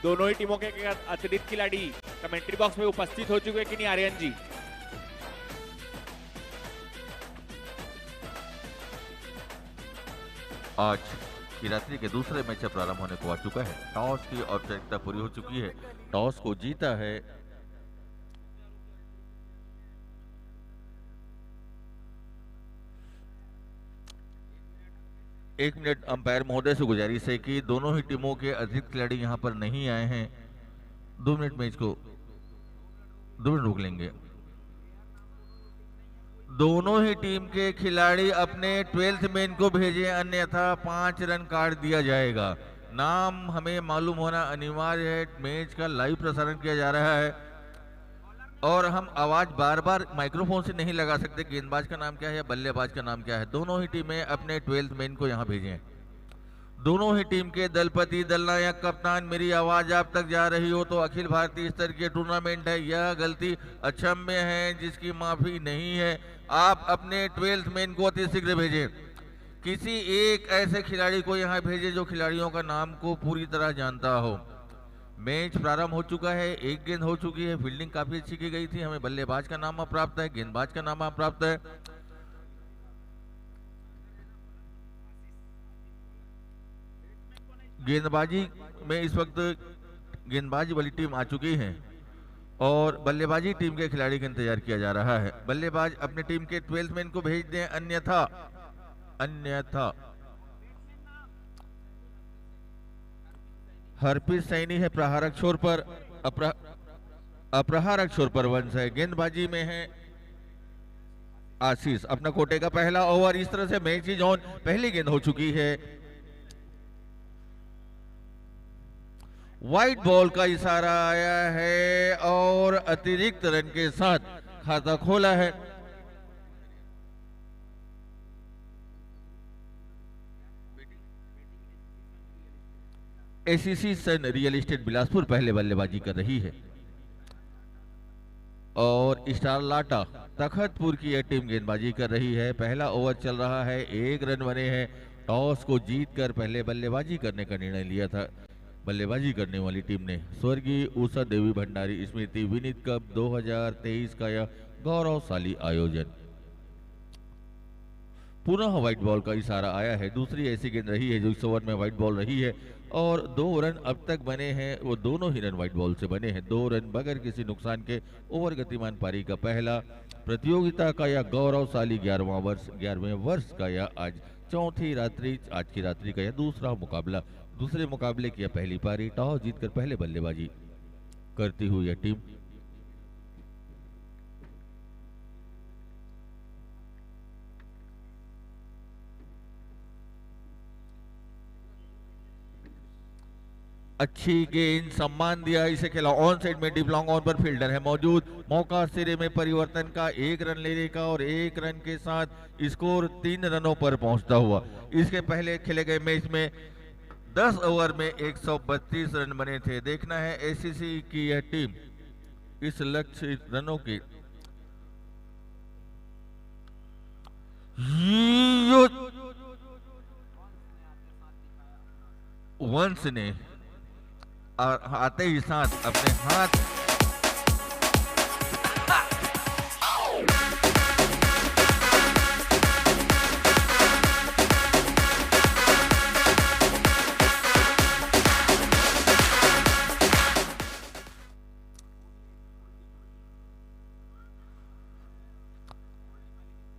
दोनों ही टीमों के अतिरिक्त खिलाड़ी कमेंट्री बॉक्स में उपस्थित हो चुके हैं कि नहीं आर्यन जी? आज की रात्रि के दूसरे मैच प्रारंभ होने को आ चुका है। टॉस की औपचारिकता पूरी हो चुकी है। टॉस को जीता है एक मिनट अंपायर महोदय से गुजारिश है कि दोनों ही टीमों के अतिरिक्त खिलाड़ी यहां पर नहीं आए हैं। 2 मिनट मैच को 2 मिनट रोक लेंगे। दोनों ही टीम के खिलाड़ी अपने 12th मैन को भेजें, अन्यथा 5 रन काट दिया जाएगा। नाम हमें मालूम होना अनिवार्य है। मैच का लाइव प्रसारण किया जा रहा है और हम आवाज बार बार माइक्रोफोन से नहीं लगा सकते। गेंदबाज का नाम क्या है या बल्लेबाज का नाम क्या है, दोनों ही टीमें अपने 12th मैन को यहां भेजें। दोनों ही टीम के दलपति, दलनायक, कप्तान, मेरी आवाज आप तक जा रही हो तो अखिल भारतीय स्तर की टूर्नामेंट है। यह गलती अक्षम्य है जिसकी माफी नहीं है। आप अपने 12th मैन को अति शीघ्र भेजें। किसी एक ऐसे खिलाड़ी को यहां भेजें जो खिलाड़ियों का नाम को पूरी तरह जानता हो। मैच प्रारंभ हो चुका है। एक गेंद हो चुकी है। फील्डिंग काफी अच्छी की गई थी। हमें बल्लेबाज का नाम प्राप्त है, गेंदबाज का नाम प्राप्त है। गेंदबाजी में इस वक्त गेंदबाजी वाली टीम आ चुकी है और बल्लेबाजी टीम के खिलाड़ी का इंतजार किया जा रहा है। बल्लेबाज अपने टीम के 12th मैन को भेज दें, अन्यथा हरप्रीत सैनी है प्रहारक छोर पर, अप्रहारक छोर पर वंश है। गेंदबाजी में है आशीष। अपना कोटे का पहला ओवर। इस तरह से मैच इज ऑन। पहली गेंद हो चुकी है। व्हाइट बॉल का इशारा आया है और अतिरिक्त रन के साथ खाता खोला है। एसीसी सन रियल एस्टेट बिलासपुर पहले बल्लेबाजी कर रही है और स्टार लाटा तखतपुर की यह टीम गेंदबाजी कर रही है। पहला ओवर चल रहा है। 1 रन बने हैं। टॉस को जीतकर पहले बल्लेबाजी करने का निर्णय लिया था बल्लेबाजी करने वाली टीम ने। स्वर्गीय उषा देवी भंडारी स्मृति विनीत कप 2023 का यह गौरवशाली आयोजन। पुनः व्हाइट बॉल का इशारा आया है। दूसरी ऐसी गेंद रही है जो इस ओवर में व्हाइट बॉल रही है और 2 रन अब तक बने हैं। वो दोनों ही रन व्हाइट बॉल से बने हैं। 2 रन बगैर किसी नुकसान के। ओवर गतिमान पारी का पहला। प्रतियोगिता का यह गौरवशाली 11वें वर्ष का यह आज की रात्रि का यह दूसरा मुकाबला। दूसरे मुकाबले की यह पहली पारी। टॉस जीतकर पहले बल्लेबाजी करती हुई यह टीम अच्छी गेंद, सम्मान दिया, इसे खेला ऑन साइड में। डीप लॉन्ग ऑन पर फील्डर है मौजूद। मौका सिरे में परिवर्तन का, 1 रन लेने का और 1 रन के साथ स्कोर 3 रनों पर पहुंचता हुआ। इसके पहले खेले गए मैच में 10 ओवर में 132 रन बने थे। देखना है एसीसी की यह टीम इस लक्ष्य रनों की वंश ने आते ही साथ अपने हाथ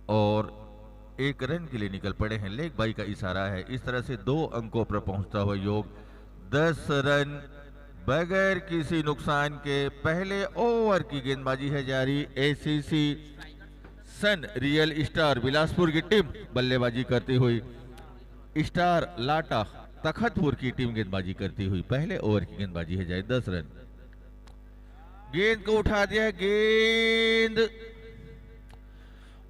और 1 रन के लिए निकल पड़े हैं। लेग बाई का इशारा है। इस तरह से 2 अंकों पर पहुंचता हुआ योग 10 रन बगैर किसी नुकसान के। पहले ओवर की गेंदबाजी है जारी। एसीसी सन रियल स्टार बिलासपुर की टीम बल्लेबाजी करती हुई। स्टार लाटा तखतपुर की टीम गेंदबाजी करती हुई। पहले ओवर की गेंदबाजी है जारी। 10 रन। गेंद को उठा दिया। गेंद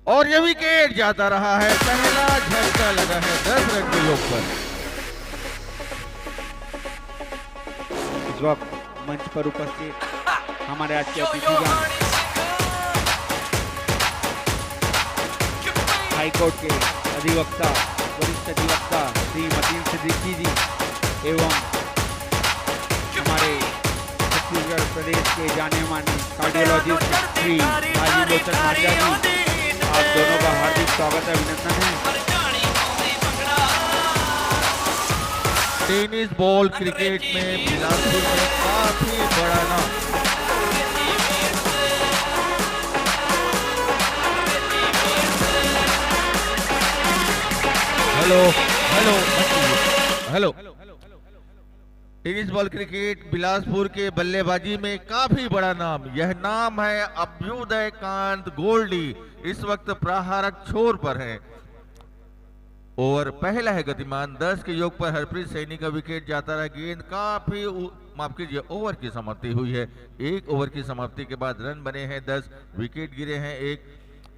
और यह विकेट जाता रहा है। पहला झटका लगा है 10 रन के योग पर। इस वक्त मंच पर उपस्थित हमारे आज के अतिथिगण हाईकोर्ट के अधिवक्ता, वरिष्ठ अधिवक्ता श्री मतीन सिद्दीकी जी एवं हमारे छत्तीसगढ़ प्रदेश के जाने माने कार्डियोलॉजिस्ट श्री भाजी लोचन भाटिया जी, आप दोनों का हार्दिक स्वागत है, अभिनंदन है। टेनिस बॉल क्रिकेट में बिलासपुर में काफी बड़ा नाम। Hello hello hello. Tennis ball cricket Bilaspur के बल्लेबाजी में काफी बड़ा नाम। यह नाम है अभ्युदय कांत गोल्डी। इस वक्त प्रहारक छोर पर है। ओवर पहला है गतिमान। 10 के योग पर हरप्रीत सैनी का विकेट जाता रहा। गेंद काफी माफ कीजिए, ओवर की समाप्ति हुई है। एक ओवर की समाप्ति के बाद रन बने हैं 10, विकेट गिरे हैं 1।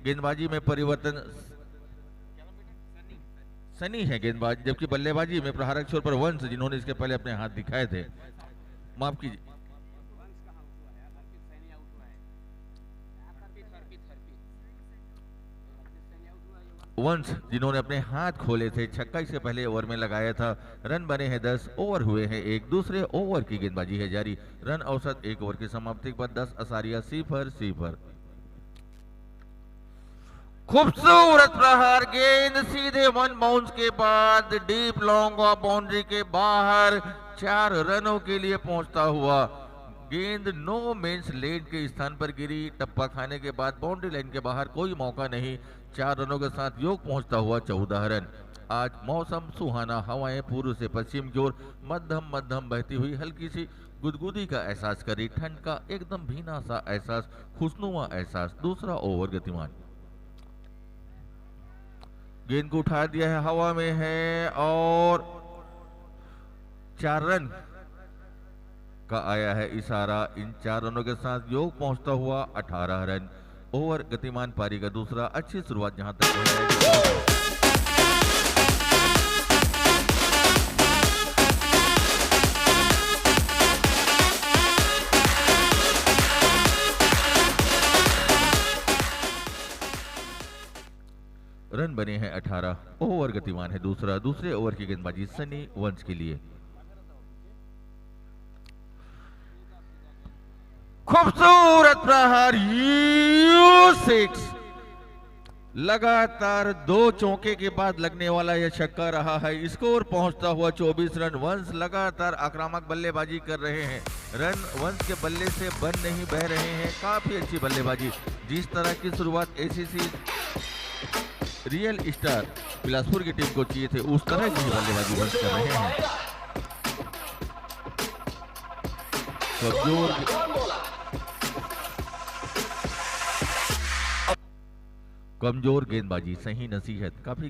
गेंदबाजी में परिवर्तन, सनी है गेंदबाज, जबकि बल्लेबाजी में प्रहारक छोर पर वंश, जिन्होंने इसके पहले अपने हाथ दिखाए थे। माफ कीजिए, वंश जिन्होंने अपने हाथ खोले थे, छक्का इससे पहले ओवर में लगाया था। रन बने हैं 10, ओवर हुए हैं 1। दूसरे ओवर की गेंदबाजी है जारी। रन औसत 1 ओवर की समाप्ति के बाद 10 असारिया 0। खूबसूरत प्रहार, गेंद सीधे 1 बाउंस के बाद डीप लॉन्ग ऑफ बाउंड्री के बाहर 4 रनों के लिए पहुंचता हुआ। गेंद नो मेंस लेन के स्थान पर गिरी। टप्पा खाने के बाद बाउंड्री लाइन के बाहर कोई मौका नहीं। 4 रनों के साथ योग पहुंचता हुआ 14 रन। आज मौसम सुहाना, हवाएं पूर्व से पश्चिम की ओर मध्यम मध्यम बहती हुई हल्की सी गुदगुदी का एहसास करी। ठंड का एकदम भीना सा एहसास, खुशनुमा एहसास। दूसरा ओवर गतिमान। गेंद को उठा दिया है, हवा में है और 4 रन का आया है इशारा। इन 4 रनों के साथ योग पहुंचता हुआ 18 रन। ओवर गतिमान पारी का दूसरा। अच्छी शुरुआत जहां तक है। रन बने हैं 18। ओवर गतिमान है दूसरा। दूसरे ओवर की गेंदबाजी सनी वंश के लिए। खूबसूरत प्रहार, U6। लगातार 2 चौके के बाद लगने वाला यह छक्का रहा है। स्कोर पहुंचता हुआ 24 रन। वंश लगातार आक्रामक बल्लेबाजी कर रहे हैं। रन वंश के बल्ले से बन नहीं बह रहे हैं। काफी अच्छी बल्लेबाजी। जिस तरह की शुरुआत ACC रियल स्टार बिलासपुर की टीम को चाहिए थे, उस तरह की बल्लेबाजी वंश कर रहे हैं। कमजोर गेंदबाजी, सही नसीहत। काफी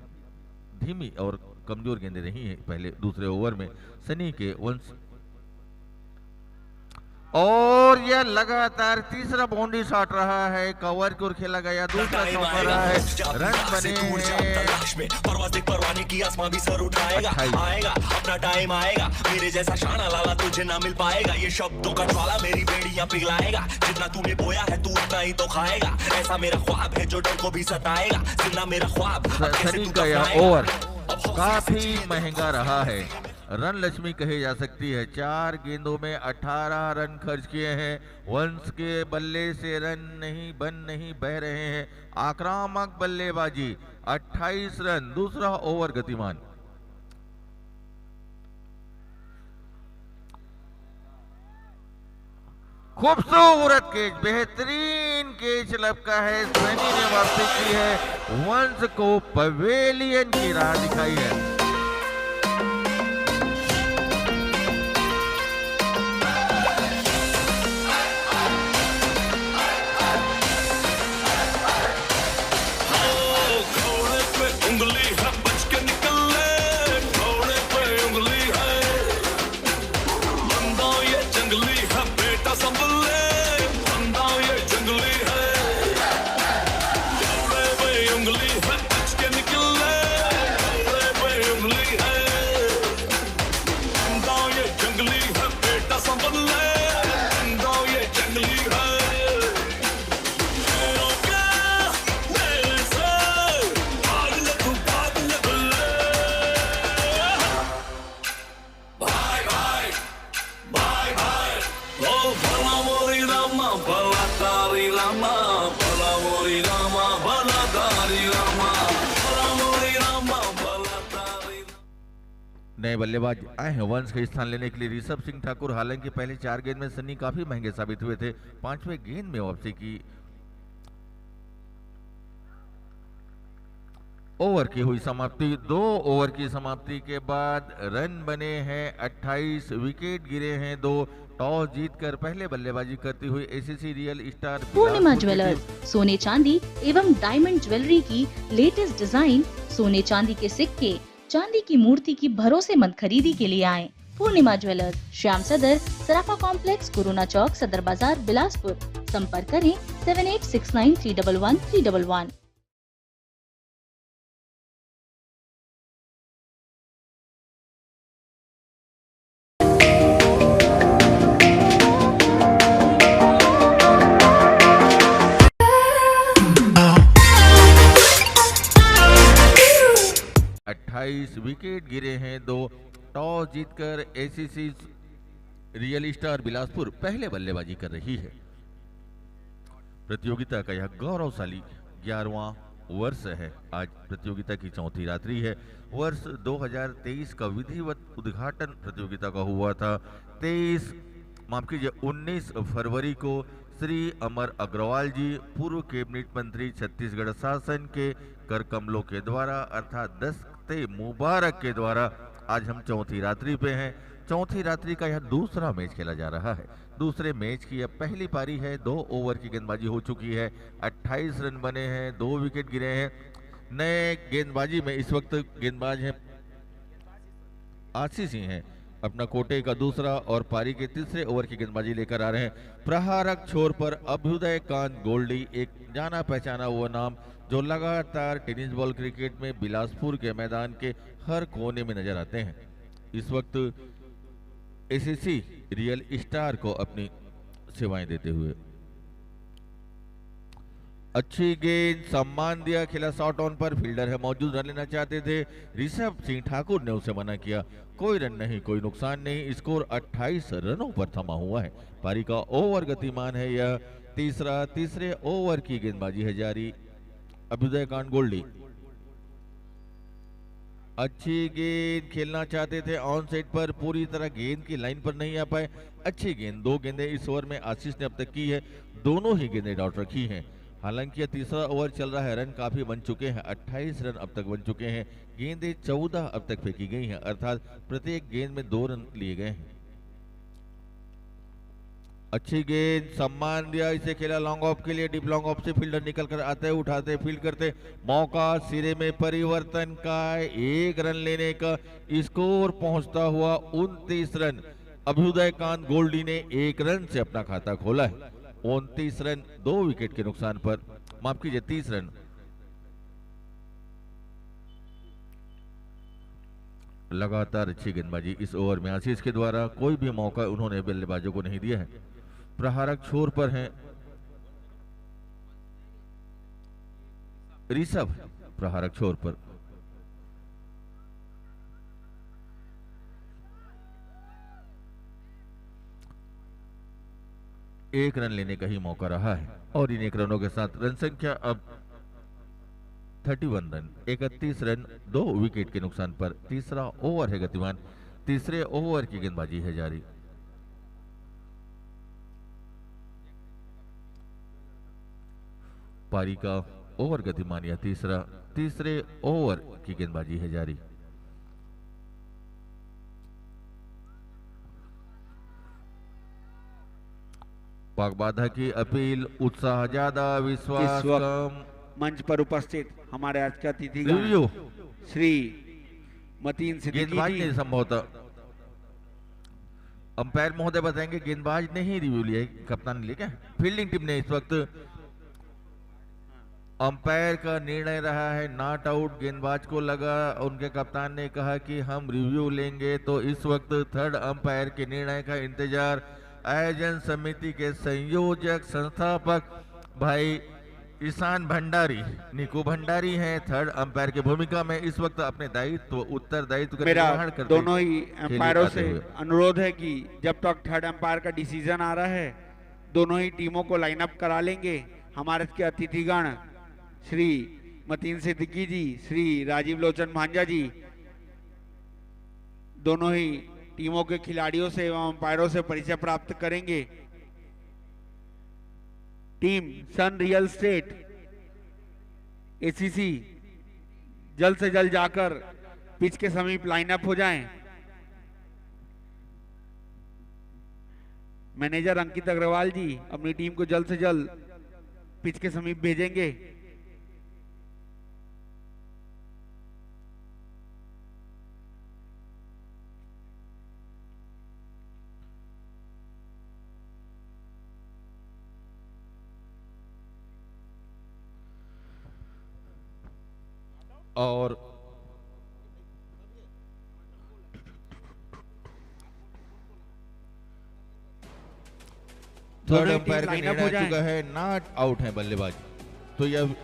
धीमी और कमजोर गेंदें रही हैं पहले दूसरे ओवर में सनी के वंश। और यह लगातार तीसरा बाउंड्री शॉट रहा है। कवर की ओर खेला गया, दूसरा चौका रहा है। रन बने हैं। परवाने की आसमां भी सर उठाएगा। आएगा अपना टाइम आएगा, मेरे जैसा शाना लाला तुझे ना मिल पाएगा। ये शब्दों का ज्वाला मेरी बेड़ियां पिघलाएगा। जितना तूने बोया है तू उतना ही तो खाएगा। ऐसा मेरा ख्वाब है जो डर को भी सताएगा। जितना मेरा ख्वाब। सनी का यह ओवर काफी महंगा रहा है। रन लक्ष्मी कही जा सकती है। 4 गेंदों में 18 रन खर्च किए हैं। वंश के बल्ले से रन नहीं बह रहे हैं। आक्रामक बल्लेबाजी, 28 रन। दूसरा ओवर गतिमान। खूबसूरत कैच, बेहतरीन कैच लपका है। सनी ने वापसी की है। वंश को पवेलियन की राह दिखाई है। नए बल्लेबाज आए हैं वंश का स्थान लेने के लिए ऋषभ सिंह ठाकुर। हालांकि पहले 4 गेंद में सन्नी काफी महंगे साबित हुए थे, 5वें गेंद में वापसी की। ओवर की हुई समाप्ति, 2 ओवर की समाप्ति के बाद रन बने हैं 28, विकेट गिरे हैं 2। टॉस जीतकर पहले बल्लेबाजी करती हुई एसीसी रियल स्टार पूर्णिमा ज्वेलर्स, सोने चांदी एवं डायमंड ज्वेलरी की लेटेस्ट डिजाइन, सोने चांदी के सिक्के, चांदी की मूर्ति की भरोसेमंद खरीदी के लिए आएं। पूर्णिमा ज्वेलर्स, श्याम सदर, सराफा कॉम्प्लेक्स, कोरोना चौक, सदर बाजार, बिलासपुर। संपर्क करें 7869311311। विकेट गिरे हैं 2। टॉस जीतकर एसीसी रियल स्टार बिलासपुर पहले बल्लेबाजी कर रही है। प्रतियोगिता का यह गौरवशाली 11वां वर्ष है। आज प्रतियोगिता की चौथी रात्रि है। वर्ष 2023 का विधिवत उद्घाटन प्रतियोगिता का हुआ था 19 फरवरी को श्री अमर अग्रवाल जी, पूर्व कैबिनेट मंत्री, छत्तीसगढ़ शासन के कर कमलों के द्वारा अर्थात 10 मुबारक के द्वारा आज हम चौथी रात्रि पे हैं। चौथी रात्रि का यह दूसरा मैच खेला जा रहा है। दूसरे मैच की यह पहली पारी है। 2 ओवर की गेंदबाजी हो चुकी है, 28 रन बने हैं, 2 विकेट गिरे हैं। नए गेंदबाजी में इस वक्त गेंदबाज हैं आशीष सिंह हैं, अपना कोटे का दूसरा और पारी के तीसरे ओवर की गेंदबाजी लेकर आ रहे हैं। प्रहारक छोर पर अभ्युदय कांत गोल्डी, एक जाना पहचाना हुआ नाम जो लगातार टेनिस बॉल क्रिकेट में बिलासपुर के मैदान के हर कोने में नजर आते हैं। इस वक्त एसीसी रियल स्टार को अपनी सेवाएं देते हुए अच्छी गेंद, सम्मान दिया, खेला शॉट ऑन पर, फील्डर है मौजूद, रन लेना चाहते थे, ऋषभ सिंह ठाकुर ने उसे मना किया। कोई रन नहीं, कोई नुकसान नहीं, स्कोर 28 रनों पर थमा हुआ है। पारी का ओवर गतिमान है यह तीसरे ओवर की गेंदबाजी है जारी। अभ्युदय कांत गोल्डी अच्छी गेंद खेलना चाहते थे ऑन सेट पर, पूरी तरह गेंद की लाइन पर नहीं आ पाए। अच्छी गेंद, 2 गेंदें इस ओवर में आशीष ने अब तक की है, दोनों ही गेंदें डॉट रखी हैं। हालांकि यह तीसरा ओवर चल रहा है, रन काफी बन चुके हैं, 28 रन अब तक बन चुके हैं। गेंदें 14 अब तक फेंकी गई हैं, अर्थात प्रत्येक गेंद में 2 रन लिए गए हैं। अच्छी गेंद, सम्मान दिया, इसे खेला लॉन्ग ऑफ के लिए, डीप लॉन्ग ऑफ से फील्डर निकल कर आते, उठाते, फील्ड करते, मौका, सिरे में परिवर्तन का, 1 रन लेने का, स्कोर पहुंचता हुआ 29 रन। अभ्युदय कांत गोल्डी ने 1 रन से अपना खाता खोला है। 29 रन 2 विकेट के नुकसान पर, माफ कीजिए 30 रन। लगातार अच्छी गेंदबाजी इस ओवर में आशीष के द्वारा, कोई भी मौका उन्होंने बल्लेबाजों को नहीं दिया है। प्रहारक छोर पर हैं ऋषभ, प्रहारक छोर पर एक रन लेने का ही मौका रहा है और इन 1 रनों के साथ रन संख्या अब 31 रन, 31 रन 2 विकेट के नुकसान पर। तीसरा ओवर है गतिमान, तीसरे ओवर की गेंदबाजी है जारी। पारी का ओवर गतिमान या तीसरे ओवर की गेंदबाजी है जारी। पाक बाधा की अपील, उत्साह ज्यादा, विश्वास कम। मंच पर उपस्थित हमारे आज के अतिथि श्री मतीन सिद्दीकी गेंदबाज ने संभवतः, अंपायर महोदय बताएंगे, गेंदबाज ने ही रिव्यू लिया, कप्तान ने लिया। फील्डिंग टीम ने इस वक्त, अंपायर का निर्णय रहा है नॉट आउट, गेंदबाज को लगा, उनके कप्तान ने कहा कि हम रिव्यू लेंगे, तो इस वक्त थर्ड अंपायर के निर्णय का इंतजार। आयोजन समिति के संयोजक संस्थापक भाई ईशान भंडारी, निकू भंडारी हैं थर्ड अंपायर की भूमिका में इस वक्त अपने दायित्व, उत्तरदायित्व का निर्वहन करते। दोनों ही अंपायरों से अनुरोध है कि जब तक थर्ड अंपायर का डिसीजन आ रहा है, दोनों ही टीमों को लाइनअप करा लेंगे। हमारे के अतिथिगण श्री मतीन सिद्दीकी जी, श्री राजीव लोचन भांजा जी, दोनों ही टीमों के खिलाड़ियों से एवं अंपायरों से परिचय प्राप्त करेंगे। टीम सन रियल एस्टेट एसीसी जल्द से जल्द जाकर पिच के समीप लाइनअप हो जाएं। मैनेजर अंकित अग्रवाल जी अपनी टीम को जल्द से जल्द पिच के समीप भेजेंगे। और थर्ड अंपायर का निर्णय आ चुका है, नॉट आउट है बल्लेबाज। तो यह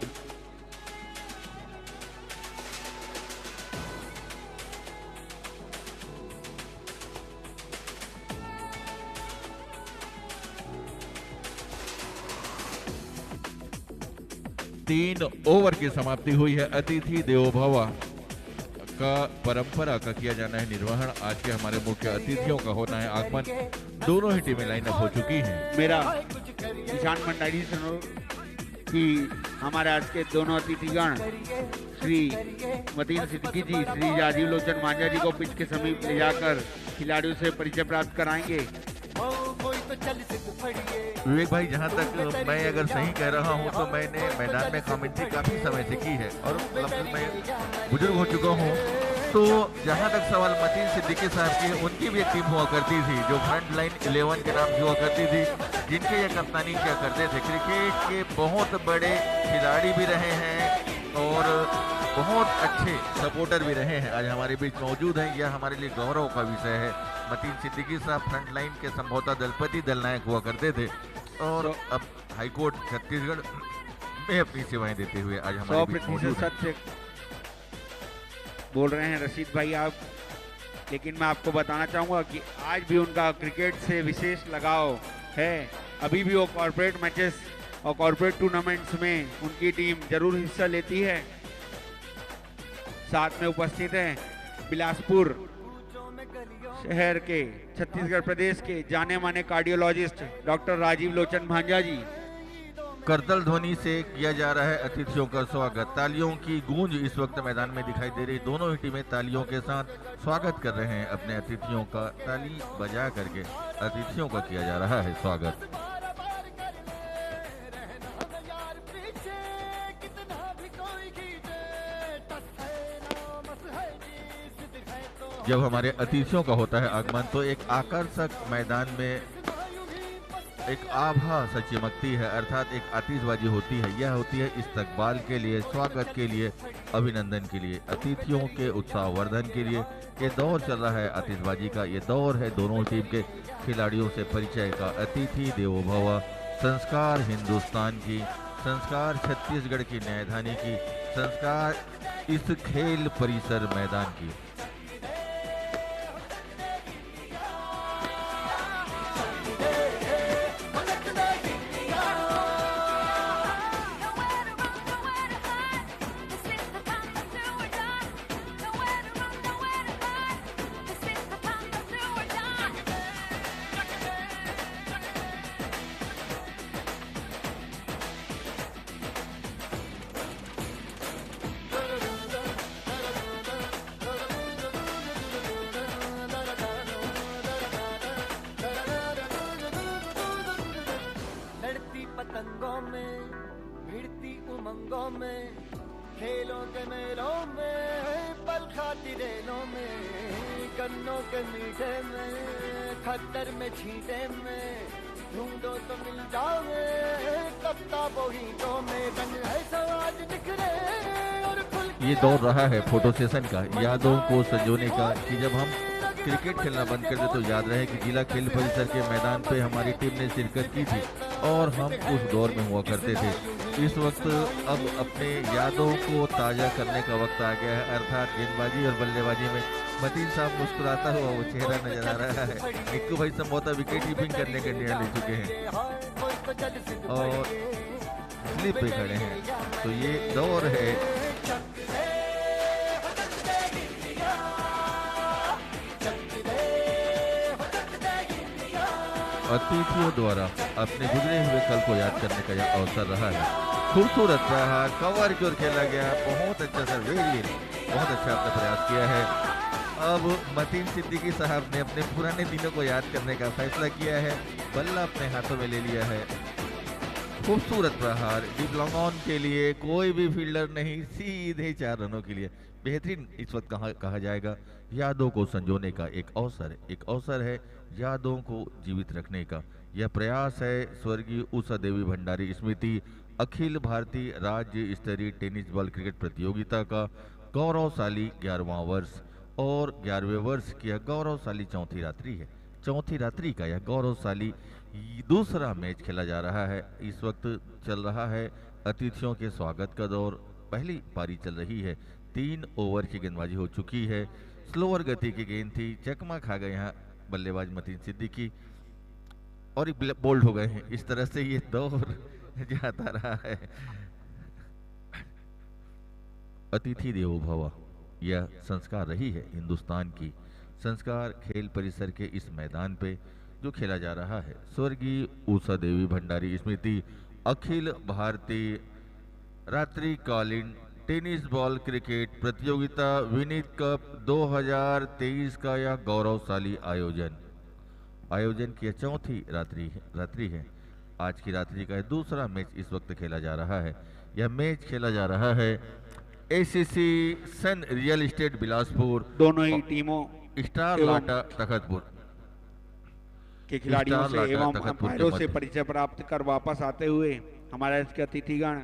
तीन ओवर की समाप्ति हुई है। अतिथि देवो भव का परंपरा का किया जाना है निर्वहन। आज के हमारे मुख्य अतिथियों का होना है आगमन। दोनों ही टीमें लाइनअप हो चुकी हैं। मेरा किसान मंडारी कि हमारे आज के दोनों अतिथिगण श्री मतीन सिद्दीकी जी, श्री राजीव लोचन मांझा जी को पिच के समीप ले जाकर खिलाड़ियों से परिचय प्राप्त कराएंगे। विवेक भाई, जहां तक मैं अगर सही कह रहा हूं तो मैंने मैदान में कमेंट्री काफी समय से की है और मतलब मैं बुजुर्ग हो चुका हूं। तो जहां तक सवाल मतीन सिद्दीकी साहब की, उनकी भी एक टीम हुआ करती थी जो फ्रंट लाइन 11 के नाम से हुआ करती थी, जिनके ये कप्तानी किया करते थे। क्रिकेट के बहुत बड़े खिलाड़ी भी रहे हैं और बहुत अच्छे सपोर्टर भी रहे हैं। आज हमारे बीच मौजूद हैं, यह हमारे लिए गौरव का विषय है। मतीन सिद्दीकी साहब फ्रंट लाइन के संभवतः दलपति दलनायक हुआ करते थे और अब हाईकोर्ट छत्तीसगढ़ में अपनी सेवाएं देते हुए आज हमारे बीच मौजूद हैं। सत्य बोल रहे हैं रशीद भाई आप, लेकिन मैं आपको बताना चाहूंगा कि आज भी उनका क्रिकेट से विशेष लगाव है। अभी भी वो कॉर्पोरेट मैचेस और कॉर्पोरेट टूर्नामेंट्स में उनकी टीम जरूर हिस्सा लेती है। साथ में उपस्थित हैं बिलासपुर शहर के, छत्तीसगढ़ प्रदेश के जाने माने कार्डियोलॉजिस्ट डॉक्टर राजीव लोचन मांझा जी। करतल ध्वनि से किया जा रहा है अतिथियों का स्वागत। तालियों की गूंज इस वक्त मैदान में दिखाई दे रही। दोनों ही टीमें तालियों के साथ स्वागत कर रहे हैं अपने अतिथियों का। ताली बजा करके अतिथियों का किया जा रहा है स्वागत। जब हमारे अतिथियों का होता है आगमन तो एक आकर्षक मैदान में एक आभा सा चिमकती है, अर्थात एक आतिशबाजी होती है। यह होती है इस्तकबाल के लिए, स्वागत के लिए, अभिनंदन के लिए, अतिथियों के उत्साहवर्धन के लिए। ये दौर चल रहा है आतिशबाजी का। ये दौर है दोनों टीम के खिलाड़ियों से परिचय का। अतिथि देवो भव, संस्कार हिंदुस्तान की, संस्कार छत्तीसगढ़ की न्यायधानी की, संस्कार इस खेल परिसर मैदान की। पतंगों में भिड़ती उमंगों में, खेलों के मेलों में, पल खाती रेलों में, गन्नों के मीठे में, खद्दर में छींटे में, ढूंढो तो मिल जाओगे किताबों हीटों में। रंग है आज निखरे और ये दौर रहा है फोटो सेशन का, यादों को संजोने का, कि जब हम क्रिकेट खेलना बंद कर दे तो याद रहे कि जिला खेल परिसर के मैदान पे हमारी टीम ने शिरकत की थी और हम उस दौर में हुआ करते थे। इस वक्त अब अपने यादों को ताज़ा करने का वक्त आ गया है, अर्थात गेंदबाजी और बल्लेबाजी में मतीन साहब मुस्कुराता हुआ वो चेहरा नजर आ रहा है। निक्कू भाई संभवतः विकेट कीपिंग करने का निर्णय ले चुके हैं और स्लिप पे खड़े हैं। तो ये दौर है अतिथियों द्वारा अपने गुजरे हुए कल को याद करने का यह अवसर रहा है। खूबसूरत प्रहार कवर की ओर खेला गया, बहुत अच्छा सर, वेरी बहुत अच्छा आपने प्रयास किया है। अब मतीन सिद्दीकी साहब ने अपने पुराने दिनों को याद करने का फैसला किया है, बल्ला अपने हाथों में ले लिया है। खूबसूरत प्रहार डीप लॉन्ग ऑन के लिए, कोई भी फील्डर नहीं, सीधे 4 रनों के लिए बेहतरीन इस वक्त कहा जाएगा। यादों को संजोने का एक अवसर है यादों को जीवित रखने का। यह प्रयास है स्वर्गीय उषा देवी भंडारी स्मृति अखिल भारतीय राज्य स्तरीय टेनिस बॉल क्रिकेट प्रतियोगिता का गौरवशाली 11वां वर्ष और 11वें वर्ष की यह गौरवशाली चौथी रात्रि का यह गौरवशाली दूसरा मैच खेला जा रहा है। इस वक्त चल रहा है अतिथियों के स्वागत का दौर। पहली पारी चल रही है, 3 ओवर की गेंदबाजी हो चुकी है। स्लोअर गति की गेंद थी, चकमा खा गए यहाँ बल्लेबाज मतीन सिद्दीकी और बोल्ड हो गए हैं। इस तरह से ये दौर जाता रहा है। अतिथि देवो भव यह संस्कार रही है हिंदुस्तान की। संस्कार खेल परिसर के इस मैदान पे जो खेला जा रहा है स्वर्गीय उषा देवी भंडारी स्मृति अखिल भारतीय रात्रिकालीन टेनिस बॉल क्रिकेट प्रतियोगिता विनीत कप 2023 का यह गौरवशाली आयोजन की चौथी रात्रि है। आज की रात्रि का दूसरा मैच इस वक्त खेला जा रहा है। यह मैच खेला जा रहा है एसीसी सन रियल एस्टेट बिलासपुर, दोनों ही टीमों स्टार लाटा तखतपुर के खिलाड़ियों से एवं अंपायरों से परिचय प्राप्त कर वापस आते हुए हमारे इसके अतिथिगण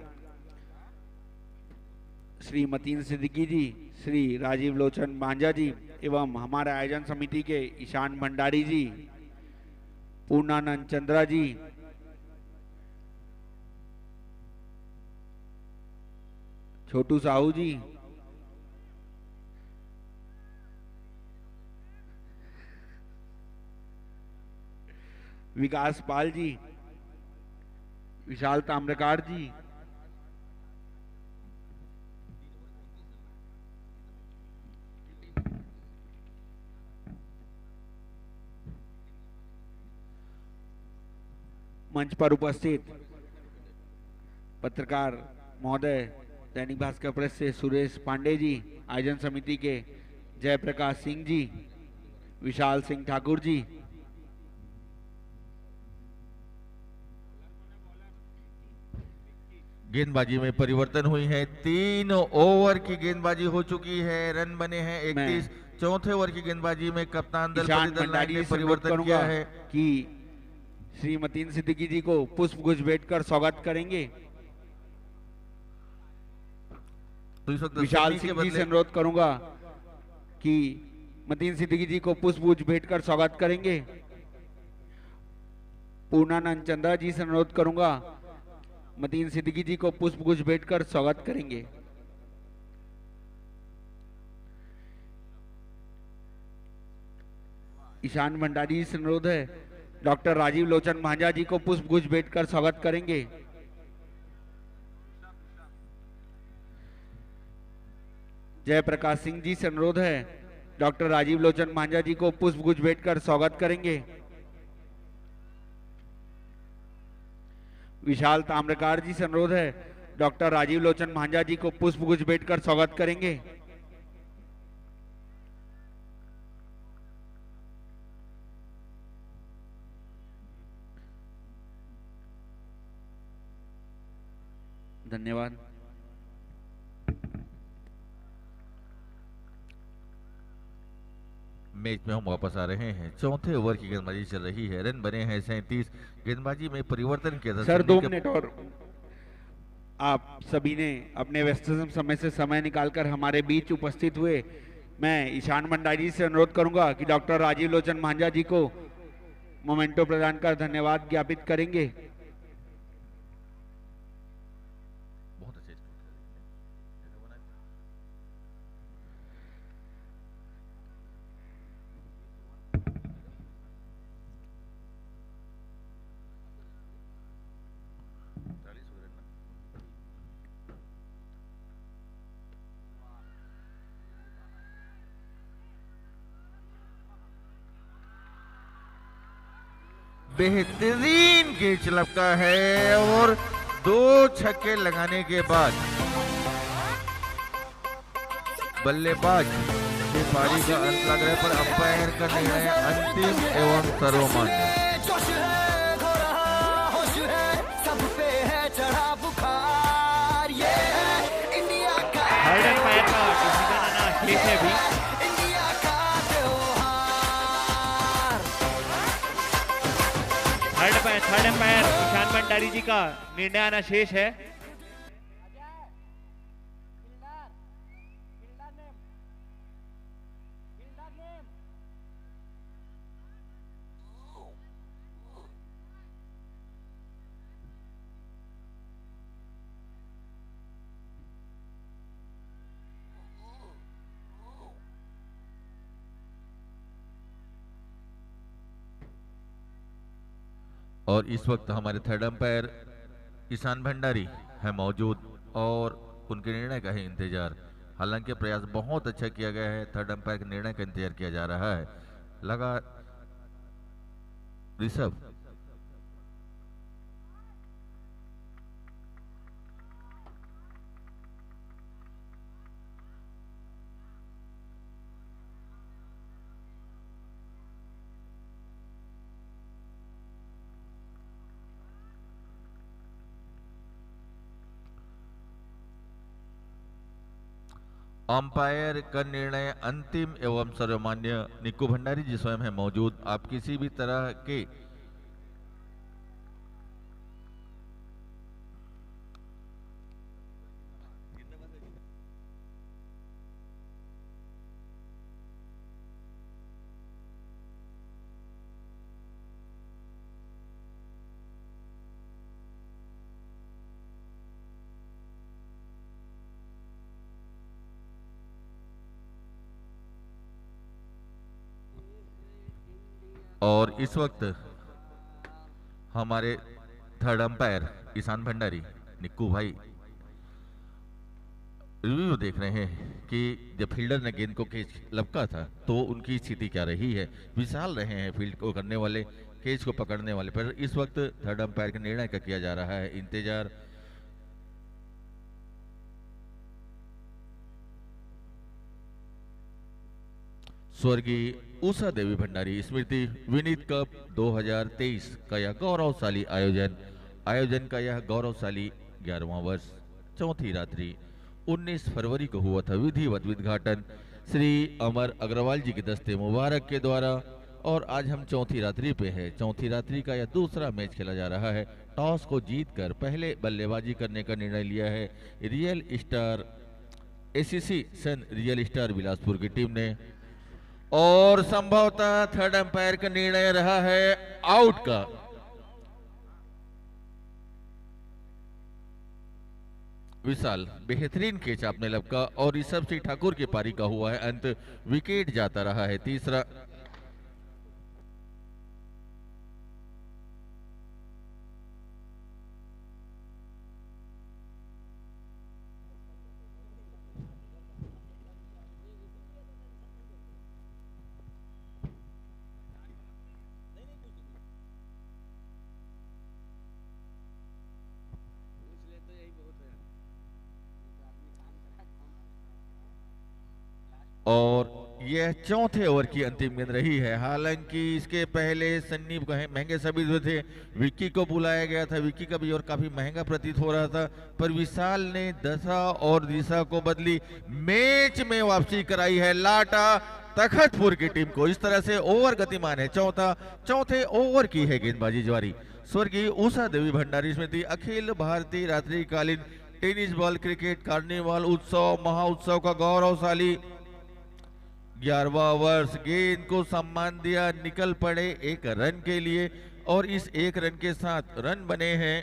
श्री मतीन सिद्दीकी जी, श्री राजीव लोचन मांझा जी एवं हमारे आयोजन समिति के ईशान भंडारी जी, पूर्णानंद चंद्रा जी, छोटू साहू जी, विकास पाल जी, विशाल ताम्रकार जी, मंच पर उपस्थित पत्रकार महोदय, दैनिक भास्कर प्रेस से सुरेश पांडे जी, आयोजन समिति के जयप्रकाश सिंह जी, विशाल सिंह ठाकुर जी, गेंदबाजी में परिवर्तन हुई है। 3 ओवर की गेंदबाजी हो चुकी है, रन बने हैं 31। चौथे ओवर की गेंदबाजी में कप्तान दल ने परिवर्तन किया है कि श्री मतीन सिद्दीकी जी को पुष्प गुच्छ भेंटकर स्वागत करेंगे। तो इस वक्त विशाल सिंह जी से अनुरोध करूंगा कि मतीन सिद्दीकी जी को पुष्प गुच्छ भेंटकर स्वागत करेंगे। पूर्णानंद चंद्रा जी से अनुरोध करूंगा मतीन सिद्दीकी जी को पुष्प गुच्छ भेंटकर स्वागत करेंगे। ईशान भंडारी से अनुरोध है डॉक्टर राजीव लोचन मांझा जी को पुष्प गुच्छ भेंटकर स्वागत करेंगे। जयप्रकाश सिंह जी से अनुरोध है डॉक्टर राजीव लोचन मांझा जी को पुष्प गुच्छ भेंटकर स्वागत करेंगे। विशाल ताम्रकार जी से अनुरोध है डॉक्टर राजीव लोचन मांझा जी को पुष्प गुच्छ भेंटकर स्वागत करेंगे। धन्यवाद। मैच में हम वापस आ रहे हैं। चौथे ओवर की गेंदबाजी चल रही है, रन बने हैं 37। गेंदबाजी में परिवर्तन किया था सर 2 मिनट और आप सभी ने अपने व्यस्ततम समय से समय निकालकर हमारे बीच उपस्थित हुए। मैं ईशान भंडारी से अनुरोध करूंगा कि डॉक्टर राजीव लोचन मांझा जी को मोमेंटो प्रदान कर धन्यवाद ज्ञापित करेंगे। बेहतरीन कैच लपका है और 2 छक्के लगाने के बाद बल्लेबाज की पारी का अंत लग रहा है, पर अंपायर का निर्णय अंतिम एवं सर्वमान्य। जोश है, हो रहा होश है, सब पे है चढ़ा बुखार, ये है इंडिया का, थर्ड एम्पायर का डिसीजन आना शेष है भी। इंडिया का त्योहार। थर्ड एम्पायर ईशान भंडारी जी का निर्णय आना शेष है। और इस वक्त हमारे थर्ड अंपायर ईशान भंडारी है मौजूद और उनके निर्णय का है इंतजार। हालांकि प्रयास बहुत अच्छा किया गया है, थर्ड अंपायर के निर्णय का इंतजार किया जा रहा है। लगा ऋषभ, अंपायर का निर्णय अंतिम एवं सर्वमान्य। निक्कू भंडारी जी स्वयं है मौजूद। आप किसी भी तरह के और इस वक्त हमारे थर्ड अंपायर ईशान भंडारी निक्कू भाई रिव्यू देख रहे हैं कि जब फील्डर ने गेंद को कैच लपका था तो उनकी स्थिति क्या रही है। विशाल रहे हैं फील्ड को करने वाले, कैच को पकड़ने वाले, पर इस वक्त थर्ड अंपायर के निर्णय का किया जा रहा है इंतजार। स्वर्गीय उषा देवी भंडारी स्मृति विनीत कप 2023 का यह गौरवशाली आयोजन का यह गौरवशाली 11वां वर्ष चौथी रात्रि 19 फरवरी को हुआ था विधिवत उद्घाटन श्री अमर अग्रवाल जी के दस्ते मुबारक के द्वारा। और आज हम चौथी रात्रि पे है। चौथी रात्रि का यह दूसरा मैच खेला जा रहा है। टॉस को जीतकर पहले बल्लेबाजी करने का निर्णय लिया है रियल स्टार एसीसी सन रियल स्टार बिलासपुर की टीम ने। और संभवतः थर्ड अंपायर का निर्णय रहा है आउट का। विशाल बेहतरीन कैच आपने लपका और ऋषभ सिंह ठाकुर की पारी का हुआ है अंत। विकेट जाता रहा है तीसरा। और यह चौथे ओवर की अंतिम गेंद रही है। हालांकि इसके पहले सन्नी महंगे साबित हुए थे। विक्की को बुलाया गया था, विक्की का भी और काफी महंगा प्रतीत हो रहा था, पर विशाल ने दशा और दिशा को बदली, मैच में वापसी कराई है लाटा तखतपुर की टीम को। इस तरह से ओवर गतिमान है। चौथे ओवर की है गेंदबाजी जारी। स्वर्गीय उषा देवी भंडारी स्मृति अखिल भारतीय रात्रिकालीन टेनिस बॉल क्रिकेट कार्निवाल उत्सव महाउत्सव का गौरवशाली 11वां वर्ष। गेंद को सम्मान दिया, निकल पड़े एक रन के लिए और इस एक रन के साथ रन बने हैं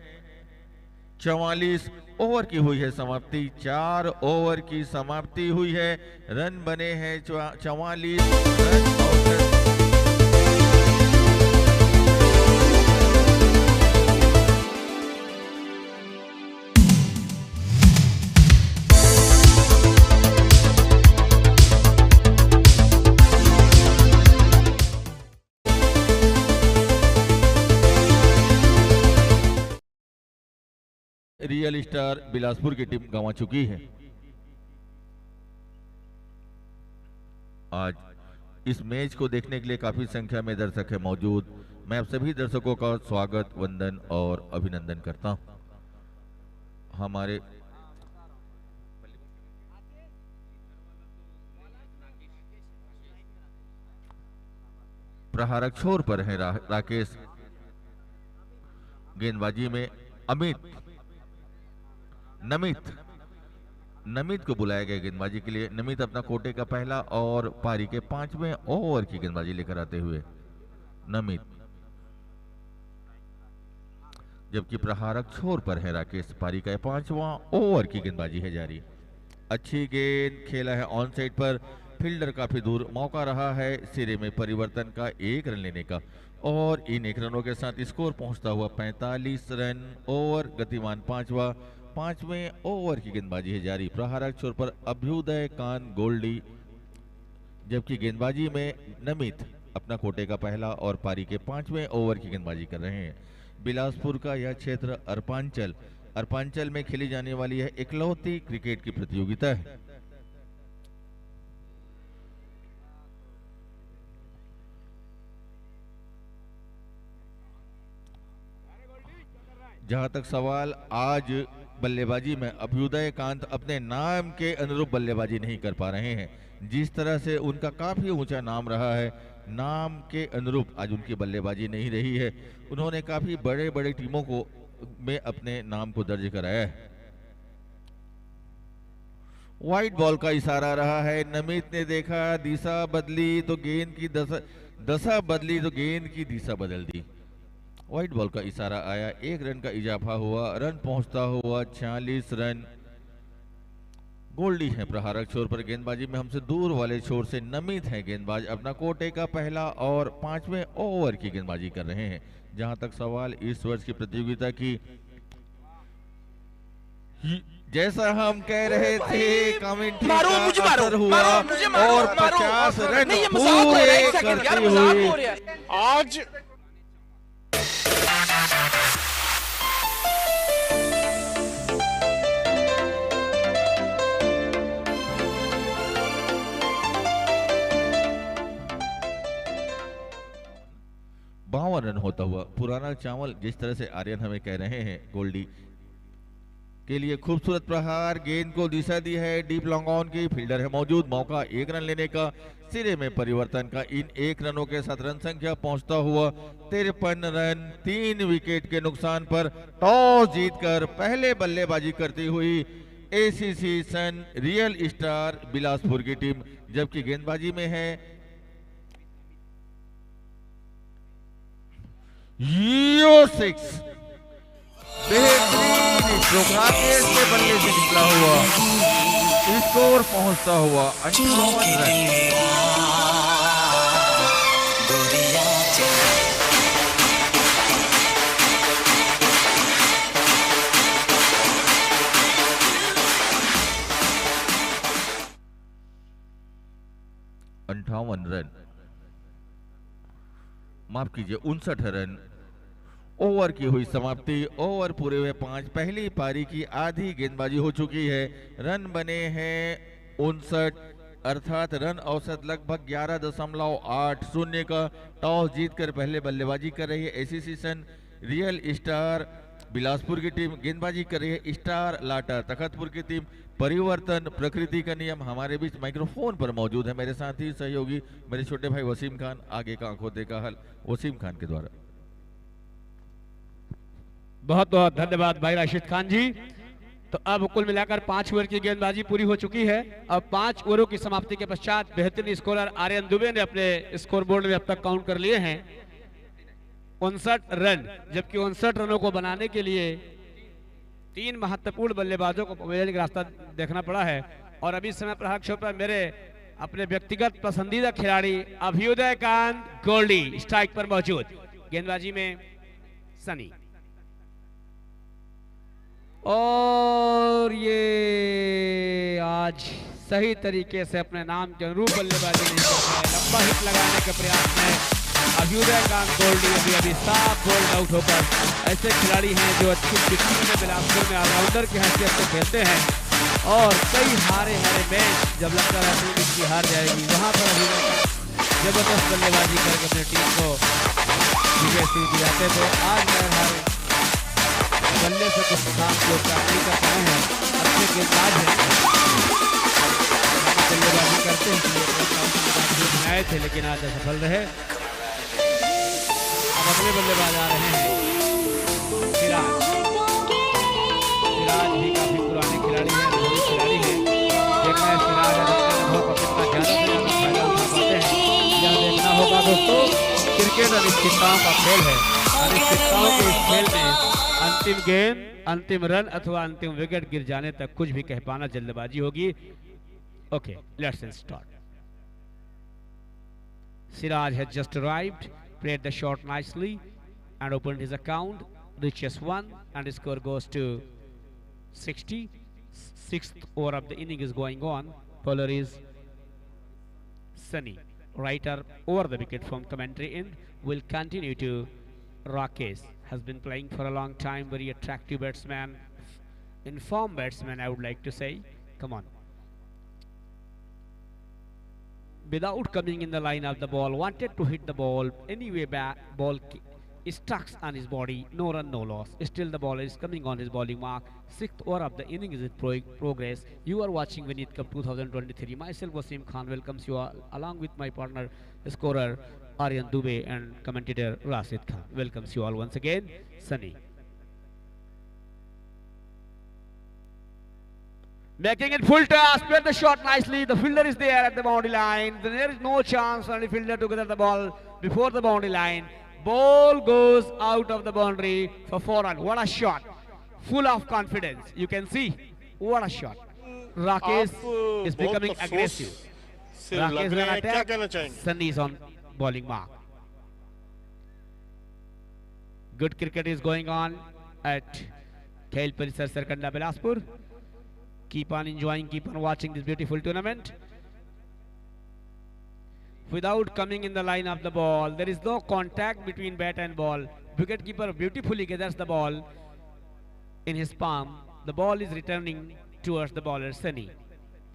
44 ओवर की हुई है समाप्ति। 4 ओवर की समाप्ति हुई है, रन बने हैं 44 रन। रियल स्टार बिलासपुर की टीम गंवा चुकी है। आज इस मैच को देखने के लिए काफी संख्या में दर्शक है मौजूद। मैं आप सभी दर्शकों का स्वागत, वंदन और अभिनंदन करता हूं। हमारे प्रहारक छोर पर है राकेश, गेंदबाजी में नमित को बुलाया गया गेंदबाजी के लिए। नमित अपना कोटे का पहला और पारी के 5वें ओवर की गेंदबाजी लेकर आते हुए नमित, जबकि प्रहारक छोर पर है राकेश। पारी का 5वां ओवर की गेंदबाजी है जारी। अच्छी गेंद खेला है ऑन साइड पर, फील्डर काफी दूर, मौका रहा है सिरे में परिवर्तन का 1 रन लेने का और इन 1 रनों के साथ स्कोर पहुंचता हुआ 45 रन। ओवर गतिमान 5वें ओवर की गेंदबाजी है जारी। प्रहारक छोर पर अभ्युदय कांत गोल्डी, जबकि गेंदबाजी में नमित अपना कोटे का पहला और पारी के 5वें ओवर की गेंदबाजी कर रहे हैं। बिलासपुर का यह क्षेत्र अर्पांचल में खेली जाने वाली है इकलौती क्रिकेट की प्रतियोगिता है। जहां तक सवाल, आज बल्लेबाजी में अभ्युदय कांत अपने नाम के अनुरूप बल्लेबाजी नहीं कर पा रहे हैं। जिस तरह से उनका काफी ऊंचा नाम रहा है, नाम के अनुरूप आज उनकी बल्लेबाजी नहीं रही है। उन्होंने काफी बड़े टीमों को में अपने नाम को दर्ज कराया है। व्हाइट बॉल का इशारा रहा है। नमित ने देखा, दिशा बदली तो गेंद की दशा बदली तो गेंद की दिशा बदल दी। व्हाइट बॉल का इशारा आया, 1 रन का इजाफा हुआ, रन पहुंचता हुआ 46 रन। गोल्डी है प्रहारक छोर पर, गेंदबाजी में हमसे दूर वाले छोर से नमित है गेंदबाज, अपना कोटे का पहला और 5वें ओवर की गेंदबाजी कर रहे हैं। जहां तक सवाल इस वर्ष की प्रतियोगिता की, जैसा हम कह रहे थे कमेंट्री का असर हुआ और 50 रन पूरे करते हुए आज बावन रन होता हुआ पुराना चावल, जिस तरह से आर्यन हमें कह रहे हैं, गोल्डी के लिए खूबसूरत प्रहार, गेंद को दिशा दी है डीप लॉन्ग ऑन की, फील्डर है मौजूद, मौका 1 रन लेने का, सिरे में परिवर्तन का। इन 1 रनों के साथ रन संख्या पहुंचता हुआ 53 रन। 3 विकेट के नुकसान पर टॉस जीतकर पहले बल्लेबाजी करती हुई एसीसी सन रियल स्टार बिलासपुर की टीम, जबकि गेंदबाजी में है यो6। बेहतरीन राकेश के बल्ले से निकला हुआ स्कोर पहुंचता हुआ 58 रन। 58 रन, माफ कीजिए 59 रन। ओवर की हुई समाप्ति, ओवर पूरे हुए 5। पहली पारी की आधी गेंदबाजी हो चुकी है। रन बने हैं 59, अर्थात रन औसत लगभग 11.80 का। टॉस जीतकर पहले बल्लेबाजी कर रही है एसीसी सन रियल स्टार बिलासपुर की टीम, गेंदबाजी कर रही है स्टार लाटा तखतपुर की टीम। परिवर्तन प्रकृति का नियम। हमारे बीच माइक्रोफोन पर मौजूद है मेरे साथी सहयोगी, मेरे छोटे भाई वसीम खान। आगे का आंखों देखा हल वसीम खान के द्वारा। बहुत बहुत धन्यवाद भाई राशिद खान जी। तो अब कुल मिलाकर 5 ओवर की गेंदबाजी पूरी हो चुकी है। अब 5 ओवरों की समाप्ति के पश्चात बेहतरीन स्कोरर आर्यन दुबे ने अपने स्कोर बोर्ड में अब तक काउंट कर लिए हैं 59 रन, जबकि 59 रनों को बनाने के लिए 3 महत्वपूर्ण बल्लेबाजों को का रास्ता देखना पड़ा है। और अभी समय प्रहार छोर पर मेरे अपने व्यक्तिगत पसंदीदा खिलाड़ी अभ्युदय कांत गोल्डी स्ट्राइक पर मौजूद, गेंदबाजी में सनी, और ये आज सही तरीके से अपने नाम के अनुरूप बल्लेबाजी नहीं कर पाए। लंबा हिट लगाने के प्रयास में अभ्युदय गांगुली अभी साफ बोल्ड आउट होकर, ऐसे खिलाड़ी हैं जो अच्छी पिचिंग में बिलासपुर में ऑलराउंडर की हैसियत से खेलते हैं और कई हारे मैच जब लगता है टीम इनकी हार जाएगी, वहां पर अभ्युदय जबरदस्त बल्लेबाजी करके अपनी टीम को विजय दिलाते थे। आज बहरहाल बल्ले से कुछ काम जो करने का काम है, अच्छे गेंदबाज हैं, बल्लेबाजी करते हैं, आए थे लेकिन आज असफल रहे। अब अगले बल्लेबाज आ रहे हैं सिराज भी काफी पुराने खिलाड़ी हैं, अनुभवी खिलाड़ी हैं। देखना है सिराज अनुभव का कितना ज्यादा फायदा उठा पाते हैं, यह देखना होगा दोस्तों। क्रिकेट अनिश्चितताओं का खेल है, अनिश्चितताओं के इस खेल में अंतिम गेंद, अंतिम रन अथवा अंतिम विकेट गिर जाने तक कुछ भी कह पाना जल्दबाजी होगी। Okay, let's start. Siraj has just arrived, played the shot nicely and opened his account, reaches 1 and his score goes to 60. Sixth over of the inning is going on. Bowler is Sunny. Writer over the wicket from commentary end will continue to Rakesh. Has been playing for a long time, very attractive batsman, informed batsman I would like to say. Come on. Without coming in the line of the ball, wanted to hit the ball anyway, ball stuck on his body, no run, no loss. Still the ball is coming on his bowling mark. Sixth over of the inning is in progress. You are watching Vineet Cup 2023. Myself Wasim Khan welcomes you all, along with my partner scorer Aryan Dubey and commentator Rashid Khan welcomes you all once again. Sunny making it full toss, played the shot nicely. The fielder is there at the boundary line. There is no chance for the fielder to get the ball before the boundary line. Ball goes out of the boundary for 4 runs. What a shot! Full of confidence. You can see what a shot. Rakesh is becoming aggressive. Rakesh will attack. Sunny is on bowling mark. Good cricket is going on at Khel Parisar Sarkanda Bilaspur. Keep on enjoying, keep on watching this beautiful tournament. Without coming in the line of the ball, there is no contact between bat and ball. Wicketkeeper beautifully gathers the ball in his palm. The ball is returning towards the bowler Sunny.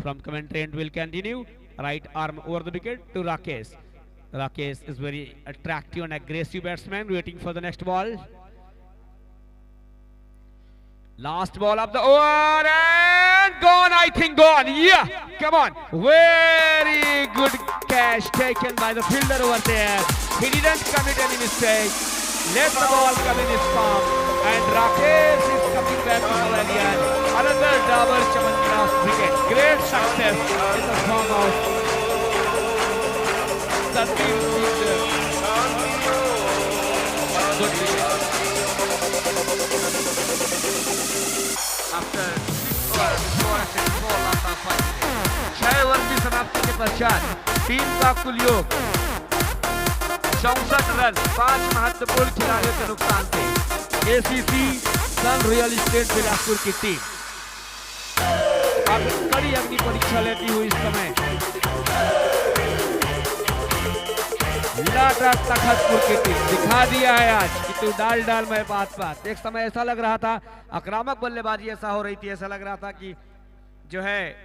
From commentary end will continue. Right arm over the wicket to Rakesh. Rakesh is very attractive and aggressive batsman, waiting for the next ball. Last ball of the over and gone, I think gone. Yeah, come on. Very good catch taken by the fielder over there. He didn't commit any mistake. Let the ball come in his palm. And Rakesh is coming back to Pavilion. Another double Chamangra's wicket. Great success in the form of Sandeep Singh. Good wicket. After 6 overs, 4 last of 5 minutes. 6 over की समाप्ति के पश्चात team का कुल योग 64 run 5 महत्वपूर्ण खिलाड़ियों के नुकसान से एसीसी सन रियल एस्टेट बिलासपुर की टीम अब कड़ी अग्नि परीक्षा लेती हुई इस समय तखतपुर की टीम दिखा दिया है आज कि तू डाल मैं बात। एक समय ऐसा लग रहा था, आक्रामक बल्लेबाजी ऐसा हो रही थी, ऐसा लग रहा था कि जो है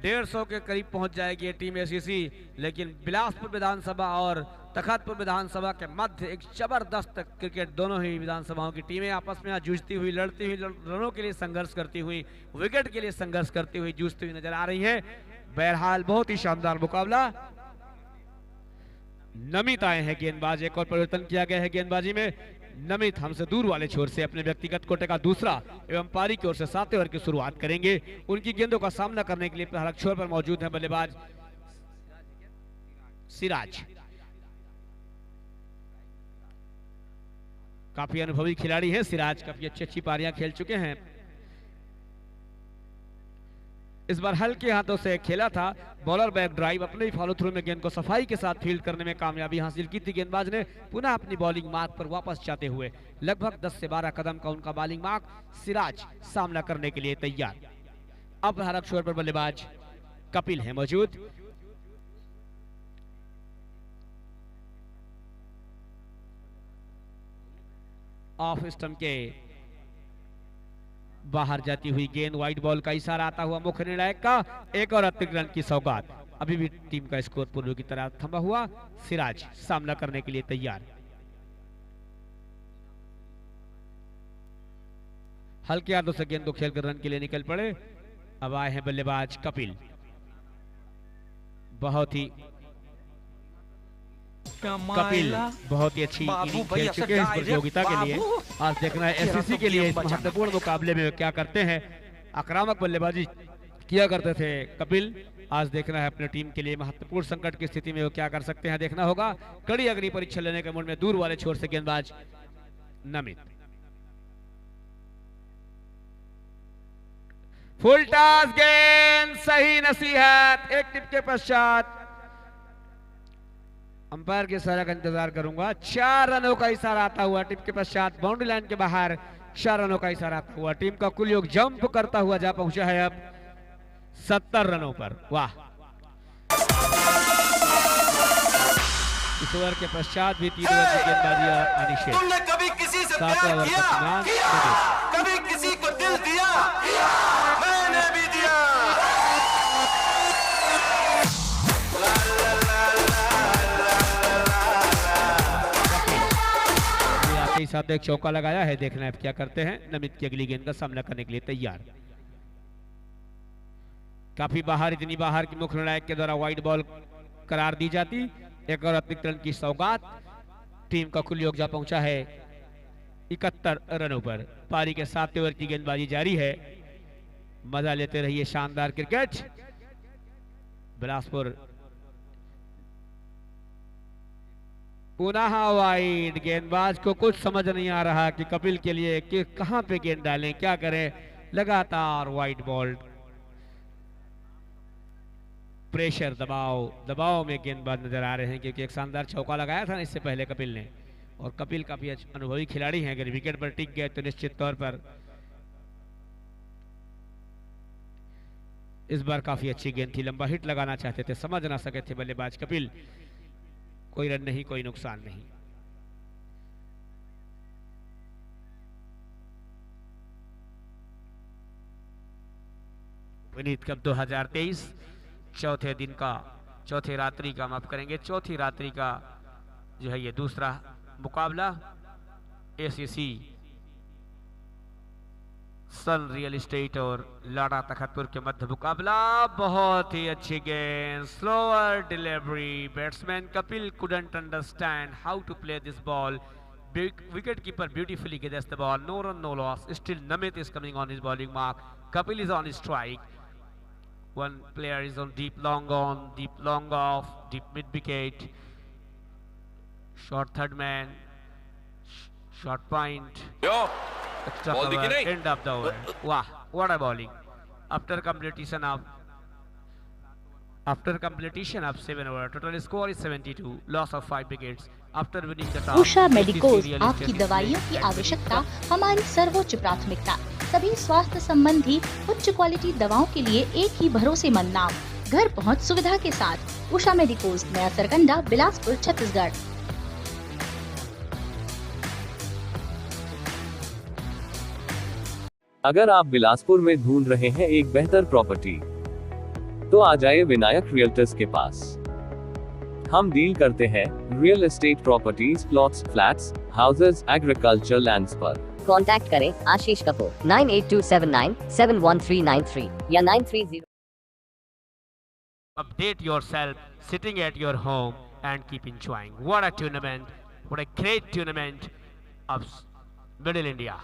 150 के करीब पहुंच जाएगी ये टीम एसीसी, लेकिन बिलासपुर विधानसभा और तखतपुर विधानसभा के मध्य एक जबरदस्त क्रिकेट, दोनों ही विधानसभाओं की टीमें आपस में जूझती हुई, लड़ती हुई, रनों के लिए संघर्ष करती हुई, विकेट के लिए संघर्ष करती हुई, जूझती हुई नजर आ रही है। बहरहाल बहुत ही शानदार मुकाबला। नमित आए हैं गेंदबाज, एक और परिवर्तन किया गया है गेंदबाजी में। नमित हमसे दूर वाले छोर से अपने व्यक्तिगत कोटे का दूसरा एवं पारी की ओर से 7वें ओवर की शुरुआत करेंगे। उनकी गेंदों का सामना करने के लिए प्रहारक छोर पर मौजूद है बल्लेबाज सिराज। काफी अनुभवी खिलाड़ी हैं सिराज, काफी अच्छी पारियां खेल चुके हैं। इस बार हल्के हाथों से खेला था, बॉलर बैक ड्राइव अपने ही फॉलो थ्रू में गेंद को सफाई के साथ फील्ड करने में कामयाबी हासिल की थी। गेंदबाज ने पुनः अपनी बॉलिंग मार्क पर वापस जाते हुए लगभग 10 से 12 कदम का उनका बॉलिंग मार्क, सिराज सामना करने के लिए तैयार। अब प्रहारक छोर पर बल्लेबाज कपिल है मौजूद। ऑफ स्टंप के बाहर जाती हुई गेंद, व्हाइट बॉल का इशारा आता हुआ मुख्य निर्णायक का, एक और अतिरिक्त रन की सौगात। अभी भी टीम का स्कोर पूर्व की तरह थमा हुआ, सिराज सामना करने के लिए तैयार। हल्के हाथों से गेंद को खेलकर रन के लिए निकल पड़े। अब आए हैं बल्लेबाज कपिल। बहुत ही कपिल बहुत ही अच्छी इनिंग खेल चुके हैं इस प्रतियोगिता के लिए। आज देखना है एससीसी के लिए इस महत्वपूर्ण मुकाबले में क्या करते हैं। आक्रामक बल्लेबाजी किया करते थे कपिल, आज देखना है अपने टीम के लिए महत्वपूर्ण संकट की स्थिति में वो क्या कर सकते हैं, देखना होगा। कड़ी अग्नि परीक्षा लेने के मूड में दूर वाले छोर से गेंदबाज नमित। फुल टॉस गेंद, सही नसीहत। एक टिप के पश्चात अंपायर के इशारे का इंतजार करूंगा। 4 रनों का इशारा आता हुआ टिप के पश्चात बाउंड्री लाइन के बाहर 4 रनों का इशारा आता हुआ। टीम का कुल योग जंप करता हुआ जा पहुंचा है अब 70 रनों पर। वाह, इस ओवर के पश्चात भी 3 ओवर की गेंदबाजी अनिश्चित। तुमने कभी किसी से प्यार किया? कभी किसी को दिल दिया? मैंने भी दिया। ही साथ एक चौका लगाया है, देखना है क्या करते हैं। नमित की अगली गेंद का सामना करने के लिए तैयार। काफी बाहर, इतनी बाहर की मुख्य निर्णायक के द्वारा वाइड बॉल करार दी जाती। एक और अतिरिक्त रन की सौगात। टीम का कुल योग जा पहुंचा है 71 रनों पर। पारी के 7वें ओवर की गेंदबाजी जारी है। मजा लेते रहिए शानदार क्रिकेट। बिलासपुर पुनः वाइड। गेंदबाज को कुछ समझ नहीं आ रहा कि कपिल के लिए कि कहां पे गेंद डालें, क्या करें। लगातार वाइड बॉल, प्रेशर, दबाव में गेंदबाज नजर आ रहे हैं, क्योंकि एक शानदार चौका लगाया था इससे पहले कपिल ने। और कपिल काफी अनुभवी खिलाड़ी हैं, अगर विकेट पर टिक गए तो निश्चित तौर पर इस बार काफी अच्छी गेंद थी। लंबा हिट लगाना चाहते थे, समझ ना सके थे बल्लेबाज कपिल। कोई रन नहीं, कोई नुकसान नहीं। विनीत कप 2023 चौथे दिन का, चौथे रात्रि का, माफ करेंगे, चौथी रात्रि का जो है ये दूसरा मुकाबला। एसीसी सन रियल एस्टेट और लाड़ा तखतपुर के मध्य मुकाबला। बहुत ही अच्छी गेंद, slower delivery. Batsman Kapil couldn't understand how to play this ball. Wicket keeper beautifully gets the ball. No run, no loss. Still Namit is coming on his bowling mark. Kapil is on his strike. One player is on deep long on, deep long off, deep mid wicket. Short third man, short point. Extra cover, end of the over. Wow, what a bowling! After completion of 7 overs, total score is 72. Loss of 5 wickets. After winning the toss, Usha medicos, आपकी दवाइयों की आवश्यकता हमारी सर्वोच्च प्राथमिकता। सभी स्वास्थ्य संबंधी उच्च क्वालिटी दवाओं के लिए एक ही भरोसेमंद नाम, घर पहुंच सुविधा के साथ। उषा मेडिकोज, नया सरकंडा, बिलासपुर, छत्तीसगढ़। अगर आप बिलासपुर में ढूंढ रहे हैं एक बेहतर प्रॉपर्टी, तो आ जाइए विनायक रियल्टर्स के पास। हम डील करते हैं real estate properties, plots, flats, houses, agriculture lands पर। कॉन्टैक्ट करें आशीष कपूर 9827971393 या 930। Update yourself sitting at your home and keep enjoying. What a tournament! What a great tournament of Middle India.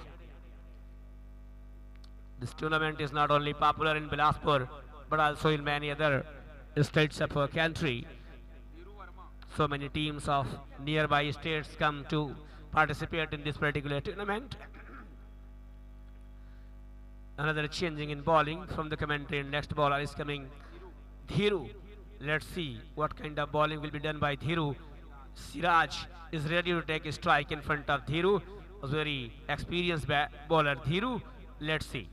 This tournament is not only popular in Bilaspur but also in many other states of our country. So many teams of nearby states come to participate in this particular tournament. Another changing in bowling from the commentary. Next bowler is coming, Dhiru. Let's see what kind of bowling will be done by Dhiru. Siraj is ready to take a strike in front of Dhiru. A very experienced bowler Dhiru. Let's see.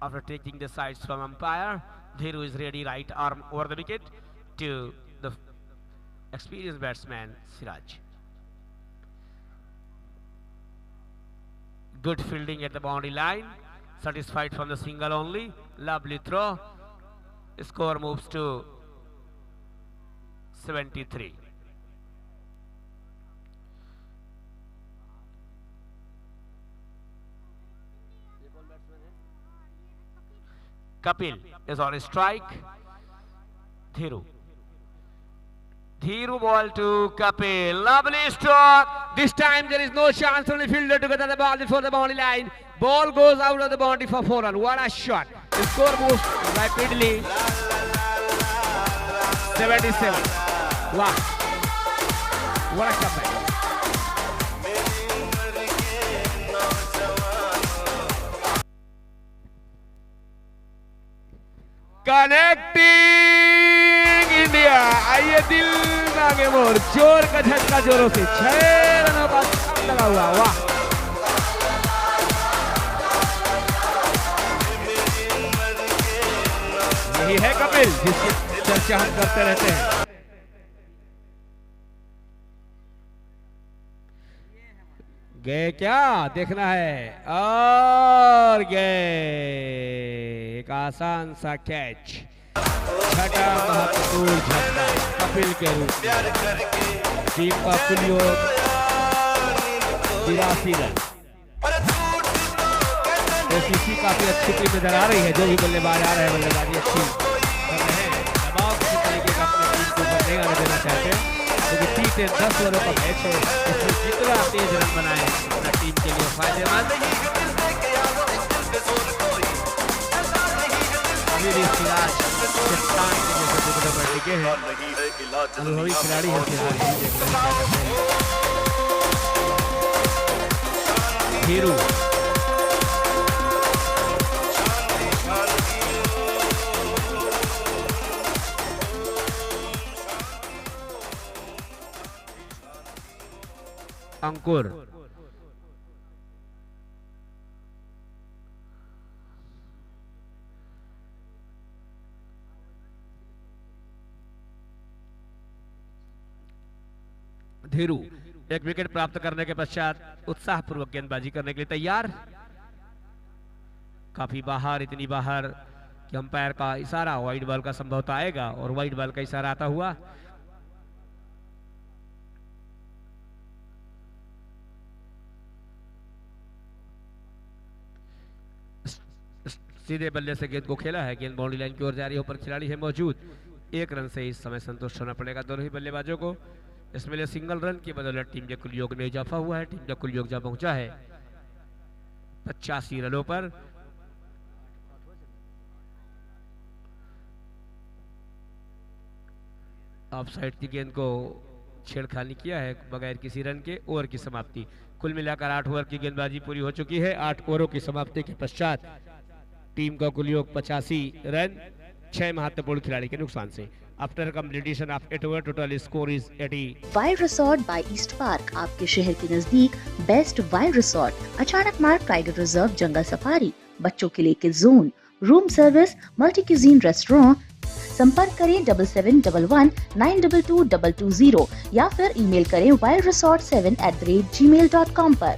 After taking the sides from umpire, Dhiru is ready, right arm over the wicket to the experienced batsman Siraj. Good fielding at the boundary line. Satisfied from the single only. Lovely throw. Score moves to 73. Kapil is on a strike. Dhiru ball to Kapil. Lovely stroke. This time there is no chance. Only fielder to get the ball before the boundary line. Ball goes out of the boundary for 4 runs. What a shot. The score moves rapidly. 77. Wow. What a comeback. Connecting India. आइए दिल मांगे मोर. जोर का झटका जोरों से 6 रनों का छक्का लगा हुआ. वाह. यही है कपिल जिसकी चर्चा हम करते रहते हैं. गए क्या देखना है. और गए. एक आसान सा कैच. छठा महत्वपूर्ण झटका कपिल के रूप में. टीम का कुल योग 83 रन. एसीसी काफी अच्छी टीम नजर आ रही है. जो भी बल्लेबाज आ रहे हैं बल्लेबाजी अच्छी कर रहे हैं. दबाव किसी तरीके का अपने टीम को ऊपर नहीं आने देना चाहते क्योंकि T10 10 ओवरों का मैच है. इसमें जितना तेज रन बनाए अपना टीम के लिए फायदेमंद. सिराज चट्टान के जैसे टुकड़े पर टिके हैं. अनुभवी खिलाड़ी है सिराज. हीरू अंकुर धीरू एक विकेट प्राप्त करने के पश्चात उत्साहपूर्वक गेंदबाजी करने के लिए तैयार. काफी बाहर, इतनी बाहर कि अंपायर का इशारा वाइड बॉल का संभवतः आएगा और वाइड बॉल का इशारा आता हुआ सीधे बल्ले से गेंद को खेला है. गेंद बाउंड्री लाइन की ओर जा रही है. ऊपर खिलाड़ी है मौजूद. 1 रन से इस समय संतुष्ट होना पड़ेगा दोनों ही बल्लेबाजों को. इसमें लिए सिंगल रन की बदौलत टीम के कुल योग में इजाफा हुआ है. टीम का कुल योग जहां पहुंचा है 85 रनों पर. ऑफ साइड की गेंद को छेड़खानी किया है बगैर किसी रन के. ओवर की समाप्ति. कुल मिलाकर 8 ओवर की गेंदबाजी पूरी हो चुकी है. 8 ओवरों की समाप्ति के पश्चात टीम का कुल योग 85 रन 6 महत्वपूर्ण खिलाड़ी के नुकसान से. After completion of 8 over, total score is 80. Wild Resort by East Park आपके शहर के नजदीक बेस्ट वाइल्ड रिसोर्ट. अचानक मार्ग टाइगर रिजर्व, जंगल सफारी, बच्चों के लिए kids zone, room service, multi cuisine restaurant. संपर्क करें 7711922220 या फिर ईमेल करें wildresort7@gmail.com पर.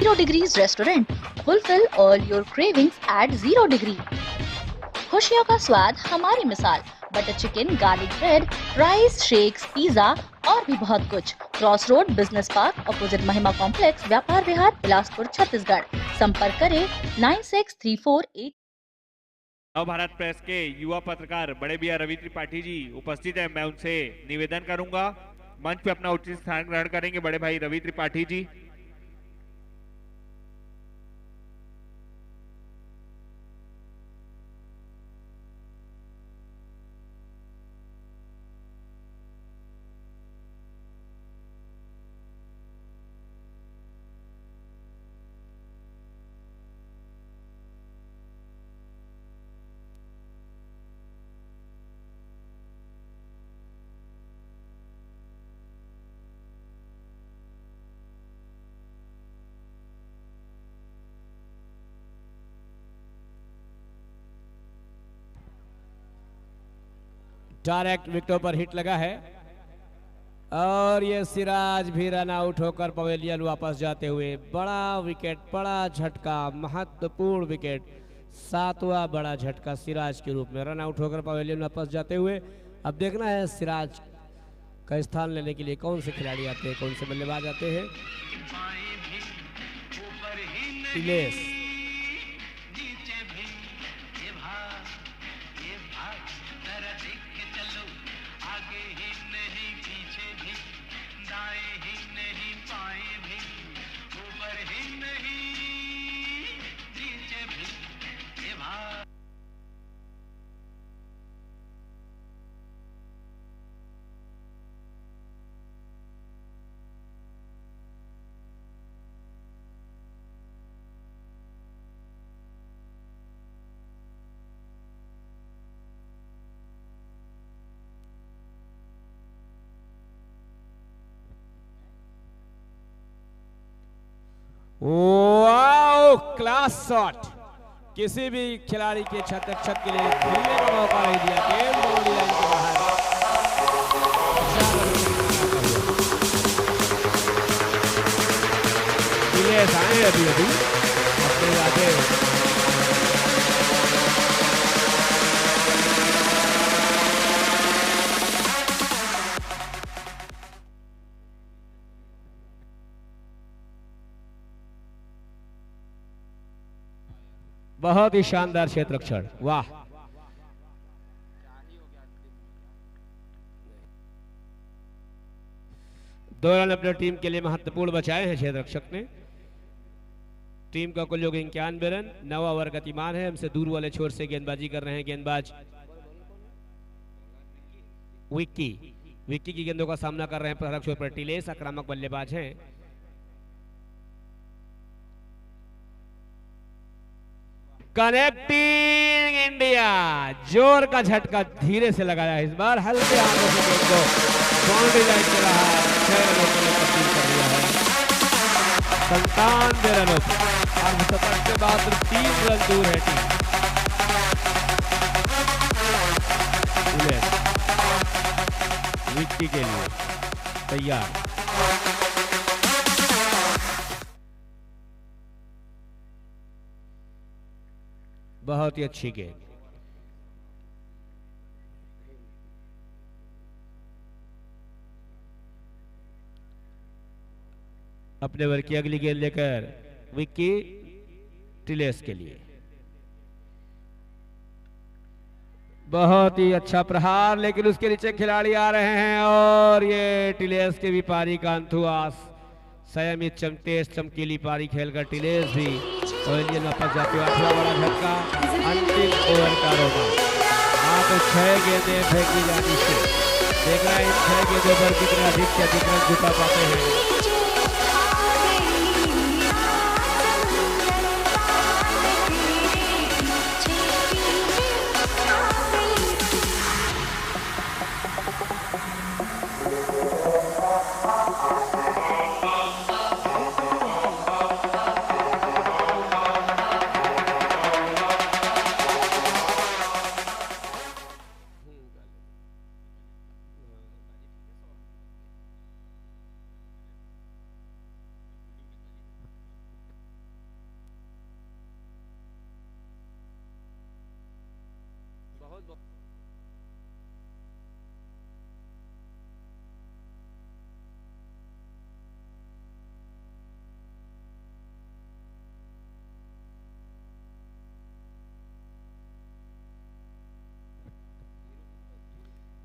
0 degrees restaurant. Fulfill all your cravings at 0 degree. खुशियों का स्वाद हमारी मिसाल. Butter chicken, garlic bread, rice, shakes, pizza और भी बहुत कुछ. Cross road, business park, opposite Mahima complex, Vyapar Vihar, Bilaspur, Chhattisgarh. संपर्क करें 9634 नव भारत प्रेस के युवा पत्रकार बड़े भैया रवि त्रिपाठी जी उपस्थित हैं. मैं उनसे निवेदन करूंगा मंच पे अपना उचित स्थान ग्रहण करेंगे बड़े भाई रवि त्रिपाठी जी. डायरेक्ट विकेटों पर हिट लगा है. और ये सिराज भी रन आउट होकर पवेलियन वापस जाते हुए। बड़ा विकेट, बड़ा झटका, महत्वपूर्ण विकेट, 7वां बड़ा झटका सिराज के रूप में। रन आउट होकर पवेलियन वापस जाते हुए। अब देखना है सिराज का स्थान लेने के लिए कौन से खिलाड़ी आते हैं, कौन से बल्लेबाज आते हैं। टिलेस, वाओ, क्लास शॉट। किसी भी खिलाड़ी के छत के लिए खेलने का मौका नहीं दिया। गेम बाउंड्री लाइन के बाहर। टिलेस आए अभी अपने आगे। बहुत ही शानदार क्षेत्ररक्षण, वाह। दो रन अपने टीम के लिए महत्वपूर्ण बचाए हैं क्षेत्ररक्षक ने। टीम का कुल योग 91 रन। 9 ओवर गतिमान है। हमसे दूर वाले छोर से गेंदबाजी कर रहे हैं गेंदबाज विक्की। विक्की की गेंदों का सामना कर रहे हैं प्रहारक छोर पर टिलेस। आक्रामक बल्लेबाज हैं। कनेक्टिंग इंडिया, जोर का झटका धीरे से लगाया इस बार, हल्के हाथों से गेंद को बाउंड्री लाइन के बाहर 6 रनों के लिए तब्दील कर दिया है। 97 रनों और 70 से मात्र 3 रन दूर है टीम। विक्की के लिए तैयार। बहुत ही अच्छी गेंद। अपने ओवर की अगली गेंद लेकर विक्की टिलेस के लिए। बहुत ही अच्छा प्रहार, लेकिन उसके नीचे खिलाड़ी आ रहे हैं और ये टिलेस के भी पारी का अंतुआस। संयमित तेज चमकीली पारी खेलकर टिलेस भी पवेलियन वापस जाते हुए। 8वां बड़ा झटका, अंतिम ओवर का रोमांच। तो 6 गेंदें फेंकी जाती से देख रहे हैं इन 6 गेंदों पर कितने अधिक से अधिक रन जुटा पाते हैं।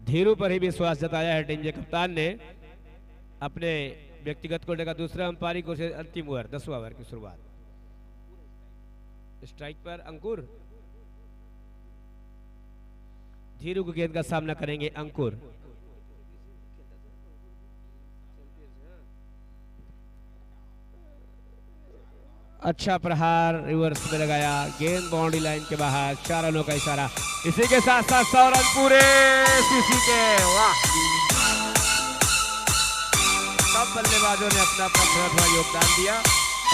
धीरू पर ही विश्वास जताया है टीम के कप्तान ने। अपने व्यक्तिगत कोटे का दूसरा अंपायरी को से अंतिम ओवर 10वां ओवर की शुरुआत। स्ट्राइक पर अंकुर, धीरू की गेंद का सामना करेंगे अंकुर। अच्छा प्रहार रिवर्स में लगाया, गेंद बाउंड्री लाइन के बाहर। 4 रनों का इशारा। इसी के साथ साथ 100 रन पूरे सीसी के। वाह, सब बल्लेबाजों ने अपना अपना योगदान दिया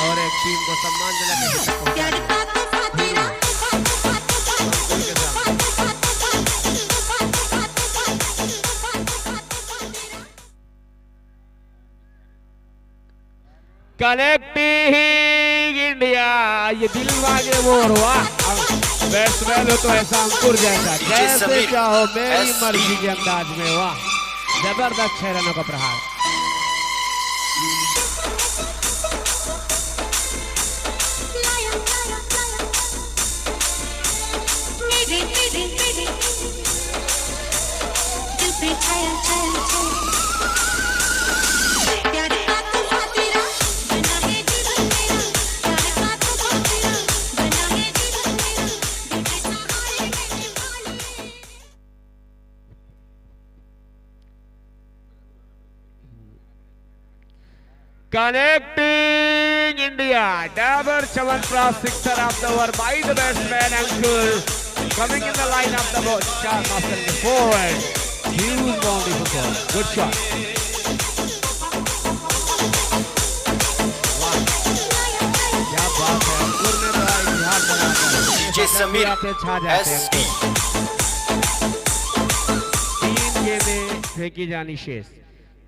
और एक टीम को सम्मानजनक कनेक्टिंग इंडिया, ये दिल मांगे मोर। वाह, बैट्समैन हो तो ऐसा अंकुर जैसा, जैसे चाहो मेरी मर्जी के अंदाज में। वाह, जबरदस्त 6 रनों का प्रहार। Connecting India, double Chawantras sixer of the over by the batsman Ankur. Coming in the line of the boat, shot master in the forward. Huge boundary for goal. Good shot. क्या बात है, अंकुर ने बड़ा इतिहास बनाया। 3 गेंदें फेंकी जानी शेष।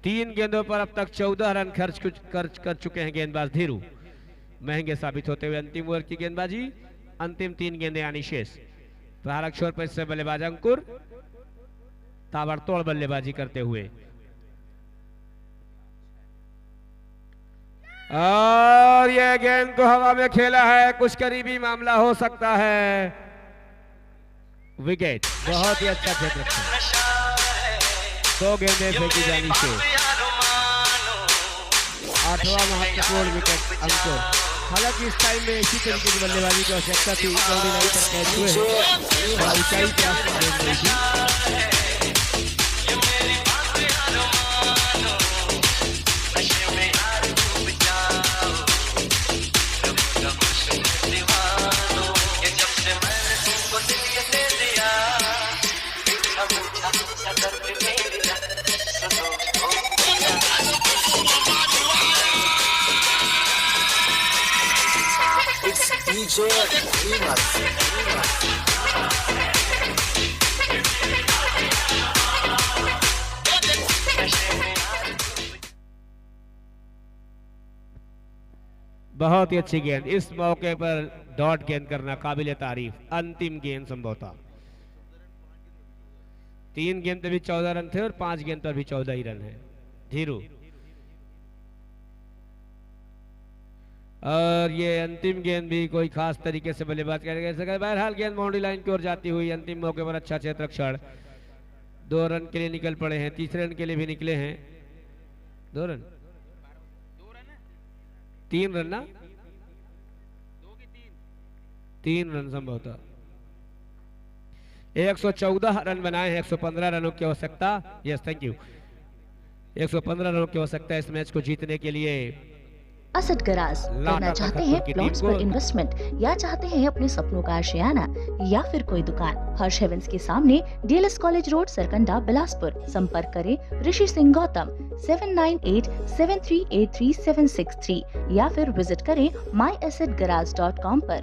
3 गेंदों पर अब तक 14 रन खर्च कर चुके हैं गेंदबाज धीरू। महंगे साबित होते हुए अंतिम ओवर की गेंदबाजी, अंतिम 3 गेंदें आनी शेष। प्रहारक छोर पर इससे बल्लेबाज अंकुर ताबड़तोड़ बल्लेबाजी करते हुए, और यह गेंद को हवा में खेला है, कुछ करीबी मामला हो सकता है। विकेट, बहुत ही अच्छा क्षेत्र। 2 गेंदें फेंकी जानी से 8वां महत्वपूर्ण विकेट अंकुर। हालांकि इस टाइम में इसी तरीके की बल्लेबाजी की आवश्यकता थी। बाउंड्री लाइन पर कैच हुए हैं, ऊंचाई पे आसमान देख रही थी। बहुत ही अच्छी गेंद, इस मौके पर डॉट गेंद करना काबिले तारीफ। अंतिम गेंद संभवतः 3 गेंद पे भी 14 रन थे और 5 गेंद पर भी 14 ही रन है। धीरू, और ये अंतिम गेंद भी कोई खास तरीके से बल्लेबाज करेगा। बहरहाल गेंद बाउंड्री लाइन की ओर जाती हुई अंतिम मौके पर अच्छा क्षेत्र रक्षण। 2 रन के लिए निकल पड़े हैं, तीसरे रन के लिए भी निकले हैं। 2 रन, 3 रन ना, 3 रन संभवतः। 114 रन बनाए हैं, 115 रनों की आवश्यकता। Yes, thank you. 115 रनों की आवश्यकता इस मैच को जीतने के लिए। असद गराज करना चाहते हैं प्लॉट्स पर इन्वेस्टमेंट, या चाहते हैं अपने सपनों का आशियाना, या फिर कोई दुकान? हर्ष हेवेंस के सामने DLS college road, Sarkanda, Bilaspur. संपर्क करें ऋषि सिंह गौतम 7987383763 या फिर विजिट करें myasadgarage.com पर।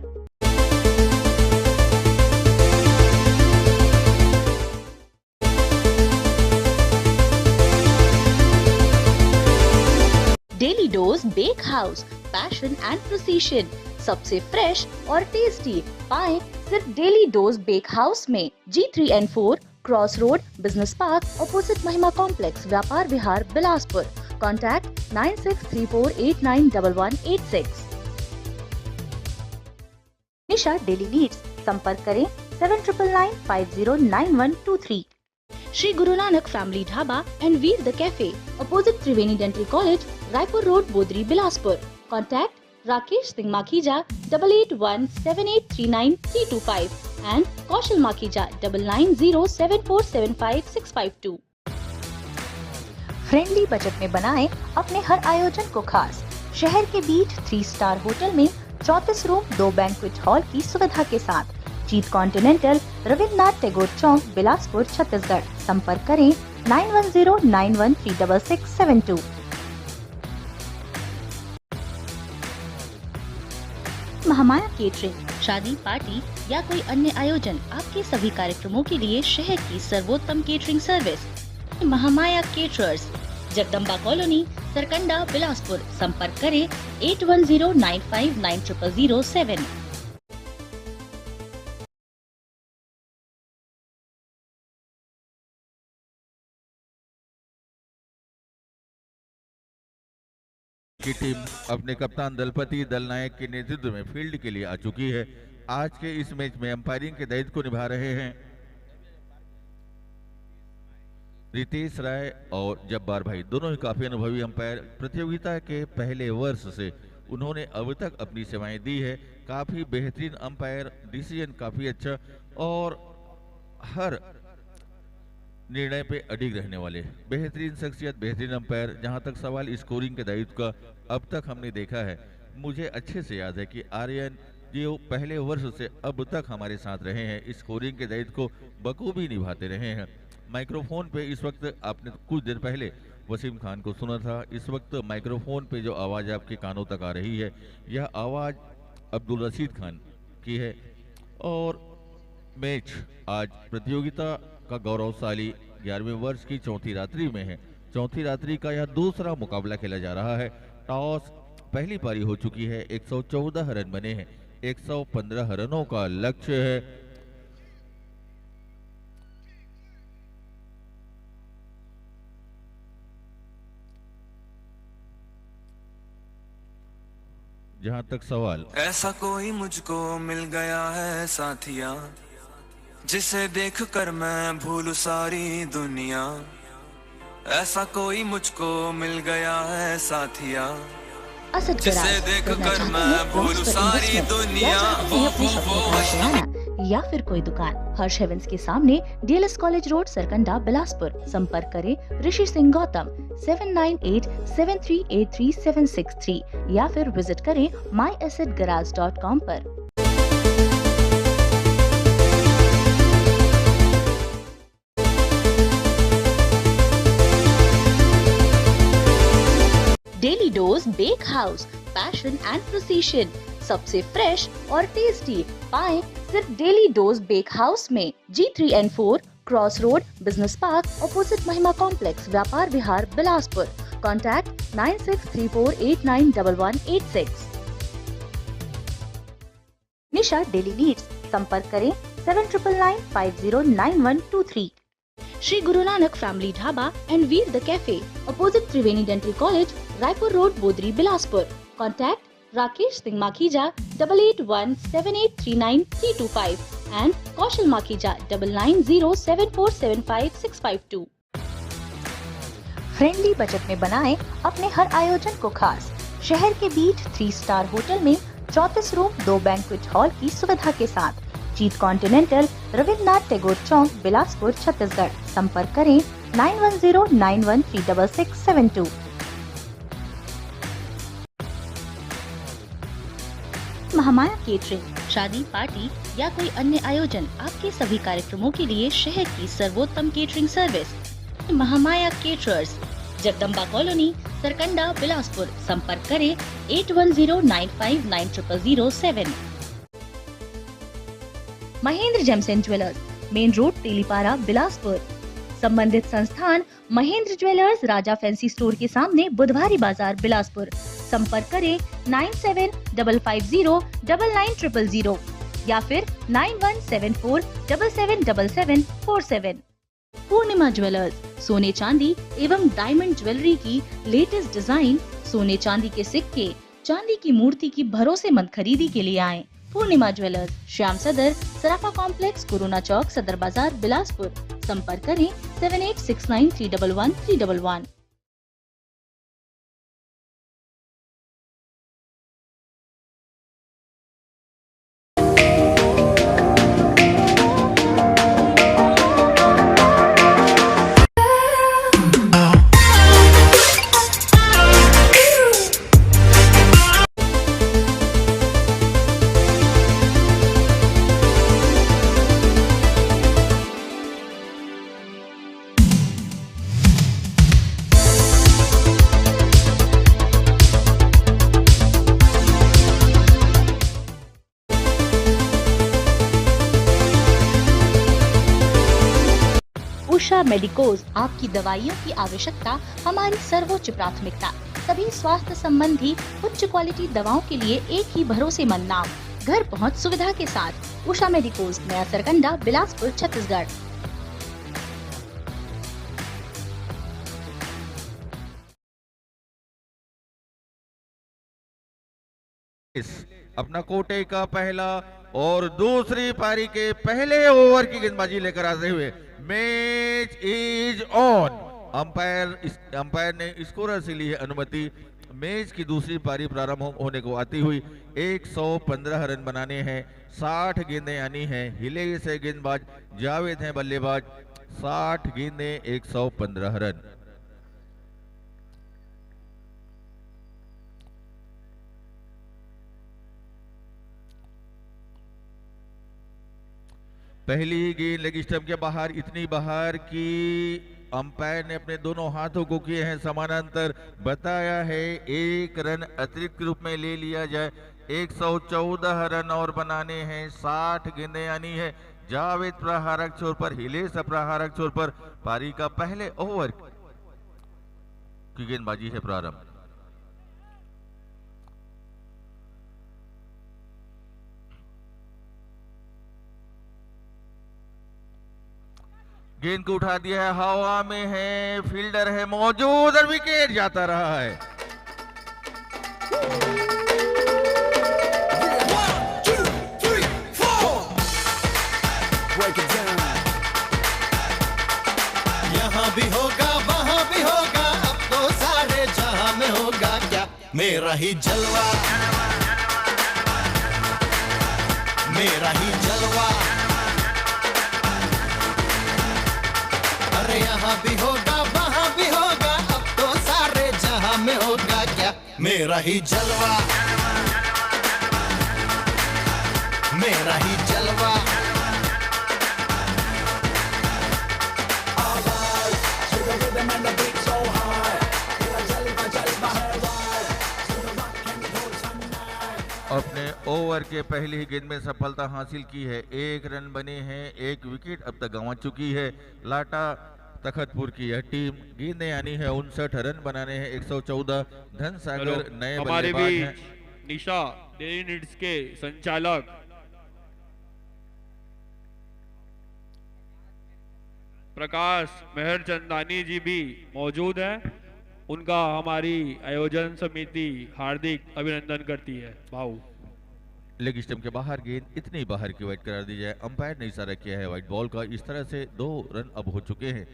Daily Dose Bake House, passion and precision, सबसे फ्रेश और टेस्टी पाएं सिर्फ डेली डोज बेक हाउस में। G3N4 cross road, business park, opposite Mahima complex, Vyapar Vihar, Bilaspur. Contact 9634891186। Nisha daily needs, संपर्क करें 7999509123। Shri Guru Nanak family dhaba and Veer the cafe, opposite Triveni dental college, Raipur road, Bodri, Bilaspur. Contact Rakesh Singh Makhija 8817839325 and Kaushal Makhija 9907475652। Friendly budget में बनाएं अपने हर आयोजन को खास। शहर के बीच 3 स्टार होटल में 34 रूम, 2 बैंक्वेट हॉल की सुविधा के साथ। जीत कॉन्टिनेंटल, रविन्द्रनाथ टैगोर चौक, बिलासपुर, छत्तीसगढ़। संपर्क करें 9109136672। महामाया केटरिंग, शादी, पार्टी या कोई अन्य आयोजन, आपके सभी कार्यक्रमों के लिए शहर की सर्वोत्तम catering service. Mahamaya caterers, Jagdamba colony, Sarkanda, Bilaspur. संपर्क करें 8109590007। की टीम अपने कप्तान दलपति दल नायक के नेतृत्व में फील्ड के लिए आ चुकी है। आज के इस मैच में अंपायरिंग के दायित्व को निभा रहे हैं रितेश राय और जब्बार भाई, दोनों ही काफी अनुभवी अंपायर। प्रतियोगिता के पहले वर्ष से उन्होंने अब तक अपनी सेवाएं दी है। काफी बेहतरीन अंपायर, डिसीजन काफी अच्छा और हर निर्णय पे अडिग रहने वाले बेहतरीन शख्सियत, बेहतरीन अंपायर। जहां तक सवाल स्कोरिंग के दायित्व का, अब तक हमने देखा है, मुझे अच्छे से याद है कि आर्यन जो पहले वर्ष से अब तक हमारे साथ रहे हैं, स्कोरिंग के दायित्व को बखूबी निभाते रहे हैं। माइक्रोफोन पे इस वक्त आपने कुछ देर पहले वसीम खान को सुना था। इस वक्त माइक्रोफोन पे जो आवाज़ आपके कानों तक आ रही है, यह आवाज़ अब्दुल रशीद खान की है। और मैच आज प्रतियोगिता का गौरवशाली 11वें वर्ष की चौथी रात्रि में है। चौथी रात्रि का यह दूसरा मुकाबला खेला जा रहा है। टॉस पहली पारी हो चुकी है, 114 रन बने हैं, 115 रनों का लक्ष्य है। जहां तक सवाल, ऐसा कोई मुझको मिल गया है साथिया, जिसे देखकर मैं भूलूं सारी दुनिया। ऐसा कोई मुझको मिल गया है साथिया, जिसे देखकर मैं भूलूं सारी दुनिया। या फिर कोई दुकान हर्ष हेवेंस के सामने, DLS college road, Sarkanda, Bilaspur. संपर्क करें ऋषि सिंह गौतम 7987383763 या फिर विजिट करें myassetgarage.com पर। Daily Dose Bake House, passion and precision, सबसे फ्रेश और टेस्टी पाएं सिर्फ डेली डोज बेक हाउस में। G3N4 cross road, business park, opposite Mahima complex, Vyapar Vihar, Bilaspur. Contact 9634891186। Nisha daily needs, संपर्क करें 7999509123। Shri Guru Nanak family dhaba and Veer the cafe, opposite Triveni dental college, Raipur road, Bodri, Bilaspur. Contact Rakesh Singh Makhija 8817839325 and Kaushal Makhija 9907475652। Friendly budget में बनाएं अपने हर आयोजन को खास। शहर के बीच 3 स्टार होटल में 34 रूम, 2 बैंक्वेट हॉल की सुविधा के साथ। जीत कॉन्टिनेंटल, रविन्द्रनाथ टैगोर चौक, बिलासपुर, छत्तीसगढ़। संपर्क करें 9109136672। महामाया केटरिंग, शादी, पार्टी या कोई अन्य आयोजन, आपके सभी कार्यक्रमों के लिए शहर की सर्वोत्तम catering service Mahamaya caterers, Jagdamba colony, Sarkanda, Bilaspur. संपर्क करें 8109590007। Mahendra James and jewellers, main road, Telipara, Bilaspur. संबंधित संस्थान महेंद्र ज्वेलर्स, राजा फैंसी स्टोर के सामने, बुधवारी बाजार, बिलासपुर। संपर्क करें 9755099900 या फिर 9174777747। पूर्णिमा ज्वेलर्स, सोने चांदी एवं डायमंड ज्वेलरी की लेटेस्ट डिजाइन, सोने चांदी के सिक्के, चांदी की मूर्ति की भरोसेमंद खरीदी के लिए आएं। पूर्णिमा ज्वेलर्स, श्याम सदर, सराफा कॉम्प्लेक्स, कोरोना चौक, सदर बाजार, बिलासपुर। संपर्क करें 7869311311। उषा मेडिकोज, आपकी दवाइयों की आवश्यकता हमारी सर्वोच्च प्राथमिकता। सभी स्वास्थ्य संबंधी उच्च क्वालिटी दवाओं के लिए एक ही भरोसेमंद नाम, घर पहुंच सुविधा के साथ। उषा मेडिकोज, नया सरकंडा, बिलासपुर, छत्तीसगढ़। अपना कोटे का पहला और दूसरी पारी के पहले ओवर की गेंदबाजी लेकर आते हुए मैच इज ऑन। अंपायर ने स्कोरर से ली है अनुमति। मैच की दूसरी पारी प्रारंभ होने को आती हुई 115 रन बनाने हैं, 60 गेंदें आनी हैं। हिले से गेंदबाज जावेद हैं बल्लेबाज, 60 गेंदें 115 रन। पहली गेंद लेग स्टंप के बाहर, इतनी बाहर कि अंपायर ने अपने दोनों हाथों को किए हैं समानांतर। बताया है 1 रन अतिरिक्त रूप में ले लिया जाए। 114 रन और बनाने हैं, 60 गेंदें आनी है। जावेद प्रहारक छोर पर, हिलेश प्रहारक छोर पर पारी का पहले ओवर की गेंदबाजी है प्रारंभ। गेंद को उठा दिया है, हवा में है, फील्डर है मौजूद और विकेट जाता रहा है। यहाँ भी होगा वहाँ भी होगा, अब तो सारे जहां में होगा क्या मेरा ही जलवा, मेरा ही जलवा। अरे यहाँ भी होगा वहाँ भी होगा, अब तो सारे जहां में होगा क्या मेरा ही जलवा, मेरा ही जलवा। अपने ओवर के पहली ही गेंद में सफलता हासिल की है। 1 रन बने हैं, 1 विकेट अब तक गंवा चुकी है लाटा तखतपुर की यह टीम। गेंदें आनी है 59 रन बनाने हैं 114। धनसागर नए बल्लेबाज हैं। निशा डेली नीड्स के संचालक प्रकाश मेहरचंदानी जी भी मौजूद हैं। उनका हमारी आयोजन समिति हार्दिक अभिनंदन करती है। भाऊ लेग स्टंप के बाहर गेंद इतनी बाहर की वाइड करार दी जाए। अंपायर ने इशारा किया है वाइड बॉल का। इस तरह से 2 रन अब हो चुके हैं।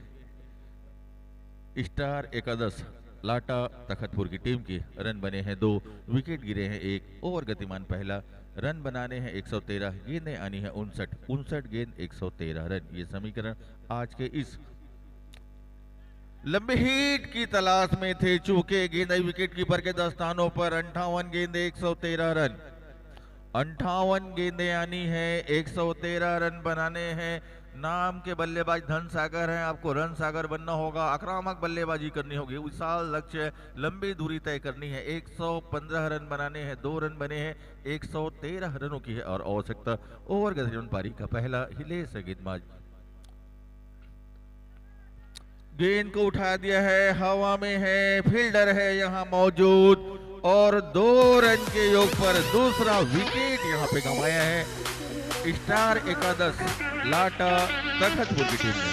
स्टार एकादश लाटा तखतपुर की टीम के रन बने हैं 2, विकेट गिरे हैं 1। ओवर गतिमान पहला, रन बनाने हैं 113, गेंदें आनी है 59 गेंद 113 रन। ये समीकरण आज के इस लंबे हिट की तलाश में थे। चूके गेंद विकेट कीपर के 10 स्थानों पर 58 गेंदें 113 रन। 58 गेंदें आनी है, 113 रन बनाने हैं। नाम के बल्लेबाज धनसागर हैं। आपको रन सागर बनना होगा, आक्रामक बल्लेबाजी करनी होगी। विशाल लक्ष्य, लंबी दूरी तय करनी है। 115 रन बनाने हैं, 2 रन बने हैं, 113 रनों की है और आवश्यकता। ओवर गतिमान पारी का पहला, हिले से गेंदबाज गेंद को उठा दिया है, हवा में है, फील्डर है यहाँ मौजूद और 2 रन के योग पर दूसरा विकेट यहाँ पे गंवाया है स्टार एकादश लाटा तखतपुर की टीम ने।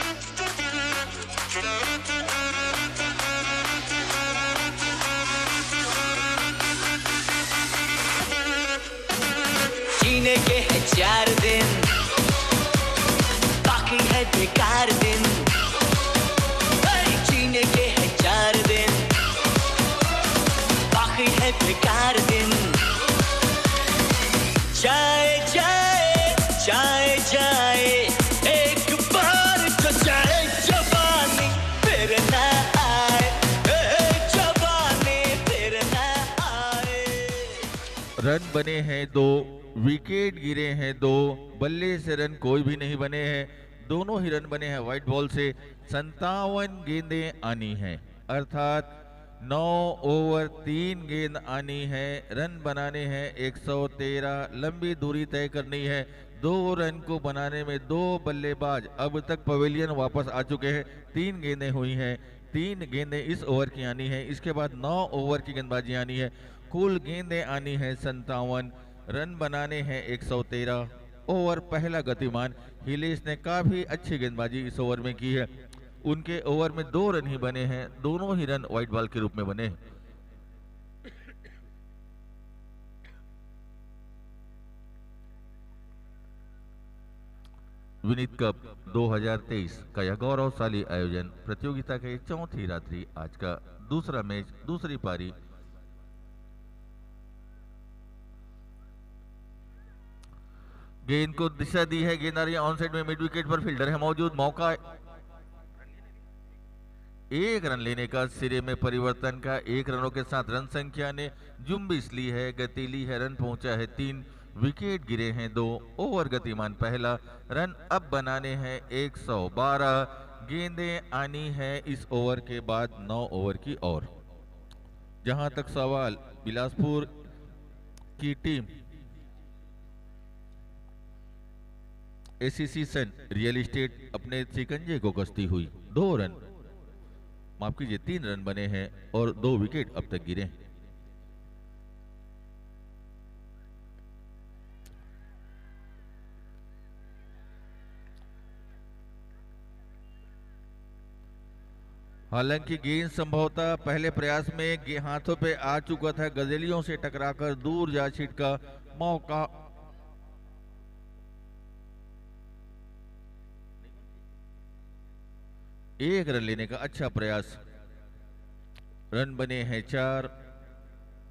जीने के है 4 दिन, बाकी है बेकार दिन। जीने के है 4 दिन, बाकी है बेकार दिन। जाए जाए जाए जाए एक बार तो जाए जवानी, फिर ना आए जवानी, फिर ना आए। रन बने हैं 2, विकेट गिरे हैं 2, बल्ले से रन कोई भी नहीं बने हैं। दोनों ही रन बने हैं व्हाइट बॉल से। 57 गेंदें आनी हैं, अर्थात 9 ओवर 3 गेंद आनी है, रन बनाने हैं 113, लंबी दूरी तय करनी है। 2 रन को बनाने में 2 बल्लेबाज अब तक पवेलियन वापस आ चुके हैं। 3 गेंदें हुई हैं, 3 गेंदें इस ओवर की आनी है। इसके बाद 9 ओवर की गेंदबाजी आनी है। कुल गेंदें आनी है 57, रन बनाने हैं 113। ओवर पहला गतिमान। हिलेश ने काफी अच्छी गेंदबाजी इस ओवर में की है। उनके ओवर में 2 रन ही बने हैं, दोनों ही रन व्हाइट बॉल के रूप में बने हैं। विनीत कप 2023 का यह गौरवशाली आयोजन प्रतियोगिता के चौथी रात्रि, आज का दूसरा मैच, दूसरी पारी। गेंद को दिशा दी है, गेंद आ रही है ऑन साइड में, मिड विकेट पर फील्डर है मौजूद, मौका 1 रन लेने का, सिरे में परिवर्तन का। 1 रनों के साथ रन संख्या ने जुम्बिश ली है, गतीली है, रन पहुंचा है 3, विकेट गिरे हैं 2, ओवर गतिमान पहला। रन अब बनाने हैं 112, गेंदें आनी है इस ओवर के बाद 9 ओवर की और। जहां तक सवाल बिलासपुर की टीम एसोसिएशन रियल एस्टेट अपने शिकंजे को कसती हुई, 2 रन, माफ कीजिए 3 रन बने हैं और 2 विकेट अब तक गिरे हैं। हालांकि गेंद संभवतः पहले प्रयास में हाथों पे आ चुका था, गजेलियों से टकराकर दूर जा छिटका, मौका एक रन लेने का अच्छा प्रयास। रन बने हैं 4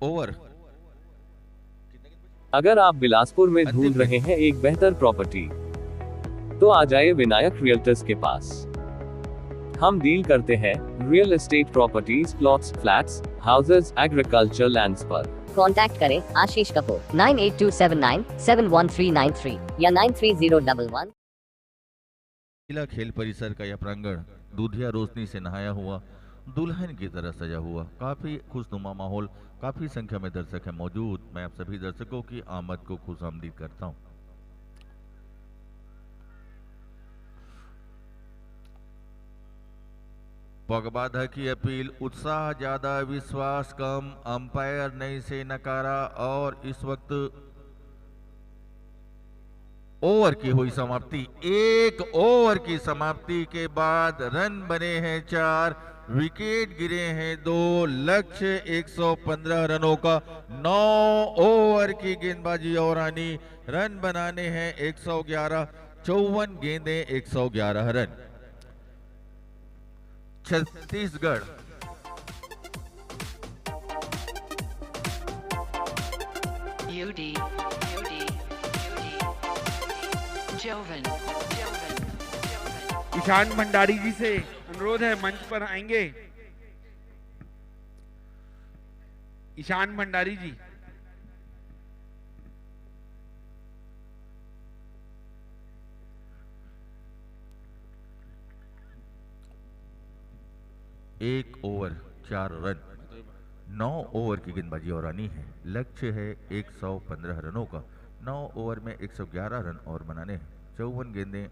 ओवर। अगर आप बिलासपुर में ढूंढ रहे हैं एक बेहतर प्रॉपर्टी, तो आ जाइए विनायक रियल्टर्स के पास। हम डील करते हैं real estate properties, plots, flats, houses, agriculture lands पर। कांटेक्ट करें आशीष कपूर 9827971393 या 93011। जिला खेल परिसर का यह प्रांगण दूधिया रोशनी से नहाया हुआ, दुल्हन की तरह सजा हुआ, काफी खुशनुमा माहौल, काफी संख्या में दर्शक है मौजूद। मैं आप सभी दर्शकों की आमद को खुशामदीद करता हूं। पगबाधा की अपील, उत्साह ज्यादा, विश्वास कम, अंपायर नहीं से नकारा और इस वक्त ओवर की हुई समाप्ति। 1 ओवर की समाप्ति के बाद रन बने हैं 4, विकेट गिरे हैं 2, लक्ष्य 115 रनों का। 9 ओवर की गेंदबाजी और आनी, रन बनाने हैं 111, 54 गेंदें 111 रन। छत्तीसगढ़ ईशान भंडारी जी से अनुरोध है, मंच पर आएंगे। ईशान भंडारी जी। एक ओवर 4 रन, 9 ओवर की गेंदबाजी और आनी है। लक्ष्य है 115 रनों का। 9 ओवर में 111 रन और बनाने हैं। 54 गेंदें।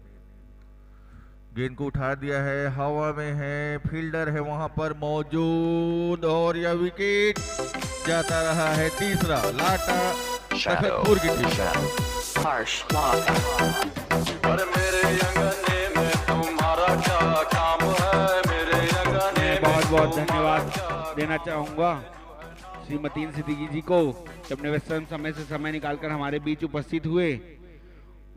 गेंद को उठा दिया है, हवा में है, फील्डर है वहां पर मौजूद और यह विकेट जाता रहा है। तीसरा लाटा सफेदपुर की टीम। बहुत धन्यवाद देना चाहूंगा श्रीमती सिद्दीकी जी को, जब अपने व्यस्त समय से समय निकालकर हमारे बीच उपस्थित हुए।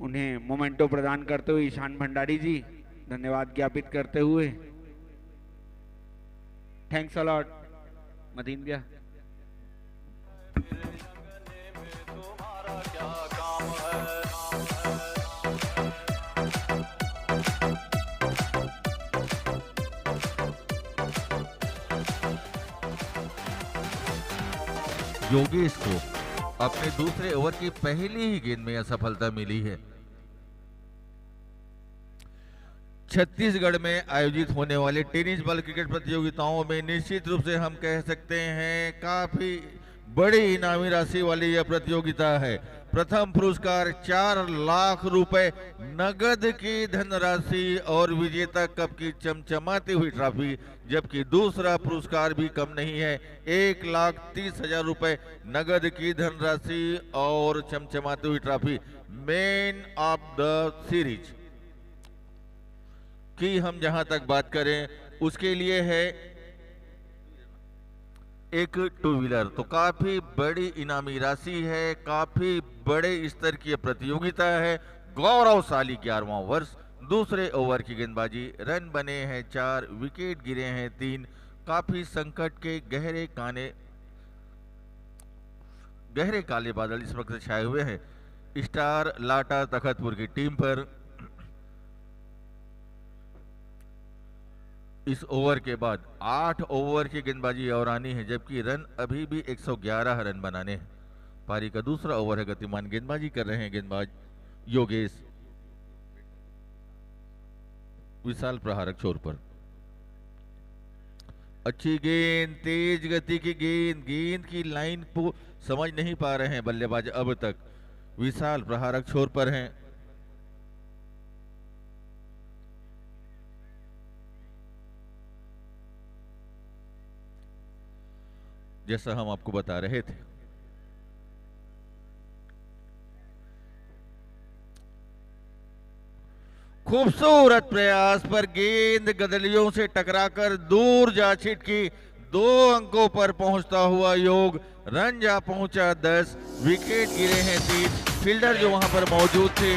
उन्हें मोमेंटो प्रदान करते हुए ईशान भंडारी जी धन्यवाद ज्ञापित करते हुए, थैंक्स अ लॉट मदीन भैया। योगेश को अपने दूसरे ओवर की पहली ही गेंद में असफलता मिली है। छत्तीसगढ़ में आयोजित होने वाले टेनिस बॉल क्रिकेट प्रतियोगिताओं में निश्चित रूप से हम कह सकते हैं काफी बड़ी इनामी राशि वाली यह प्रतियोगिता है। प्रथम पुरस्कार 4 लाख रुपए नगद की धनराशि और विजेता कप की चमचमाती हुई ट्रॉफी, जबकि दूसरा पुरस्कार भी कम नहीं है, 1,30,000 रुपए नगद की धनराशि और चमचमाती हुई trophy. Man of the series की हम जहां तक बात करें उसके लिए है एक 2 व्हीलर। तो काफी बड़ी इनामी राशि है, काफी बड़े स्तर की प्रतियोगिता है। गौरवशाली 11वां वर्ष। दूसरे ओवर की गेंदबाजी, रन बने हैं 4, विकेट गिरे हैं 3। काफी संकट के गहरे काले बादल इस वक्त छाए हुए हैं स्टार लाटा तखतपुर की टीम पर। इस ओवर के बाद 8 ओवर की गेंदबाजी और आनी है, जबकि रन अभी भी 111 रन बनाने हैं। पारी का दूसरा ओवर है, गतिमान गेंदबाजी कर रहे हैं गेंदबाज योगेश। विशाल प्रहारक छोर पर। अच्छी गेंद, तेज गति की गेंद की लाइन को समझ नहीं पा रहे हैं बल्लेबाज अब तक। विशाल प्रहारक छोर पर हैं। जैसा हम आपको बता रहे थे, खूबसूरत प्रयास पर गेंद गदलियों से टकराकर दूर जा छिटकी। 2 अंकों पर पहुंचता हुआ योग, रन जा पहुंचा 10, विकेट गिरे हैं 3। फील्डर जो वहां पर मौजूद थे,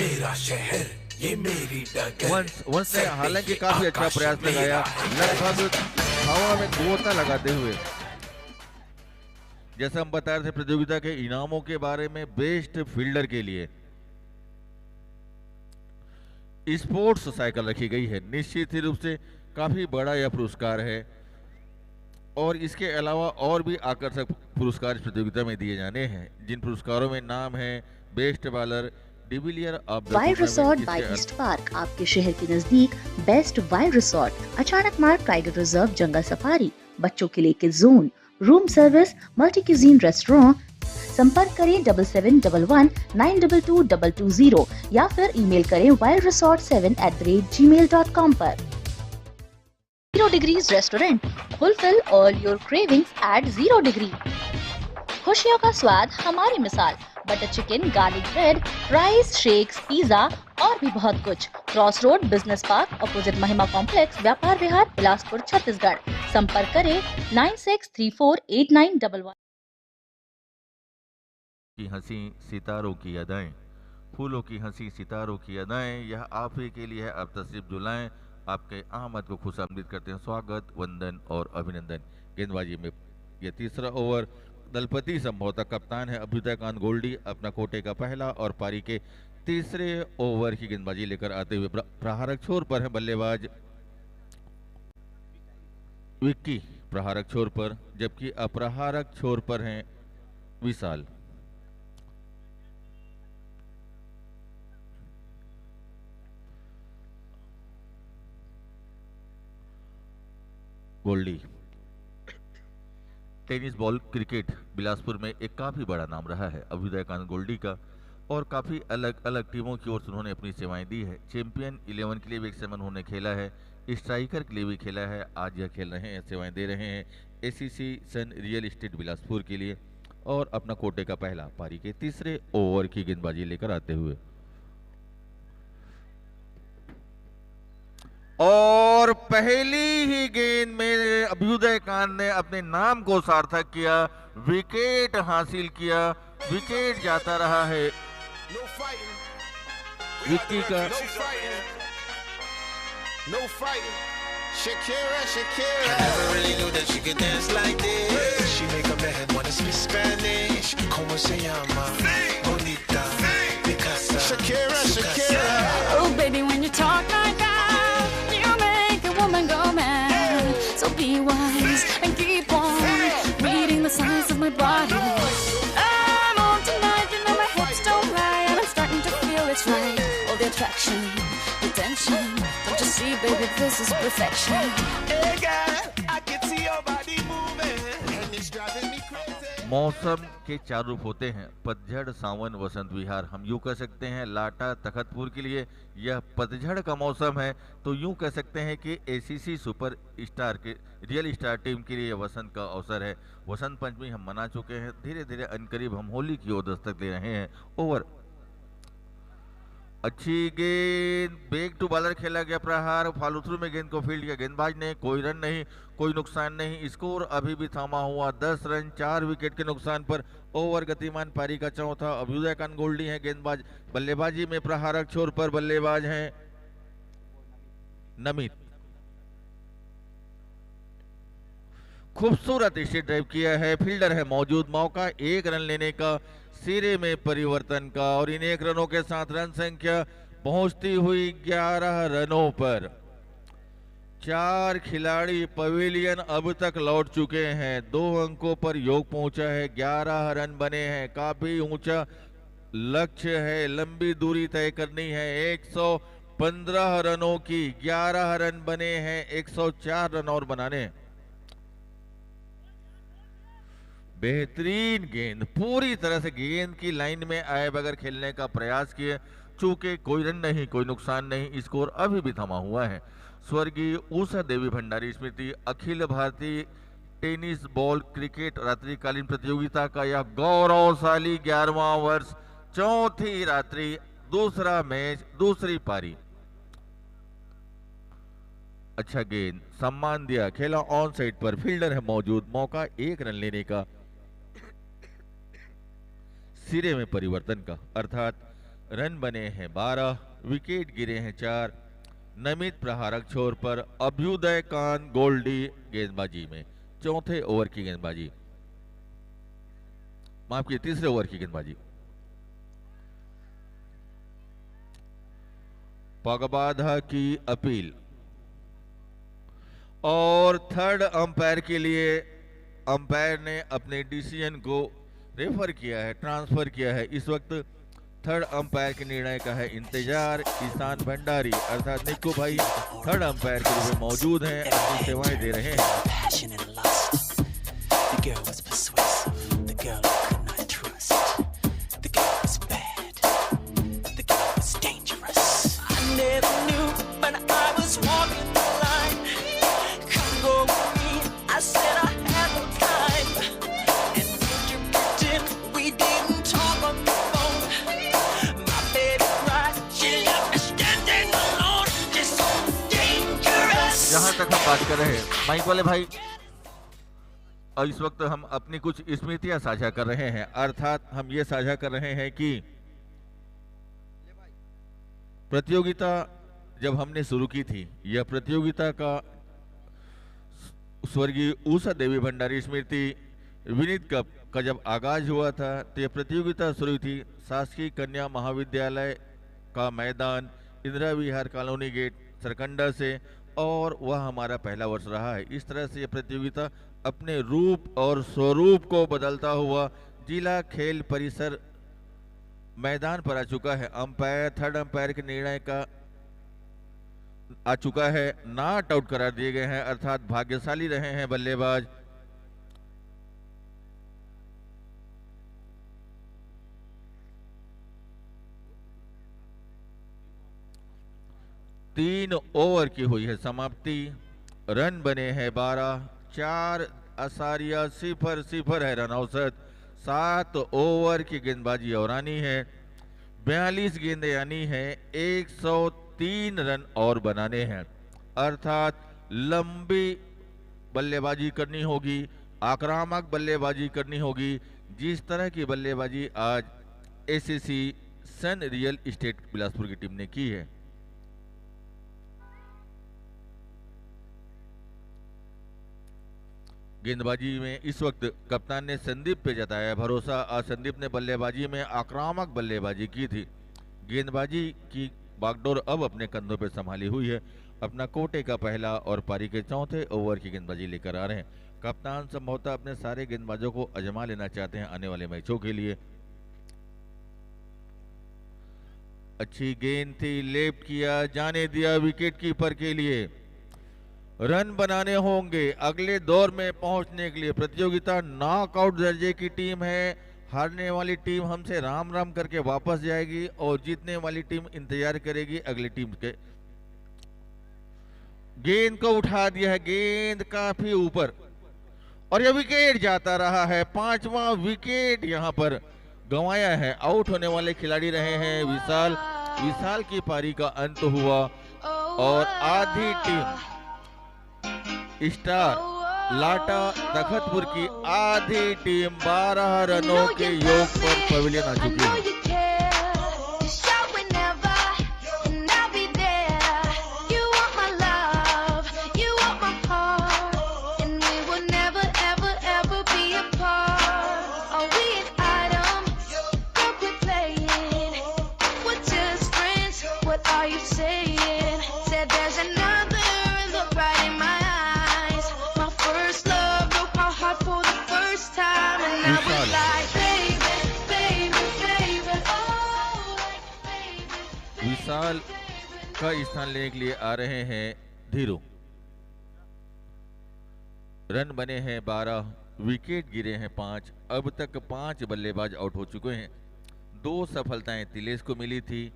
मेरा शहर ये मेरी डगर। वंश ने हालांकि काफी अच्छा प्रयास लगाया, लगभग हवा में गोता लगाते हुए। जैसा हम बता रहे थे प्रतियोगिता के इनामों के बारे में, बेस्ट फील्डर के लिए स्पोर्ट्स साइकिल रखी गई है। निश्चित ही रूप से काफी बड़ा यह पुरस्कार है और इसके अलावा और भी आकर्षक पुरस्कार इस प्रतियोगिता में दिए जाने हैं, जिन पुरस्कारों में नाम है best bowler, de Villiers of Wild Resort by East Park, आपके शहर के नजदीक बेस्ट वाइल्ड रिसोर्ट, अचानक मार्ग टाइगर रिजर्व, जंगल सफारी, बच्चों के लिए kids zone, room service, multi cuisine restaurant. संपर्क करें 7711922220 या फिर ईमेल करें wildresort7@gmail.com पर। 0 Degrees restaurant, fulfil all your cravings at 0 degree. खुशियों का स्वाद हमारी मिसाल, butter chicken, garlic bread, rice, shakes, pizza और भी बहुत कुछ। Cross road, business park, opposite Mahima complex, Vyapar Vihar, Bilaspur, Chhattisgarh. संपर्क करें 96348911। की हंसी सितारों की अदाएं, फूलों की हंसी सितारों की अदाएं, यह आप ही के लिए है। आप तशरीफ जुलाएं, आपके आमद को खुशामदीद करते हैं। स्वागत, वंदन और अभिनंदन। गेंदबाजी में यह तीसरा ओवर, दलपति संभवतः कप्तान है अभ्युदय कांत गोल्डी, अपना कोटे का पहला और पारी के तीसरे ओवर की गेंदबाजी लेकर आते हुए प्रहारक छोर पर है बल्लेबाज विक्की प्रहारक छोर पर, जबकि अप्रहारक छोर पर हैं विशाल। Goldy. Tennis ball cricket Bilaspur में एक काफी बड़ा नाम रहा है अभ्युदय कांत गोल्डी का, और काफी अलग अलग टीमों की ओर से उन्होंने अपनी सेवाएं दी है। चैंपियन 11 के लिए भी एक समय उन्होंने खेला है, स्ट्राइकर के लिए भी खेला है, आज यह खेल रहे हैं, सेवाएं दे रहे हैं एसीसी सन रियल एस्टेट बिलासपुर के लिए, और अपना कोटे का पहला पारी के तीसरे ओवर की गेंदबाजी लेकर आते हुए। और पहली ही गेंद में अभ्युदय कांत ने अपने नाम को सार्थक किया, विकेट हासिल किया। विकेट जाता रहा है विक्की का। No fighting. Shakira, Shakira. I never really knew that she could dance like this. She make a man wanna speak Spanish. Como se llama? Bonita. Picasa. Shakira, Shakira. Oh, baby, when you talk like that, you make a woman go mad. So be wise and keep on reading the signs of my body. I'm on tonight, you know my hips don't lie, and I'm starting to feel it's right. All the attraction, the tension. Don't Can't you see, baby, this is perfection? Hey girl, I can see your body moving, and it's driving me crazy. मौसम के चार रूप होते हैं, पतझड़, सावन, वसंत विहार। हम यूं कह सकते हैं लाटा तखतपुर के लिए यह पतझड़ का मौसम है, तो यूं कह सकते हैं कि एसीसी सुपर स्टार के रियल स्टार टीम के लिए यह वसंत का अवसर है। वसंत पंचमी हम मना चुके हैं, धीरे धीरे अनकरीब हम होली की ओर दस्तक दे रहे हैं। ओवर अच्छी गेंद, बैक टू बॉलर खेला गया प्रहार, फॉलो थ्रू में गेंद को फील्ड किया गेंदबाज ने, कोई रन नहीं, कोई नुकसान नहीं, स्कोर अभी भी थमा हुआ 10 रन 4 विकेट के नुकसान पर। ओवर गतिमान पारी का चौथा, अभ्युदय खान गोल्डी है गेंदबाज, बल्लेबाजी में प्रहारक छोर पर बल्लेबाज हैं नमित। खूबसूरत स्ट्रेट ड्राइव किया है, फील्डर है मौजूद, मौका 1 रन लेने का, सिरे में परिवर्तन का, और इन 1 रनों के साथ रन संख्या पहुंचती हुई 11 रनों पर। 4 खिलाड़ी पवेलियन अब तक लौट चुके हैं, 2 अंकों पर योग पहुंचा है, 11 रन बने हैं, काफी ऊंचा लक्ष्य है, लंबी दूरी तय करनी है, 115 रनों की, 11 रन बने हैं, 104 रन और बनाने। बेहतरीन गेंद, पूरी तरह से गेंद की लाइन में आए बगैर खेलने का प्रयास किए, चूंकि कोई रन नहीं, कोई नुकसान नहीं, स्कोर अभी भी थमा हुआ है। स्वर्गीय उषा देवी भंडारी स्मृति Akhil Bharatiya tennis ball cricket रात्रिकालीन प्रतियोगिता का यह गौरवशाली 11वां वर्ष, चौथी रात्रि, दूसरा मैच, दूसरी पारी। अच्छा गेंद, सम्मान दिया, खेला ऑन साइड पर, फील्डर है मौजूद, मौका 1 रन लेने का, सिरे में परिवर्तन का, अर्थात रन बने हैं 12, विकेट गिरे हैं 4। नमित प्रहारक छोर पर, अभ्युदय खान गोल्डी गेंदबाजी में, चौथे ओवर की गेंदबाजी, माफ कीजिए तीसरे ओवर की गेंदबाजी। पगबाधा की अपील और थर्ड अंपायर के लिए अंपायर ने अपने डिसीजन को रेफर किया है, ट्रांसफर किया है। इस वक्त थर्ड अंपायर के निर्णय का है इंतजार। ईशान भंडारी अर्थात निक्कू भाई थर्ड अंपायर के रूप में मौजूद हैं, अपनी सेवाएं दे रहे हैं। जहां तक हम बात कर रहे हैं माइक वाले भाई, और इस वक्त हम अपनी कुछ स्मृतियां साझा कर रहे हैं, अर्थात हम ये साझा कर रहे हैं कि प्रतियोगिता जब हमने शुरू की थी, यह प्रतियोगिता का स्वर्गीय उषा देवी भंडारी स्मृति विनीत कप का जब आगाज हुआ था, तो यह प्रतियोगिता शुरू थी शासकीय कन्या महाविद्यालय का मैदान, इंदिरा विहार कॉलोनी गेट, सरकंडा से, और वह हमारा पहला वर्ष रहा है। इस तरह से यह प्रतियोगिता अपने रूप और स्वरूप को बदलता हुआ जिला खेल परिसर मैदान पर आ चुका है। अंपायर थर्ड अंपायर के निर्णय का आ चुका है, नॉट आउट करार दिए गए हैं, अर्थात भाग्यशाली रहे हैं बल्लेबाज। तीन ओवर की हुई है समाप्ति, रन बने हैं 12, 4.000 है रन औसत, 7 ओवर की गेंदबाजी औरानी है, 42 गेंदें आनी है, 103 रन और बनाने हैं, अर्थात लंबी बल्लेबाजी करनी होगी, आक्रामक बल्लेबाजी करनी होगी, जिस तरह की बल्लेबाजी आज एसएससी सन रियल एस्टेट बिलासपुर की टीम ने की है। गेंदबाजी में इस वक्त कप्तान ने संदीप पे जताया भरोसा, आज संदीप ने बल्लेबाजी में आक्रामक बल्लेबाजी की थी। गेंदबाजी की बागडोर अब अपने कंधों पे संभाली हुई है, अपना कोटे का पहला और पारी के चौथे ओवर की गेंदबाजी लेकर आ रहे हैं। कप्तान संभवतः अपने सारे गेंदबाजों को आजमा लेना चाहते हैं आने वाले मैचों के लिए। अच्छी गेंद थी, लेफ्ट किया, जाने दिया विकेट कीपर के लिए। रन बनाने होंगे अगले दौर में पहुंचने के लिए। प्रतियोगिता नॉकआउट दर्जे की टीम है। हारने वाली टीम हमसे राम राम करके वापस जाएगी और जीतने वाली टीम इंतजार करेगी अगली टीम के। गेंद को उठा दिया है, गेंद काफी ऊपर और यह विकेट जाता रहा है। 5वां विकेट यहां पर गंवाया है। आउट होने वाले खिलाड़ी रहे हैं विशाल। विशाल की पारी का अंत हुआ और आधी टीम स्टार लाटा तखतपुर की आधी टीम 12 रनों के योग पर पवेलियन आ चुकी है। विशाल का स्थान लेने के लिए आ रहे हैं धीरू। रन बने हैं 12, विकेट गिरे हैं 5। अब तक 5 बल्लेबाज आउट हो चुके हैं। 2 सफलताएं तिलेश को मिली थी,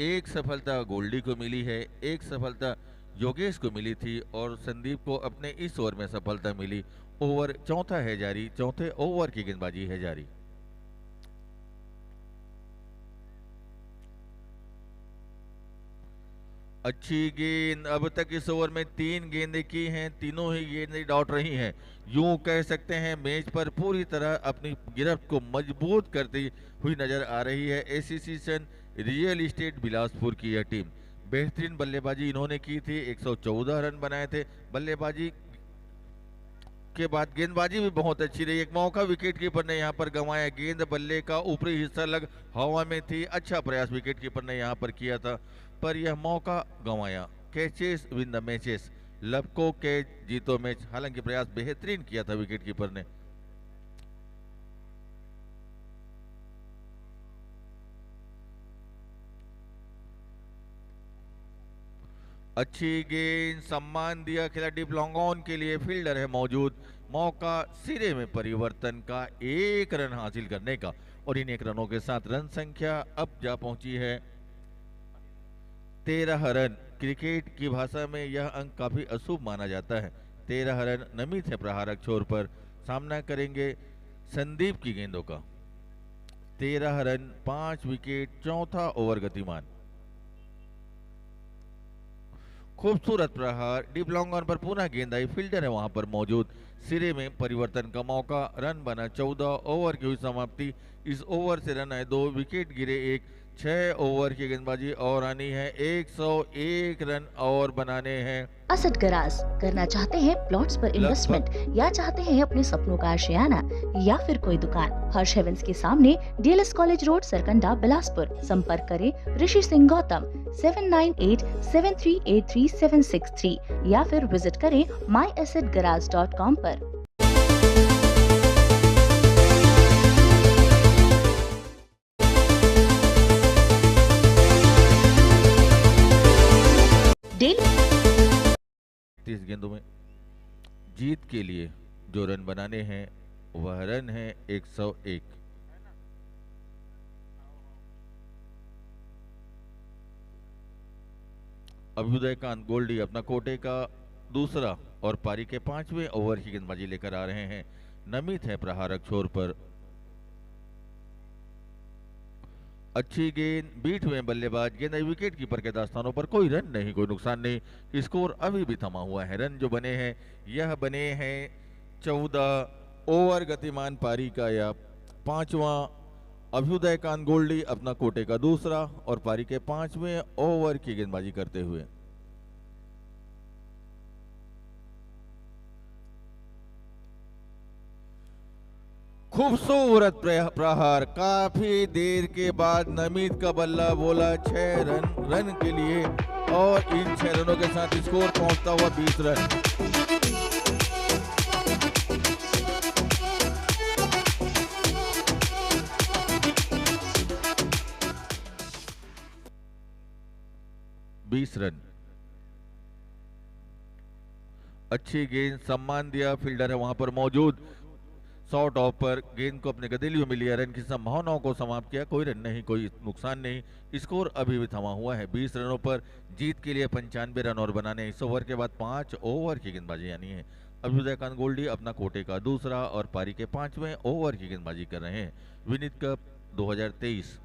1 सफलता गोल्डी को मिली है, 1 सफलता योगेश को मिली थी और संदीप को अपने इस ओवर में सफलता मिली। ओवर चौथा है जारी, चौथे ओवर की गेंदबाजी है जारी। अच्छी गेंद। अब तक इस ओवर में 3 गेंदें की हैं, तीनों ही गेंदें डॉट रही हैं। यूं कह सकते हैं मैच पर पूरी तरह अपनी गिरफ्त को मजबूत करती हुई नजर आ रही है एसोसिएशन रियल एस्टेट बिलासपुर की यह टीम। बेहतरीन बल्लेबाजी इन्होंने की थी, 114 रन बनाए थे। बल्लेबाजी के बाद गेंदबाजी भी बहुत अच्छी रही। एक मौका विकेट कीपर ने यहां पर गंवाया। गेंद बल्ले का ऊपरी हिस्सा लग हवा में थी। अच्छा प्रयास विकेट कीपर ने यहां पर किया था, पर यह मौका गंवाया। कैचेस विन द मैचेस, लपको कैच जीतो मैच। हालांकि प्रयास बेहतरीन किया था विकेट कीपर ने। अच्छी गेंद, सम्मान दिया खिलाड़ी लॉन्ग ऑन के लिए। फील्डर है मौजूद। मौका सिरे में परिवर्तन का, 1 रन हासिल करने का और इन 1 रनों के साथ रन संख्या अब जा पहुंची है 13 रन। क्रिकेट की भाषा में यह अंक काफी अशुभ माना जाता है। 13 रन नमित है प्रहारक छोर पर। सामना करेंगे संदीप की गेंदों का। 13 रन, 5 विकेट, चौथा ओवर गतिमान। खूबसूरत प्रहार, डीप लॉन्ग ऑन पर पुनः गेंद आई। फील्डर है वहां पर मौजूद। सिरे में परिवर्तन का मौका। रन बना 14। ओवर की हुई समाप्ति। इस ओवर से रन आए 2, विकेट गिरे 1। 6 ओवर की गेंदबाजी और आनी है 101 रन और बनाने हैं। असद गराज करना चाहते हैं प्लॉट्स पर इन्वेस्टमेंट या चाहते हैं अपने सपनों का आशियाना या फिर कोई दुकान? हर्ष हेवेंस के सामने DLS college road, Sarkanda, Bilaspur. संपर्क करें ऋषि सिंह गौतम 7987383763 या फिर विजिट करें myasetgarage.com पर। डेली 30 गेंदों में जीत के लिए जो रन बनाने हैं वह रन है 101। अभ्युदय कांत गोल्डी अपना कोटे का दूसरा और पारी के 5वें ओवर की गेंदबाजी लेकर आ रहे हैं। नमित है प्रहारक छोर पर। अच्छी गेंद, बीट हुए बल्लेबाज। गेंद विकेट कीपर के दास्तानों पर। कोई रन नहीं, कोई नुकसान नहीं। स्कोर अभी भी थमा हुआ है। रन जो बने हैं यह बने हैं 14। ओवर गतिमान पारी का यह 5वां। अभ्युदय कांत गोल्डी अपना कोटे का दूसरा और पारी के 5वें ओवर की गेंदबाजी करते हुए। खूबसूरत प्रहार। काफी देर के बाद नमित का बल्ला बोला 6 रन के लिए और इन 6 रनों के साथ स्कोर पहुंचता हुआ 20 रन। 20 रन। अच्छी गेंद, सम्मान दिया, फील्डर है वहां पर मौजूद, शॉर्ट ऑफ पर गेंद को अपने गदेलियों में लिया, रन की संभावनाओं को समाप्त किया, कोई रन नहीं, कोई नुकसान नहीं, स्कोर अभी भी थमा हुआ है 20 रनों पर। जीत के लिए 95 रन और बनाने, इस ओवर के बाद 5 ओवर की गेंदबाजी यानी है। अभ्युदयकांत गोल्डी अपना कोटे का दूसरा और पारी के 5वें ओवर की गेंदबाजी कर रहे हैं। विनीत कप 2023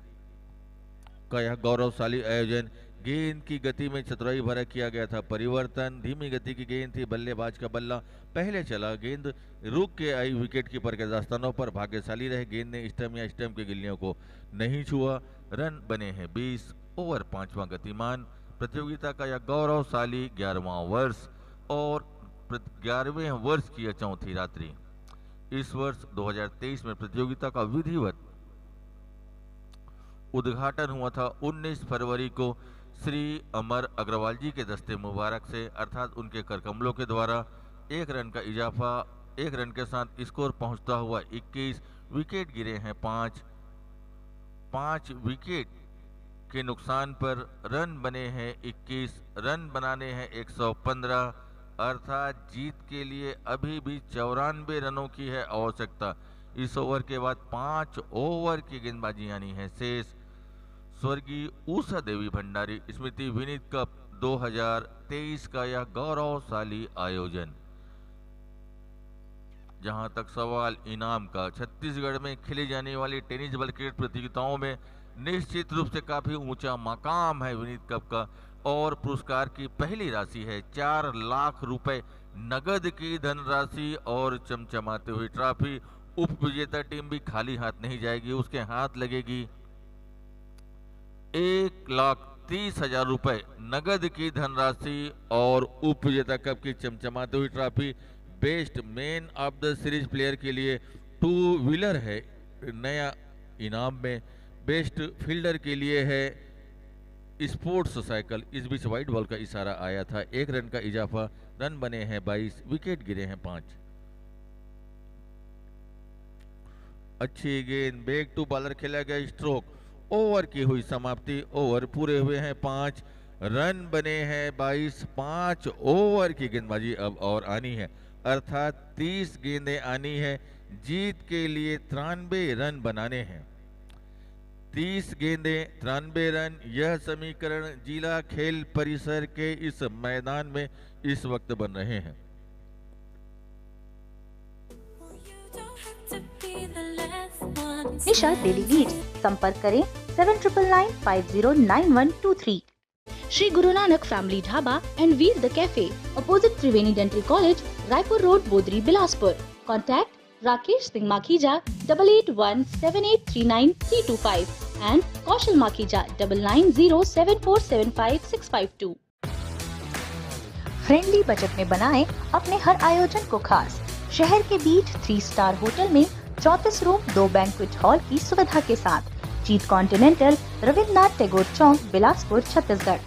का यह गौरवशाली आयोजन, गेंद की गति में चतुराई भरा किया गया था परिवर्तन, धीमी गति की गेंद थी, बल्लेबाज का बल्ला पहले चला, गेंद रुक के आई विकेट कीपर के दास्तानों पर, भाग्यशाली रहे, गेंद ने स्टंप या स्टंप के गिल्लियों को नहीं छुआ, रन बने हैं 20, ओवर 5वां गतिमान। प्रतियोगिता का यह गौरवशाली 11वां वर्ष और 11वें वर्ष की यह चौथी रात्रि। इस वर्ष 2023 में प्रतियोगिता का विधिवत उद्घाटन हुआ था 19 फरवरी को श्री अमर अग्रवाल जी के दस्ते मुबारक से, अर्थात उनके करकमलों के द्वारा 1 रन का इजाफा, 1 रन के साथ स्कोर पहुंचता हुआ 21, विकेट गिरे हैं 5 विकेट के नुकसान पर रन बने हैं 21, रन बनाने हैं 115, अर्थात जीत के लिए अभी भी 94 रनों की है आवश्यकता। इस ओवर के बाद 5 ओवर की गेंदबाजी यानी है शेष। स्वर्गीय उषा देवी भंडारी स्मृति विनीत कप 2023 का यह गौरवशाली आयोजन। जहां तक सवाल इनाम का, छत्तीसगढ़ में खेली जाने वाली टेनिस बॉल क्रिकेट प्रतियोगिताओं में निश्चित रूप से काफी ऊंचा मकाम है विनीत कप का, और पुरस्कार की पहली राशि है 4 लाख रुपए नगद की धनराशि और चमचमाते हुई ट्रॉफी। उप विजेता टीम भी खाली हाथ नहीं जाएगी, उसके हाथ लगेगी 1,30,000 रुपए नगद की धनराशि और उप विजेता कप की चमचमाती हुई trophy. Best man of the series player के लिए 2 व्हीलर है नया इनाम में। बेस्ट फील्डर के लिए है स्पोर्ट्स साइकिल। इस बीच व्हाइट बॉल का इशारा आया था, 1 रन का इजाफा, रन बने हैं 22, विकेट गिरे हैं 5। अच्छी गेंद, बैक टू बॉलर खेला गया स्ट्रोक, ओवर की हुई समाप्ति, ओवर पूरे हुए हैं 5, रन बने हैं 22। 5 ओवर की गेंदबाजी अब और आनी है, अर्थात 30 गेंदें आनी है, जीत के लिए 93 रन बनाने हैं। 30 गेंदें 93 रन, यह समीकरण जिला खेल परिसर के इस मैदान में इस वक्त बन रहे हैं। निशा डेली लीड्स, संपर्क करें 7999509123। Shri Guru Nanak family dhaba and Veer the cafe, opposite Triveni dental college, Raipur road, Bodri, Bilaspur. Contact Rakesh Singh Makhija 8817839325 and Kaushal Makhija 9907475652। Friendly budget में बनाएं अपने हर आयोजन को खास। शहर के बीच 3 स्टार होटल में 34 रूम, 2 बैंक्वेट हॉल की सुविधा के साथ। जीत कॉन्टिनेंटल, रविन्द्रनाथ टैगोर चौक, बिलासपुर, छत्तीसगढ़।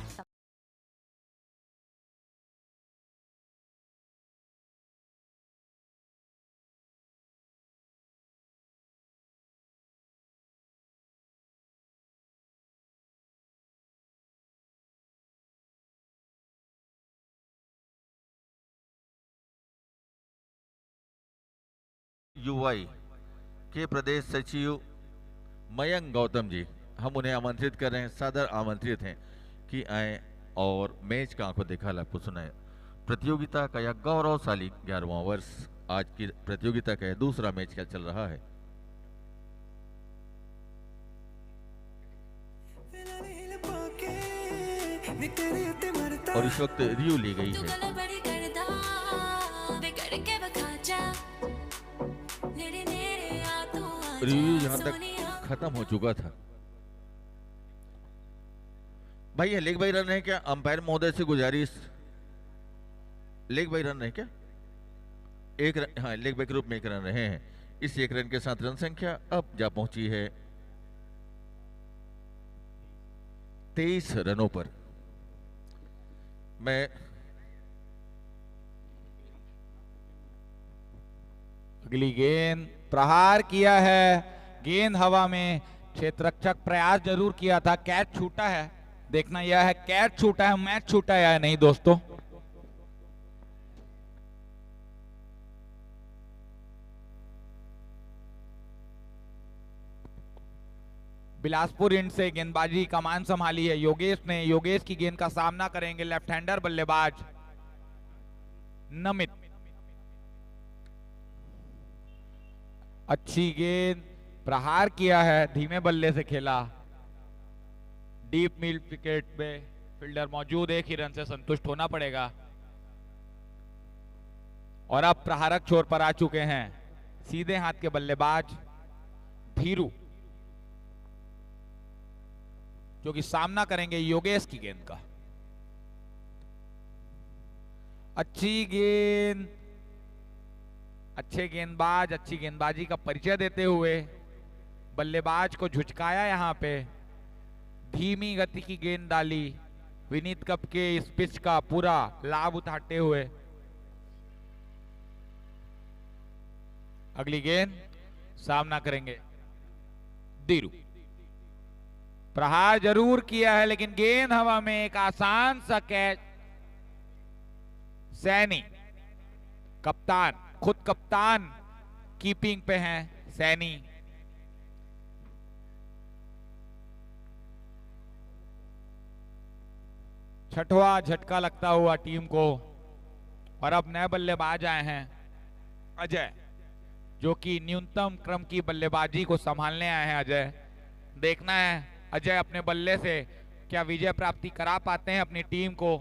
यूआई के प्रदेश सचिव मयंक गौतम जी, हम उन्हें आमंत्रित कर रहे हैं, सादर आमंत्रित हैं कि आए और मैच का आंखों देखा आपको सुनाए। प्रतियोगिता का यह गौरवशाली 11वां वर्ष, आज की प्रतियोगिता का यह दूसरा मैच क्या चल रहा है। और इस वक्त रिव्यू ली गई है। रिव्यू यहां तक खत्म हो चुका था। भाई ये लेग बाई रन है क्या? अंपायर महोदय से गुजारिश, लेग बाई रन है क्या? 1 रन, हाँ लेग बाई के रूप में 1 रन रहे हैं। इस 1 रन के साथ रन संख्या अब जा पहुंची है 23 रनों पर। मैं अगली गेंद, प्रहार किया है, गेंद हवा में, क्षेत्ररक्षक प्रयास जरूर किया था, कैच छूटा है, देखना यह है कैच छूटा है, मैच छूटा है या नहीं दोस्तों। बिलासपुर इंड से गेंदबाजी कमान संभाली है योगेश ने। योगेश की गेंद का सामना करेंगे लेफ्ट हैंडर बल्लेबाज नमित। अच्छी गेंद, प्रहार किया है, धीमे बल्ले से खेला। डीप मिड विकेट पे फील्डर मौजूद, एक ही रन से संतुष्ट होना पड़ेगा। और अब प्रहारक छोर पर आ चुके हैं सीधे हाथ के बल्लेबाज धीरू, जो कि सामना करेंगे योगेश की गेंद का। अच्छी गेंद, अच्छे गेंदबाज, अच्छी गेंदबाजी का परिचय देते हुए बल्लेबाज को झुचकाया। यहां पे धीमी गति की गेंद डाली, विनीत कप के इस पिच का पूरा लाभ उठाते हुए। अगली गेंद सामना करेंगे धीरू। प्रहार जरूर किया है लेकिन गेंद हवा में, एक आसान सा कैच। सैनी कप्तान, खुद कप्तान कीपिंग पे हैं सैनी। छठवां झटका लगता हुआ टीम को। और अब नए बल्लेबाज आए हैं अजय, जो कि न्यूनतम क्रम की बल्लेबाजी को संभालने आए हैं। अजय, देखना है अजय अपने बल्ले से क्या विजय प्राप्ति करा पाते हैं अपनी टीम को।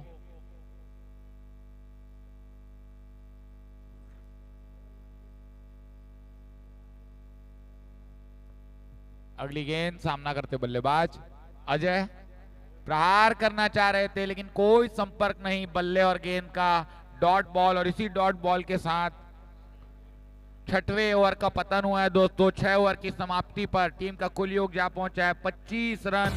अगली गेंद सामना करते बल्लेबाज अजय। प्रहार करना चाह रहे थे लेकिन कोई संपर्क नहीं बल्ले और गेंद का। डॉट बॉल, और इसी डॉट बॉल के साथ छठवें ओवर का पतन हुआ है दोस्तों। 6 ओवर की समाप्ति पर टीम का कुल योग जा पहुंचा है 25 रन।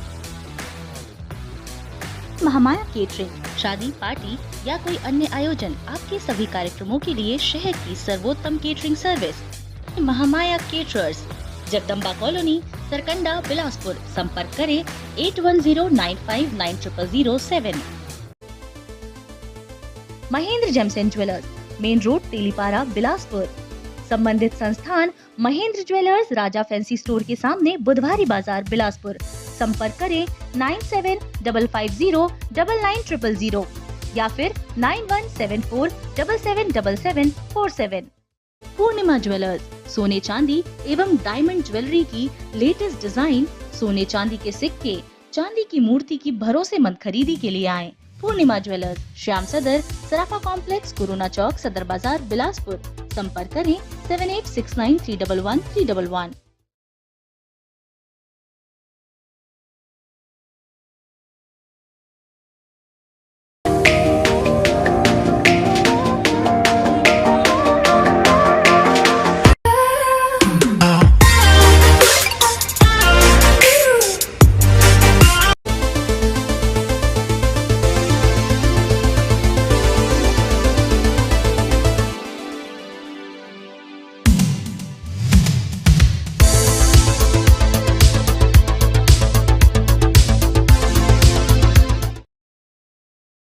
महामाया केटरिंग, शादी, पार्टी या कोई अन्य आयोजन, आपके सभी कार्यक्रमों के लिए शहर की सर्वोत्तम catering service Mahamaya caterers, Jagdamba colony, Sarkanda, Bilaspur. संपर्क करें 8109590007। Mahendra James and jewellers, main road, Telipara, Bilaspur. संबंधित संस्थान महेंद्र ज्वेलर्स, राजा फैंसी स्टोर के सामने, बुधवारी बाजार, बिलासपुर। संपर्क करें 9750990000 या फिर 9174777747। पूर्णिमा ज्वेलर्स, सोने चांदी एवं डायमंड ज्वेलरी की लेटेस्ट डिजाइन, सोने चांदी के सिक्के, चांदी की मूर्ति की भरोसेमंद खरीदी के लिए आएं। पूर्णिमा ज्वेलर्स, श्याम सदर, सराफा कॉम्प्लेक्स, कोरोना चौक, सदर बाजार, बिलासपुर। संपर्क करें 7869311311।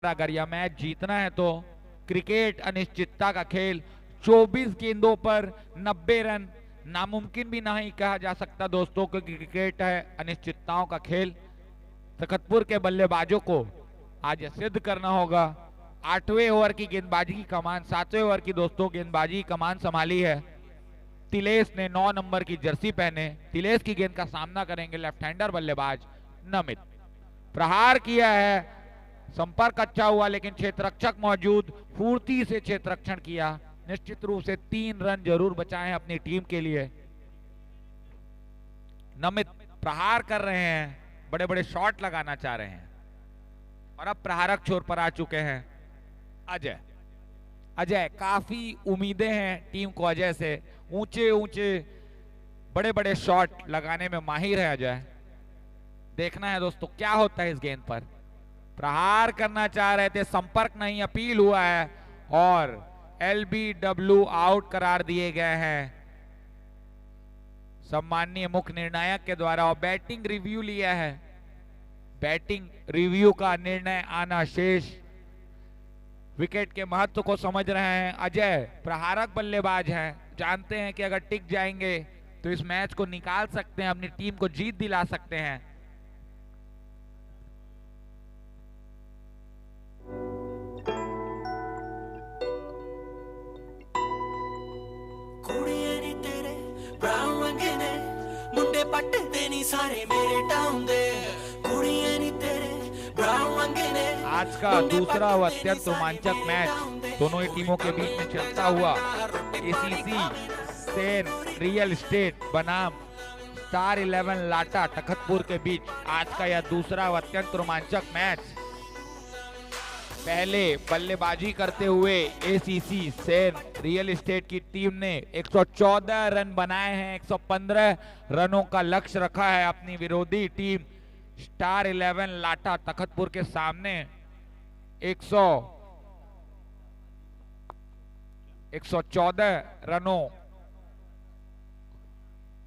अगर यह मैच जीतना है तो क्रिकेट अनिश्चितता का खेल, 24 गेंदों पर 90 रन नामुमकिन भी नहीं कहा जा सकता दोस्तों, क्योंकि क्रिकेट है अनिश्चितताओं का खेल। तखतपुर के बल्लेबाजों को आज सिद्ध करना होगा। 8वें ओवर की गेंदबाजी की कमान, 7वें ओवर की दोस्तों गेंदबाजी की कमान संभाली है तिलेश ने, 9 नंबर की जर्सी पहने। तिलेश की गेंद का सामना करेंगे लेफ्ट हैंडर बल्लेबाज नमित। प्रहार किया है, संपर्क अच्छा हुआ लेकिन क्षेत्ररक्षक मौजूद, फुर्ती से क्षेत्ररक्षण किया। निश्चित रूप से 3 रन जरूर बचाए हैं अपनी टीम के लिए। नमित प्रहार कर रहे हैं, बड़े बड़े शॉट लगाना चाह रहे हैं। और अब प्रहारक छोर पर आ चुके हैं अजय। अजय, काफी उम्मीदें हैं टीम को अजय से। ऊंचे ऊंचे बड़े बड़े शॉट लगाने में माहिर है अजय। देखना है दोस्तों क्या होता है इस गेंद पर। प्रहार करना चाह रहे थे, संपर्क नहीं, अपील हुआ है और LBW आउट करार दिए गए हैं सम्माननीय मुख्य निर्णायक के द्वारा। और बैटिंग रिव्यू लिया है बैटिंग रिव्यू का निर्णय आना शेष। विकेट के महत्व को समझ रहे हैं अजय, प्रहारक बल्लेबाज हैं, जानते हैं कि अगर टिक जाएंगे तो इस मैच को निकाल सकते हैं, अपनी टीम को जीत दिला सकते हैं। मुंडे पट्टे ते नहीं सारे मेरे टाउन दे, कुड़ियां नहीं तेरे ब्राउन रंगे ने। आज का दूसरा व अत्यंत रोमांचक मैच दोनों ही टीमों के बीच में चलता हुआ एसीसी सेन रियल एस्टेट बनाम स्टार 11 लाटा तखतपुर के बीच आज का यह दूसरा व अत्यंत रोमांचक मैच। पहले बल्लेबाजी करते हुए एसीसी सेन रियल एस्टेट की टीम ने 114 रन बनाए हैं। 115 रनों का लक्ष्य रखा है अपनी विरोधी टीम स्टार 11 लाटा तखतपुर के सामने 114 रनों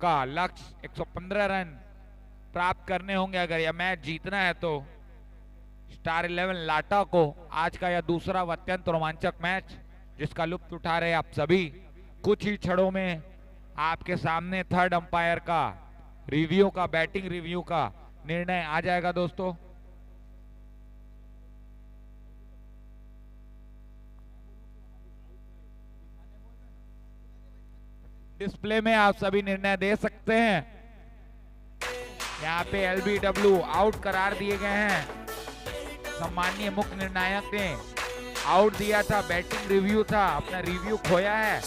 का लक्ष्य। 115 रन प्राप्त करने होंगे अगर यह मैच जीतना है तो स्टार 11 लाटा को। आज का यह दूसरा व अत्यंत रोमांचक मैच जिसका लुत्फ उठा रहे आप सभी। कुछ ही क्षणों में आपके सामने थर्ड अंपायर का रिव्यू का, बैटिंग रिव्यू का निर्णय आ जाएगा दोस्तों। डिस्प्ले में आप सभी निर्णय दे सकते हैं। यहाँ पे एलबीडब्ल्यू आउट करार दिए गए हैं। सम्मानीय मुख्य निर्णायक ने आउट दिया था, बैटिंग रिव्यू था, अपना रिव्यू खोया है।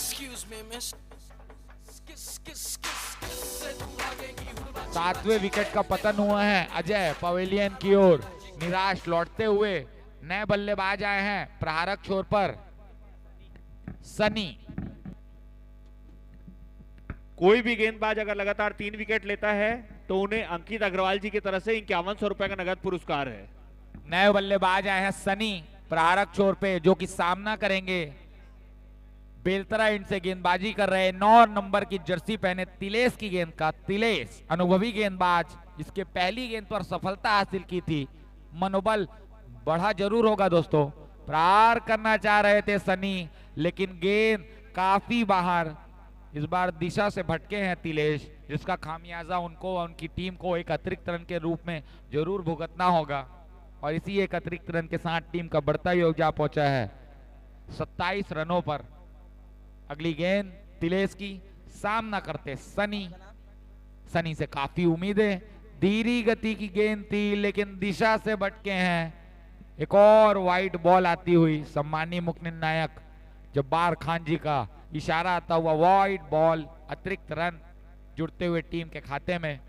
सातवें विकेट का पतन हुआ है। अजय पवेलियन की ओर निराश लौटते हुए नए बल्लेबाज आए हैं प्रहारक छोर पर सनी। कोई भी गेंदबाज अगर लगातार 3 विकेट लेता है तो उन्हें अंकित अग्रवाल जी की तरफ से 5100 रुपए का नगद पुरस्कार है। नए बल्लेबाज आए हैं सनी प्रहारक छोर पे, जो कि सामना करेंगे बेलतरा इंड से गेंदबाजी कर रहे 9 नंबर की जर्सी पहने तिलेश की गेंद का। तिलेश अनुभवी गेंदबाज, इसके पहली गेंद पर सफलता हासिल की थी। मनोबल बढ़ा जरूर होगा दोस्तों। प्रहार करना चाह रहे थे सनी, लेकिन गेंद काफी बाहर। इस बार दिशा से भटके हैं तिलेश, जिसका खामियाजा उनको और उनकी टीम को एक अतिरिक्त रन के रूप में जरूर भुगतना होगा। और इसी एक अतिरिक्त रन के साथ टीम का बढ़ता योग जा पहुंचा है 27 रनों पर। अगली गेंद तिलेश की, सामना करते सनी। सनी से काफी उम्मीदें, धीरी गति की गेंद थी लेकिन दिशा से भटके हैं। एक और वाइड बॉल आती हुई, सम्मानीय मुख्य निर्णायक जब्बार खान जी का इशारा आता हुआ वाइड बॉल, अतिरिक्त रन जुड़ते हुए टीम के खाते में।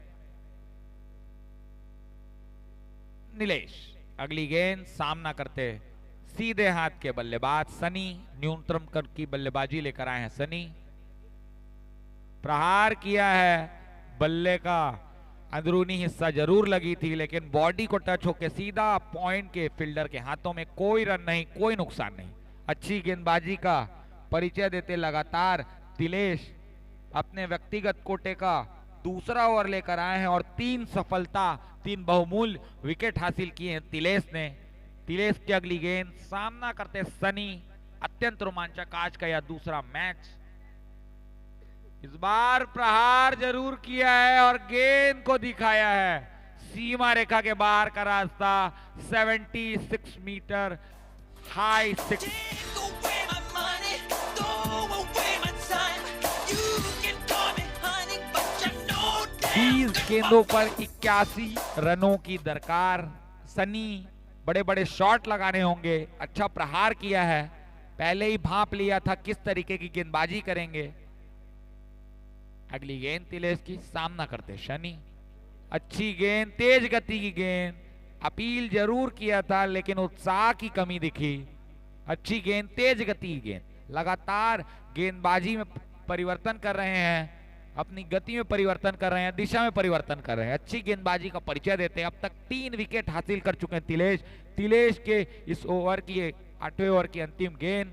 नीलेश अगली गेंद, सामना करते सीधे हाथ के बल्लेबाज सनी। न्यूनतम कर की बल्लेबाजी लेकर आए हैं सनी। प्रहार किया है, बल्ले का अंदरूनी हिस्सा जरूर लगी थी लेकिन बॉडी को टच होकर सीधा पॉइंट के फील्डर के हाथों में। कोई रन नहीं, कोई नुकसान नहीं। अच्छी गेंदबाजी का परिचय देते लगातार तिलेश अपने व्यक्तिगत कोटे का दूसरा ओवर लेकर आए हैं और 3 सफलता, 3 बहुमूल्य विकेट हासिल किए हैं तिलेश ने। तिलेश की अगली गेंद, सामना करते सनी। अत्यंत रोमांचक आज का यह दूसरा मैच। इस बार प्रहार जरूर किया है और गेंद को दिखाया है सीमा रेखा के बाहर का रास्ता। 76 मीटर हाई 6। 20 गेंदों पर 81 रनों की दरकार। सनी बड़े बड़े शॉट लगाने होंगे। अच्छा प्रहार किया है, पहले ही भांप लिया था किस तरीके की गेंदबाजी करेंगे। अगली गेंद तिलेश की, सामना करते शनि। अच्छी गेंद, तेज गति की गेंद, अपील जरूर किया था लेकिन उत्साह की कमी दिखी। अच्छी गेंद, तेज गति की गेंद। लगातार गेंदबाजी में परिवर्तन कर रहे हैं, अपनी गति में परिवर्तन कर रहे हैं, दिशा में परिवर्तन कर रहे हैं। अच्छी गेंदबाजी का परिचय देते हैं। अब तक 3 विकेट हासिल कर चुके हैं तिलेश। तिलेश के इस ओवर की 8वें ओवर की अंतिम गेंद,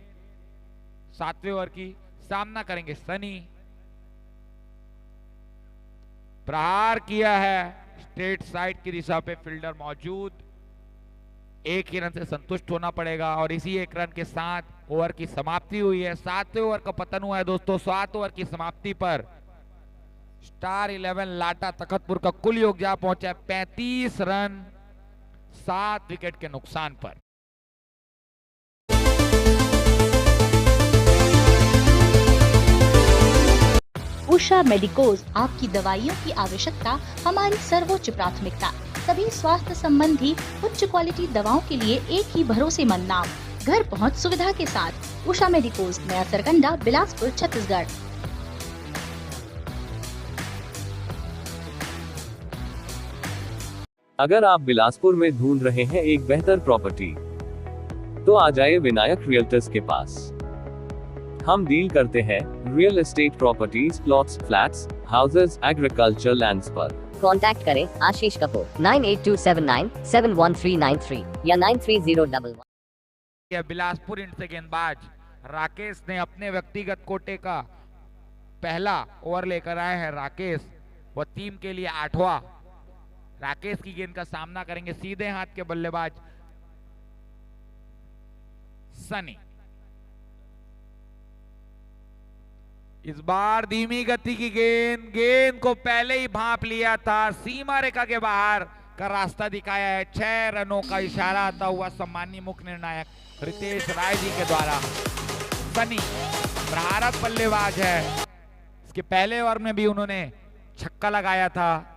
7वें ओवर की, सामना करेंगे सनी। प्रहार किया है, स्ट्रेट साइड की दिशा पे फील्डर मौजूद, एक ही रन से संतुष्ट होना पड़ेगा और इसी एक रन के साथ ओवर की समाप्ति हुई है। 7वें ओवर का पतन हुआ है दोस्तों। 7 ओवर की समाप्ति पर स्टार 11 लाटा तखतपुर का कुल योग जा पहुंचा है 35 रन 7 विकेट के नुकसान पर। उषा मेडिकोज, आपकी दवाइयों की आवश्यकता हमारी सर्वोच्च प्राथमिकता। सभी स्वास्थ्य संबंधी उच्च क्वालिटी दवाओं के लिए एक ही भरोसेमंद नाम, घर पहुंच सुविधा के साथ। उषा मेडिकोज, नया सरकंडा, बिलासपुर, छत्तीसगढ़। अगर आप बिलासपुर में ढूंढ रहे हैं एक बेहतर प्रॉपर्टी, तो आ जाइए विनायक रियल्टर्स के पास। हम डील करते हैं real estate properties, plots, flats, houses, agriculture lands पर। कांटेक्ट करें आशीष कपूर 9827971393 या 93011। यह बिलासपुर इंड से गेंदबाज राकेश ने अपने व्यक्तिगत कोटे का पहला ओवर लेकर आए हैं। राकेश वह टीम के लिए 8वां। राकेश की गेंद का सामना करेंगे सीधे हाथ के बल्लेबाज सनी। इस बार धीमी गति की गेंद को पहले ही भांप लिया था, सीमा रेखा के बाहर का रास्ता दिखाया है। 6 रनों का इशारा आता हुआ सम्माननीय मुख्य निर्णायक रितेश राय जी के द्वारा। सनी प्रहारक बल्लेबाज है, इसके पहले ओवर में भी उन्होंने छक्का लगाया था।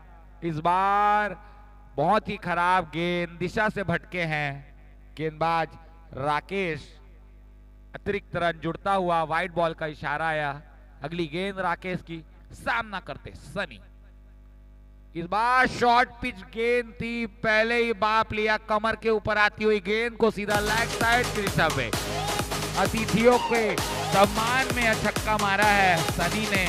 इस बार बहुत ही खराब गेंद, दिशा से भटके हैं गेंदबाज राकेश। अतिरिक्त रन जुड़ता हुआ वाइड बॉल का इशारा आया। अगली गेंद राकेश की, सामना करते सनी। इस बार शॉर्ट पिच गेंद थी, पहले ही बाप लिया। कमर के ऊपर आती हुई गेंद को सीधा लेग साइड की दिशा में अतिथियों के सम्मान में छक्का मारा है सनी ने।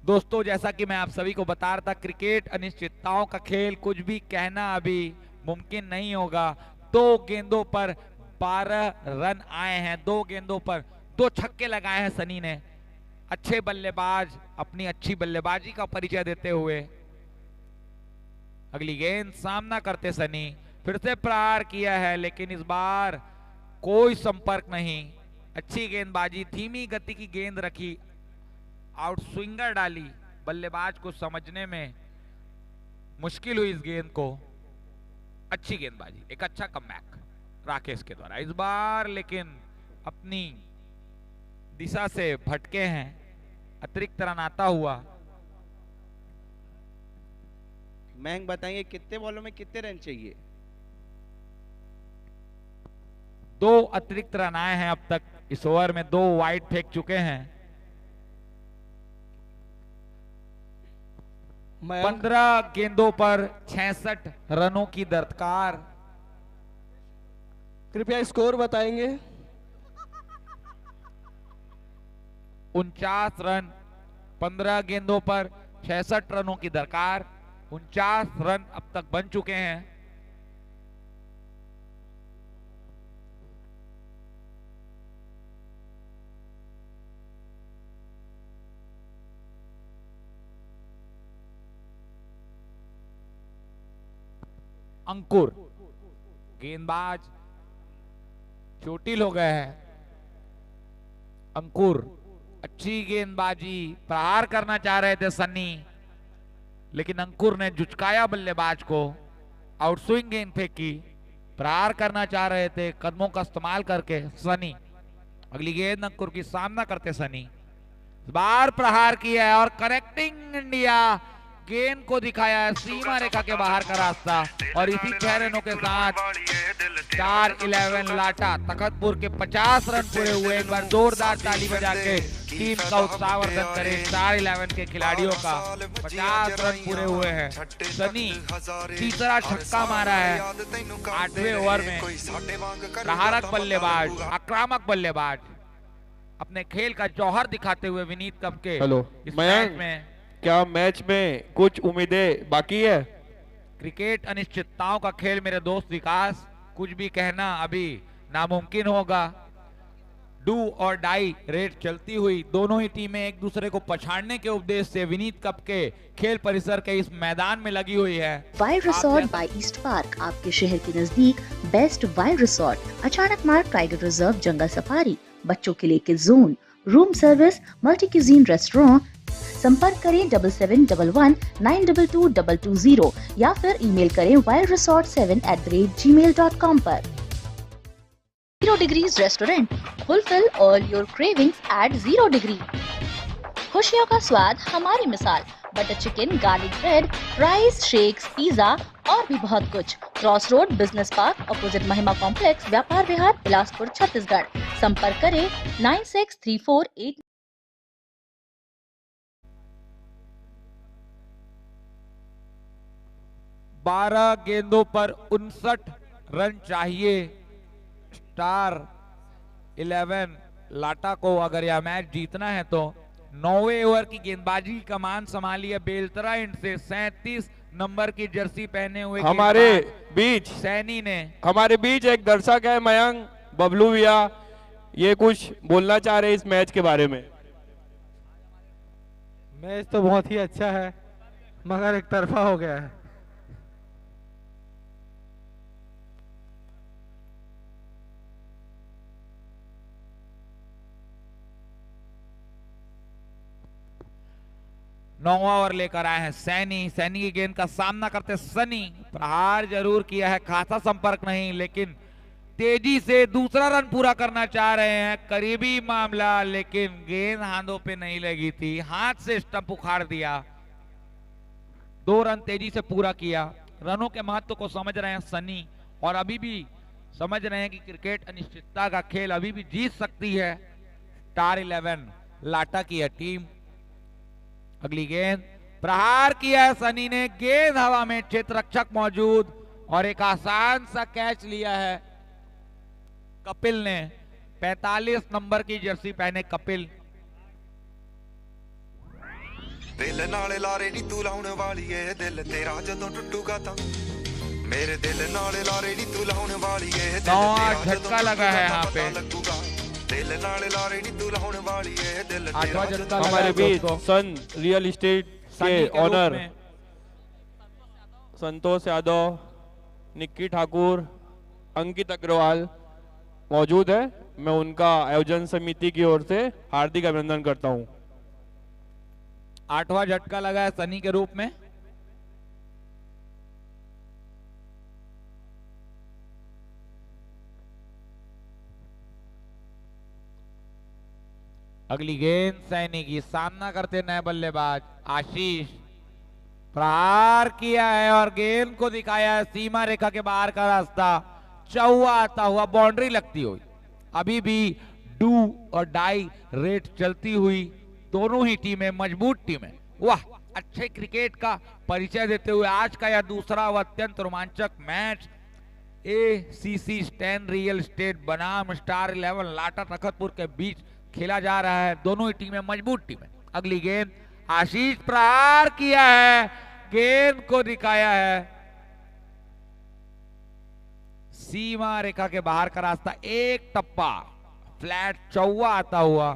दोस्तों, जैसा कि मैं आप सभी को बता रहा था, क्रिकेट अनिश्चितताओं का खेल, कुछ भी कहना अभी मुमकिन नहीं होगा। 2 गेंदों पर 12 रन आए हैं। 2 गेंदों पर 2 छक्के लगाए हैं सनी ने। अच्छे बल्लेबाज अपनी अच्छी बल्लेबाजी का परिचय देते हुए। अगली गेंद, सामना करते सनी। फिर से प्रहार किया है, लेकिन इस बार कोई संपर्क नहीं। अच्छी गेंदबाजी, धीमी गति की गेंद रखी, आउट स्विंगर डाली। बल्लेबाज को समझने में मुश्किल हुई इस गेंद को। अच्छी गेंदबाजी, एक अच्छा कमबैक राकेश के द्वारा। इस बार लेकिन अपनी दिशा से भटके हैं। अतिरिक्त रन आता हुआ। महंग बताएंगे कितने बॉलों में कितने रन चाहिए? 2 अतिरिक्त रन आए हैं अब तक। इस ओवर में 2 वाइड फेंक चुके हैं। 15 गेंदों पर 66 रनों की दरकार। कृपया स्कोर बताएंगे। 49 रन, 15 गेंदों पर 66 रनों की दरकार। 49 रन अब तक बन चुके हैं। अंकुर गेंदबाज चोटिल हो गए हैं। अंकुर अच्छी गेंदबाजी, प्रहार करना चाह रहे थे सन्नी, लेकिन अंकुर ने झुचकाया बल्लेबाज को। आउटस्विंग गेंद फेंकी, प्रहार करना चाह रहे थे कदमों का इस्तेमाल करके सनी। अगली गेंद अंकुर की, सामना करते सनी। इस बार प्रहार किया है और कनेक्टिंग इंडिया गेंद को दिखाया है सीमा रेखा के बाहर का रास्ता। और इसी 6 रनों के साथ स्टार 11 लाटा तखतपुर के 50 रन पूरे हुए। एक बार जोरदार ताली बजा के टीम का उत्साहवर्धन करें। स्टार 11 के खिलाड़ियों का 50 रन पूरे हुए हैं। सनी तीसरा छक्का मारा है 8वें ओवर में। प्रहारक बल्लेबाज, आक्रामक बल्लेबाज, अपने खेल का जौहर दिखाते हुए विनीत कप के इस मैच में। क्या मैच में कुछ उम्मीदें बाकी है? क्रिकेट अनिश्चितताओं का खेल मेरे दोस्त विकास, कुछ भी कहना अभी नामुमकिन होगा। डू और डाई रेट चलती हुई। दोनों ही टीमें एक दूसरे को पछाड़ने के उद्देश्य से विनीत कप के खेल परिसर के इस मैदान में लगी हुई है। Wild Resort by East Park, आपके शहर के नजदीक बेस्ट वाइल्ड रिसोर्ट। अचानक मार्ग टाइगर रिजर्व, जंगल सफारी, बच्चों के लिए kids zone, room service, multi cuisine restaurant. संपर्क करें 7711922220 या फिर ईमेल करें wildresort7@gmail.com पर। 0 degrees restaurant, fulfil all your cravings at 0 degree. खुशियों का स्वाद हमारी मिसाल, butter chicken, garlic bread, rice, shakes, pizza और भी बहुत कुछ। Cross road business park, opposite Mahima complex, Vyapar Vihar, Bilaspur, Chhattisgarh. संपर्क करें 9634 12 गेंदों पर 59 रन चाहिए स्टार 11 लाटा को अगर यह मैच जीतना है तो। 9वें ओवर की गेंदबाजी की कमान संभाली है बेलतरा इंड से 37 नंबर की जर्सी पहने हुए हमारे बीच सैनी ने। हमारे बीच एक दर्शक है मयंक बबलू भैया, ये कुछ बोलना चाह रहे हैं इस मैच के बारे में। मैच तो बहुत ही अच्छा है मगर एक तरफा हो गया है। नौवां ओवर लेकर आए हैं सैनी। सैनी की गेंद का सामना करते सनी, प्रहार जरूर किया है, खासा संपर्क नहीं, लेकिन तेजी से दूसरा रन पूरा करना चाह रहे हैं। करीबी मामला, लेकिन गेंद हाथों पे नहीं लगी थी, हाथ से स्टंप उखाड़ दिया। 2 रन तेजी से पूरा किया। रनों के महत्व को समझ रहे हैं सनी और अभी भी समझ रहे हैं कि क्रिकेट अनिश्चितता का खेल, अभी भी जीत सकती है स्टार 11 लाटा की है टीम। अगली गेंद प्रहार किया है सनी ने, गेंद हवा में, क्षेत्र रक्षक मौजूद और एक आसान सा कैच लिया है कपिल ने। 45 नंबर की जर्सी पहने कपिल। दिल नाले लारे नी तू लाउन वाली है, दिल तेरा जदों टुटूगा तां मेरे दिल नाले लारे नी तू लाउन वाली है, दिल तेरा झटका लगा है यहाँ पे। दिल नाले लारे नी तू लाउन वाली है, दिल तेरा झटका लगा। हमारे बीच सन रियल एस्टेट के ऑनर संतोष यादव, निक्की ठाकुर, अंकित अग्रवाल मौजूद है। मैं उनका आयोजन समिति की ओर से हार्दिक अभिनंदन करता हूं। 8वां झटका लगा है सनी के रूप में। अगली गेंद सैनी की, सामना करते नए बल्लेबाज आशीष, प्रहार किया है और गेंद को दिखाया है सीमा रेखा के बाहर का रास्ता। चौवा आता हुआ, बाउंड्री लगती हुई। अभी भी डू और डाई रेट चलती हुई। दोनों ही टीमें मजबूत टीमें। वाह, अच्छे क्रिकेट का परिचय देते हुए आज का यह दूसरा व अत्यंत रोमांचक match ACC stand real estate बनाम स्टार 11 लाटा तखतपुर के बीच खेला जा रहा है। दोनों ही टीमें मजबूत टीमें। अगली गेंद आशीष, प्रहार किया है, गेंद को दिखाया है सीमा रेखा के बाहर का रास्ता। एक टप्पा फ्लैट चौवा आता हुआ,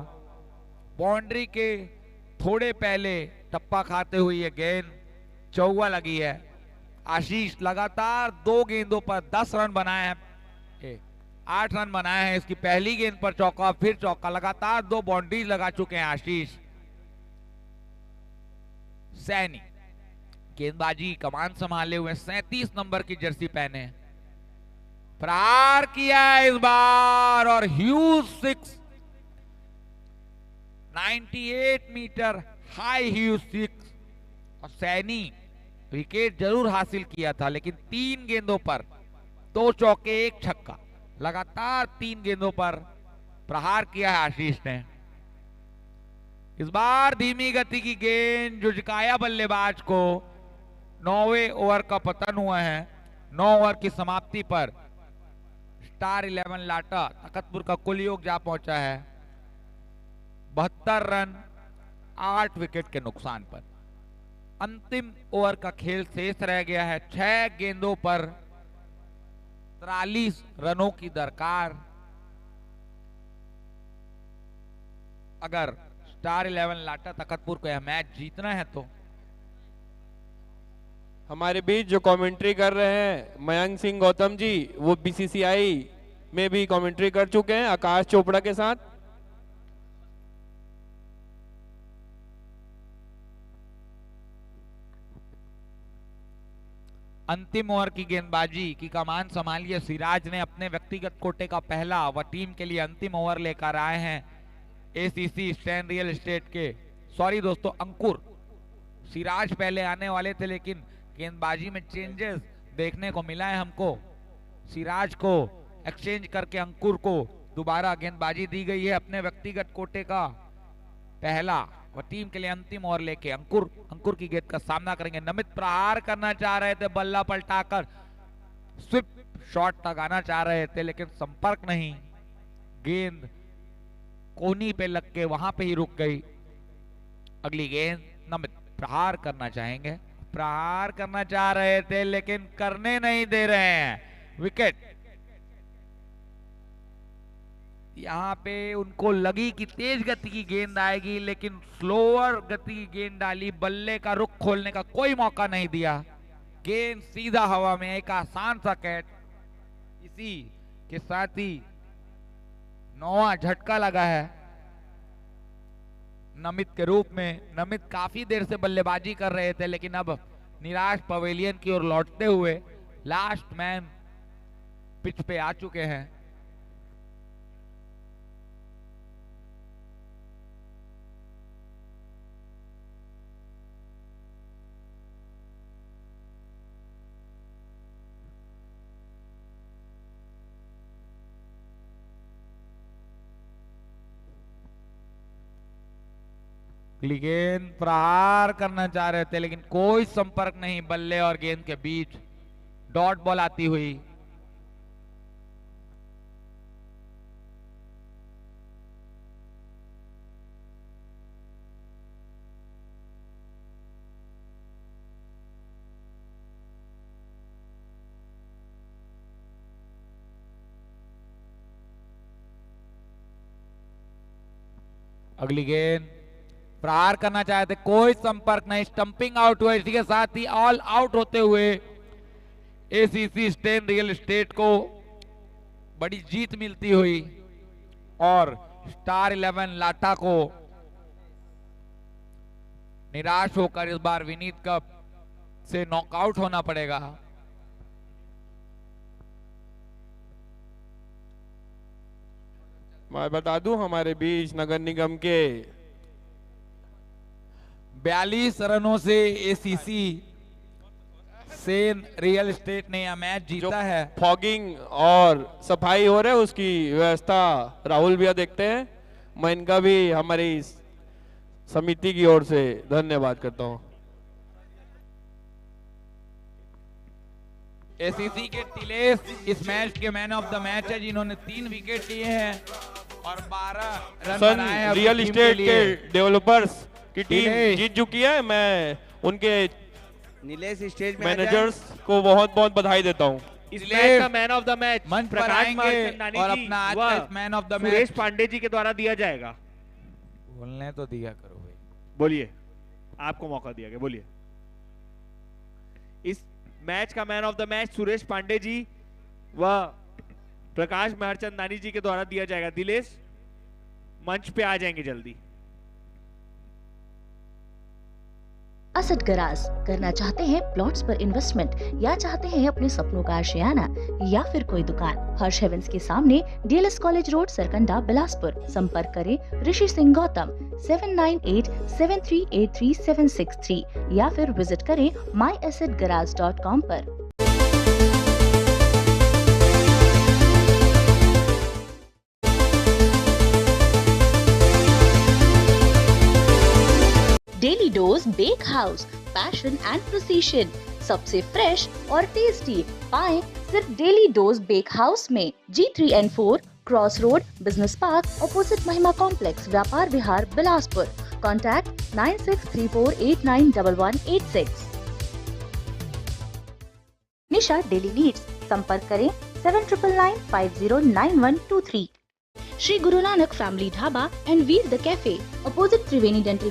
बाउंड्री के थोड़े पहले टप्पा खाते हुए ये गेंद चौवा लगी है। आशीष लगातार 2 गेंदों पर 10 रन बनाए हैं, 8 रन बनाए हैं। इसकी पहली गेंद पर चौका, फिर चौका, लगातार 2 बाउंड्रीज लगा चुके हैं आशीष। सैनी गेंदबाजी कमान संभाले हुए 37 नंबर की जर्सी पहने, प्रहार किया इस बार और ह्यूज 6, 98 मीटर हाई ह्यूज 6। और सैनी विकेट जरूर हासिल किया था, लेकिन 3 गेंदों पर 2 चौके 1 छक्का, लगातार 3 गेंदों पर प्रहार किया है आशीष ने। इस बार धीमी गति की गेंद झुझकाया बल्लेबाज को। 9वें ओवर का पतन हुआ है। 9 ओवर की समाप्ति पर स्टार 11 लाटा तखतपुर का कुल योग जा पहुंचा है 72 रन 8 विकेट के नुकसान पर। अंतिम ओवर का खेल शेष रह गया है। 6 गेंदों पर 43 रनों की दरकार। अगर स्टार 11 लाटा तखतपुर को यह मैच जीतना है तो हमारे बीच जो कमेंट्री कर रहे हैं मयंक सिंह गौतम जी, वो बीसीसीआई में भी कमेंट्री कर चुके हैं आकाश चोपड़ा के साथ। अंतिम ओवर की गेंदबाजी की कमान संभालिए सिराज ने अपने व्यक्तिगत कोटे का पहला व टीम के लिए अंतिम ओवर लेकर आए हैं एसीसी स्टैन रियल एस्टेट के, सॉरी दोस्तों अंकुर। सिराज पहले आने वाले थे लेकिन गेंदबाजी में चेंजेस देखने को मिला है हमको। सिराज को एक्सचेंज करके अंकुर को दोबारा गेंदबाजी दी गई है अपने व्यक्तिगत कोटे का पहला और टीम के लिए अंतिम ओवर लेके अंकुर की गेंद का सामना करेंगे। नमित प्रहार करना चाह रहे थे, बल्ला पलटाकर स्विप शॉट लगाना चाह रहे थे लेकिन संपर्क नहीं, गेंद कोनी पे लग के वहां पे ही रुक गई। अगली गेंद नमित प्रहार करना चाहेंगे, प्रहार करना चाह रहे थे लेकिन करने नहीं दे रहे हैं। विकेट यहां पे उनको लगी कि तेज गति की गेंद आएगी लेकिन स्लोअर गति की गेंद डाली, बल्ले का रुख खोलने का कोई मौका नहीं दिया, गेंद सीधा हवा में, एक आसान सा कैच। इसी के साथ ही 9वां झटका लगा है नमित के रूप में। नमित काफी देर से बल्लेबाजी कर रहे थे लेकिन अब निराश पवेलियन की ओर लौटते हुए लास्ट मैन पिच पे आ चुके हैं। गेंद प्रहार करना चाह रहे थे लेकिन कोई संपर्क नहीं बल्ले और गेंद के बीच, डॉट बॉल आती हुई। अगली गेंद प्रहार करना चाहे थे, कोई संपर्क नहीं, स्टंपिंग आउट हुआ। इसी के साथ ही ऑल आउट होते हुए एसीसी स्टैन रियल एस्टेट को बड़ी जीत मिलती हुई और स्टार 11 लाटा को निराश होकर इस बार विनीत कप से नॉकआउट होना पड़ेगा। मैं बता दूं हमारे बीच नगर निगम के 42 रनों से एसीसी सेन रियल एस्टेट ने यह मैच जीता है। फॉगिंग और सफाई हो रहे उसकी व्यवस्था राहुल भैया देखते हैं। मैं इनका भी हमारी समिति की ओर से धन्यवाद करता हूं। एसीसी के टिलेस इस मैच के मैन ऑफ द मैच है जिन्होंने 3 विकेट लिए हैं और 12 रन बनाए हैं। रियल एस्टेट के डेवलपर्स की टीम जीत चुकी है। मैं उनके नीलेश स्टेज में मैनेजर्स को बहुत बहुत बधाई देता हूं। इस मैच का मैन ऑफ द मैच मंच पर आएंगे और अपना आज का man of the match Suresh Pande ji के द्वारा दिया जाएगा। बोलने तो दिया करो भाई। बोलिए, आपको मौका दिया गया, बोलिए। इस मैच का man of the match Suresh Pande ji व प्रकाश महरचंदानी जी के द्वारा दिया जाएगा। दिलेश मंच पे आ जाएंगे जल्दी। असद गराज करना चाहते हैं प्लॉट्स पर इन्वेस्टमेंट या चाहते हैं अपने सपनों का आशियाना या फिर कोई दुकान? हर्ष हेवेंस के सामने DLS college road, Sarkanda, Bilaspur. संपर्क करें ऋषि सिंह गौतम 7987383763 या फिर विजिट करें myasetgarage.com पर। Daily Dose Bake House, passion and precision, सबसे फ्रेश और टेस्टी पाएं सिर्फ डेली डोज बेक हाउस में। G3N4 cross road, business park, opposite Mahima complex, Vyapar Vihar, Bilaspur. Contact 9634891186। Nisha daily needs, संपर्क करें 7999509123। Shri Guru Nanak family dhaba and Veer the cafe, opposite Triveni dental